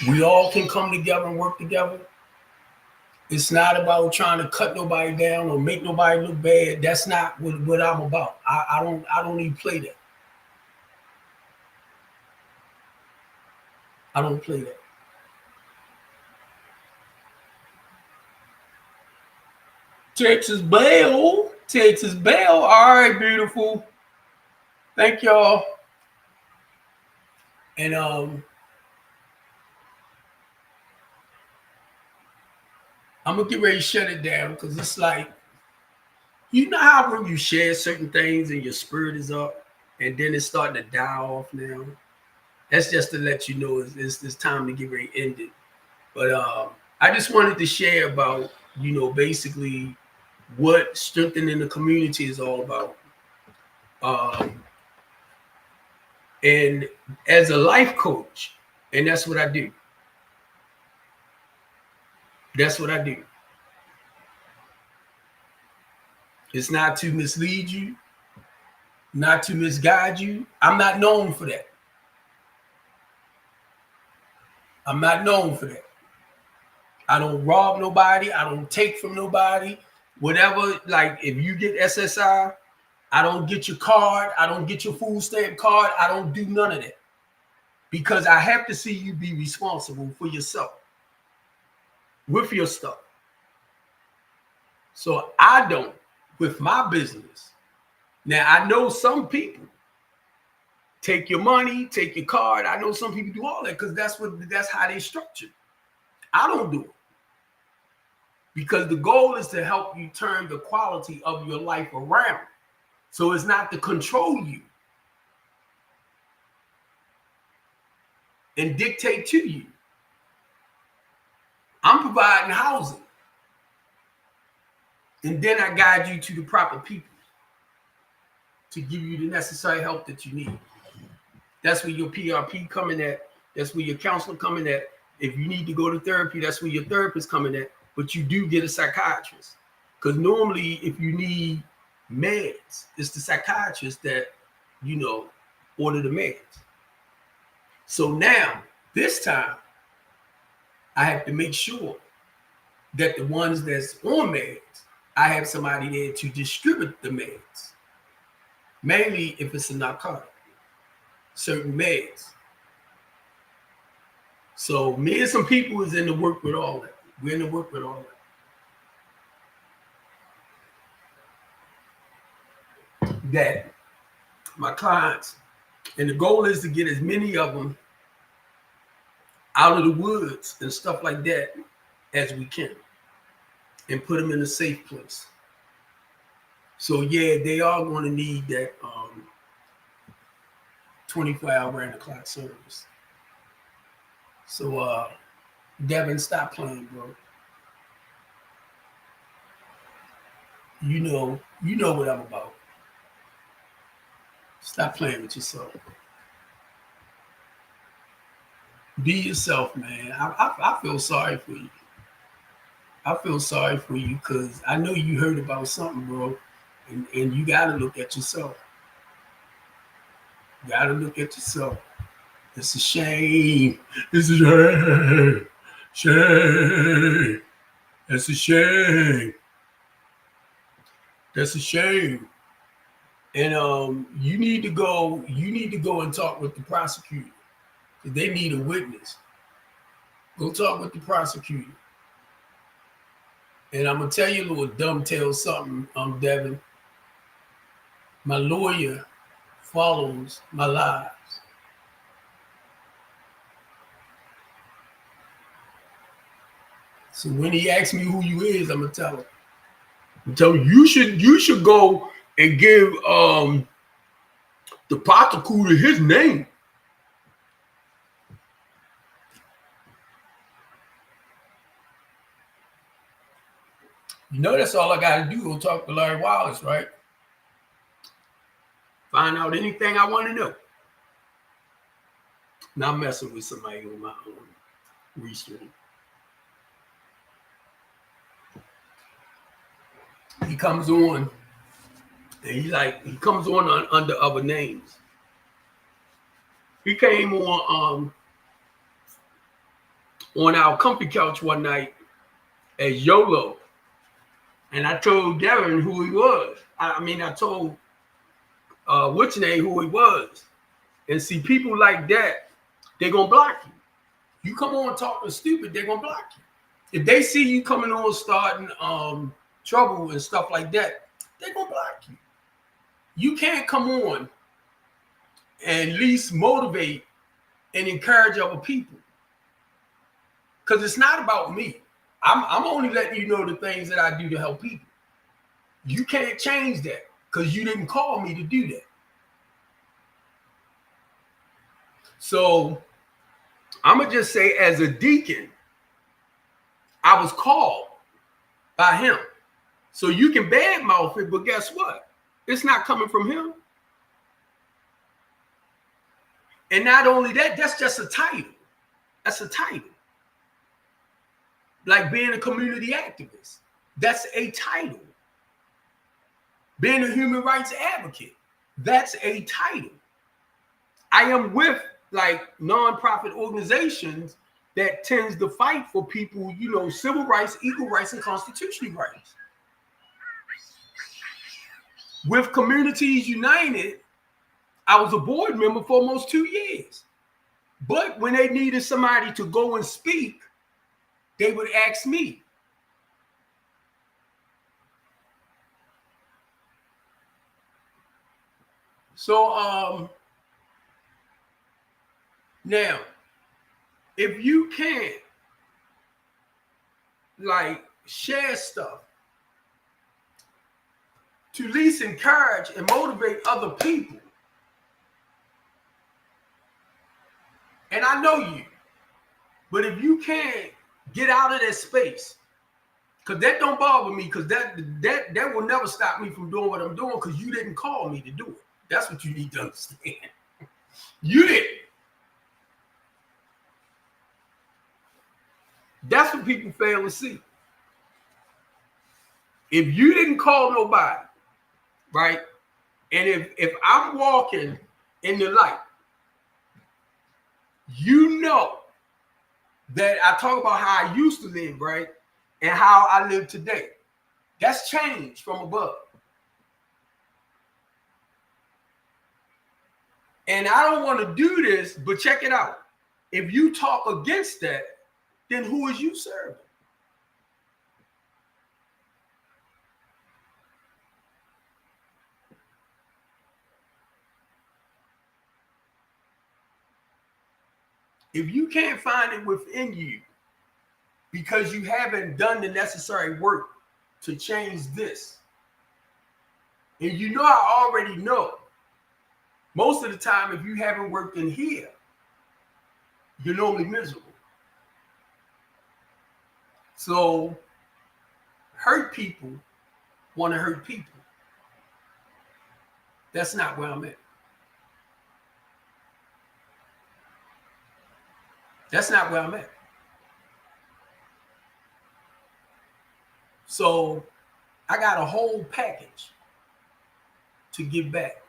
We all can come together and work together. It's not about trying to cut nobody down or make nobody look bad. That's not what I'm about. I don't even play that. I don't play that. Texas Bell. All right, beautiful. Thank y'all. And I'm gonna get ready to shut it down, because it's like, you know how when you share certain things and your spirit is up, and then it's starting to die off now. That's just to let you know it's time to get ready to end it. But I just wanted to share about, basically what strengthening the community is all about. And as a life coach, and that's what I do. That's what I do. It's not to mislead you, not to misguide you. I'm not known for that. I'm not known for that. I don't rob nobody. I don't take from nobody. Whatever, like if you get SSI, I don't get your card. I don't get your food stamp card. I don't do none of that, because I have to see you be responsible for yourself with your stuff. So I don't with my business. Now I know some people take your money, take your card. I know some people do all that because that's how they structured. I don't do it, because the goal is to help you turn the quality of your life around. So it's not to control you. and dictate to you. I'm providing housing. And then I guide you to the proper people to give you the necessary help that you need. That's where your PRP coming at. That's where your counselor coming at. If you need to go to therapy, that's where your therapist coming at. But you do get a psychiatrist. Because normally if you need meds, it's the psychiatrist that, order the meds. So now, this time, I have to make sure that the ones that's on meds, I have somebody there to distribute the meds. Mainly if it's a narcotic, certain meds. So me and some people is in the work with all that. We're in the work with all that. That my clients, and the goal is to get as many of them out of the woods and stuff like that as we can and put them in a safe place. So yeah, they are going to need that 24-hour round the clock service. So Devin, stop playing, bro. You know what I'm about. Stop playing with yourself. Be yourself, man. I feel sorry for you. I feel sorry for you because I know you heard about something, bro. And you got to look at yourself. You got to look at yourself. It's a shame. It's a shame. Shame. That's a shame. That's a shame. And you need to go and talk with the prosecutor. Because they need a witness. Go talk with the prosecutor. And I'm gonna tell you a little dumb tale something, Devin. My lawyer follows my lives. So when he asks me who you is, I'm gonna tell him. I'm telling you, you should go and give the prosecutor his name. You know that's all I gotta do. Go talk to Larry Wallace, right? Find out anything I want to know. Not messing with somebody on my own research. He comes on, and he comes on under other names. He came on our comfy couch one night as YOLO, and I told Darren who he was. I told what's your name who he was, and see people like that, they're gonna block you. You come on talking stupid, they're gonna block you. If they see you coming on starting trouble and stuff like that, they're gonna block you. You can't come on and at least motivate and encourage other people. Because it's not about me. I'm only letting you know the things that I do to help people. You can't change that because you didn't call me to do that. So I'm going to just say as a deacon, I was called by him. So you can badmouth it, but guess what? It's not coming from him. And not only that, that's just a title. That's a title. Like being a community activist. That's a title. Being a human rights advocate. That's a title. I am with like nonprofit organizations that tends to fight for people, civil rights, equal rights, and constitutional rights. With Communities United, I was a board member for almost 2 years. But when they needed somebody to go and speak, they would ask me. So now, if you can't share stuff to at least encourage and motivate other people, And I know you. But if you can't get out of that space, because that don't bother me, because that will never stop me from doing what I'm doing, because you didn't call me to do it. That's what you need to understand. You did. That's what people fail to see. If you didn't call nobody, right? And if I'm walking in the light, you know that I talk about how I used to live, right? And how I live today. That's changed from above. And I don't want to do this, but check it out. If you talk against that, then who is you serving? If you can't find it within you because you haven't done the necessary work to change this, and you know I already know, most of the time if you haven't worked in here, you're normally miserable. So hurt people want to hurt people. That's not where I'm at. That's not where I'm at. So I got a whole package to give back.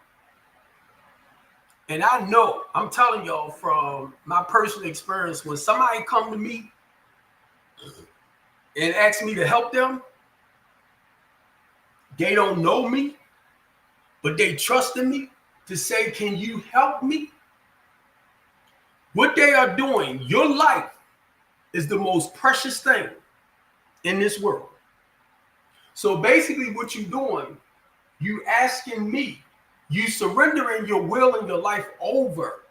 And I know, I'm telling y'all from my personal experience, when somebody come to me and ask me to help them, they don't know me, but they trust in me to say, can you help me? What they are doing, your life is the most precious thing in this world. So basically what you're doing, you asking me, you surrendering your will and your life over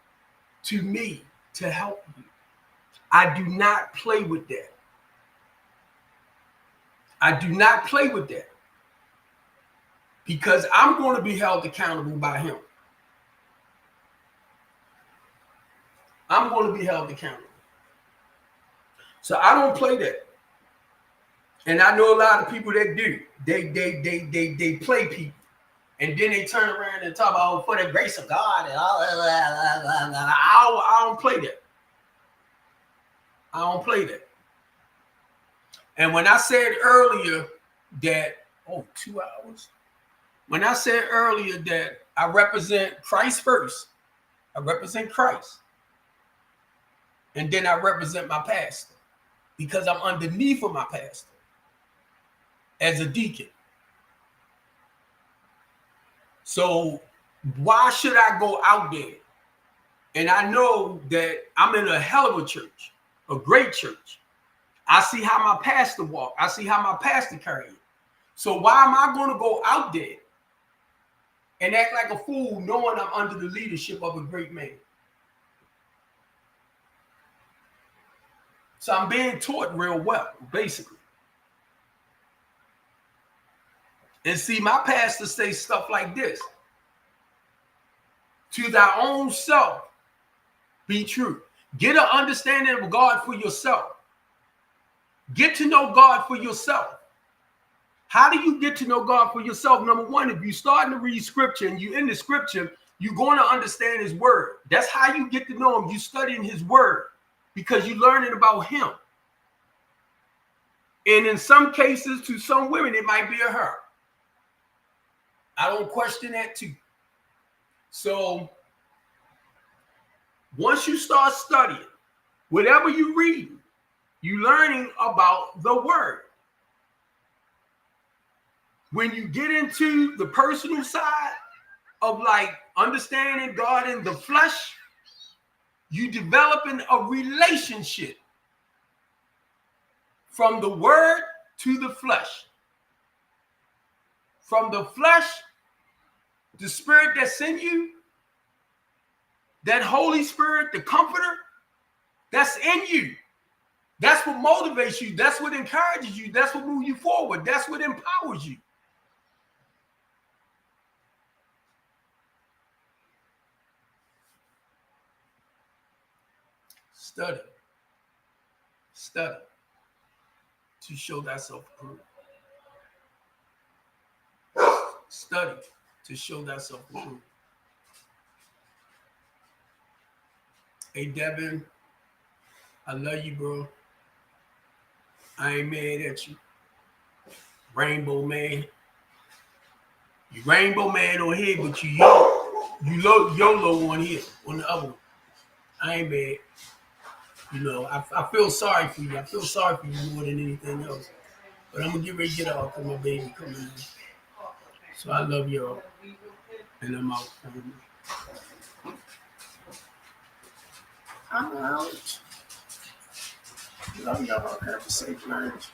to me to help you. I do not play with that. I do not play with that. Because I'm going to be held accountable by him. I'm going to be held accountable. So I don't play that. And I know a lot of people that do. They play people. And then they turn around and talk about, for the grace of God and all that. I don't play that. I don't play that. And when I said earlier that, 2 hours. When I said earlier that I represent Christ first, I represent Christ. And then I represent my pastor because I'm underneath of my pastor as a deacon. So why should I go out there? And I know that I'm in a hell of a church, a great church. I see how my pastor walk. I see how my pastor carry it. So why am I going to go out there and act like a fool knowing I'm under the leadership of a great man? So I'm being taught real well, basically. And see, my pastor says stuff like this. To thy own self, be true. Get an understanding of God for yourself. Get to know God for yourself. How do you get to know God for yourself? Number one, if you're starting to read scripture and you're in the scripture, you're going to understand his word. That's how you get to know him. You studying his word because you're learning about him. And in some cases, to some women, it might be a her. I don't question that too. So once you start studying, whatever you read, you're learning about the word. When you get into the personal side of like understanding God in the flesh, you developing a relationship from the word to the flesh. From the flesh, the spirit that's in you, that Holy Spirit, the comforter, that's in you. That's what motivates you. That's what encourages you. That's what moves you forward. That's what empowers you. Study. Study to show thyself approved. Study to show thyself approved. Hey, Devin, I love you, bro. I ain't mad at you. Rainbow man. You rainbow man on here, but you YOLO on here, on the other one. I ain't mad. You know, I feel sorry for you. I feel sorry for you more than anything else. But I'm going to get ready to get off because my baby coming in. So I love y'all. And I'm out. I'm out. Love y'all. Have a safe night.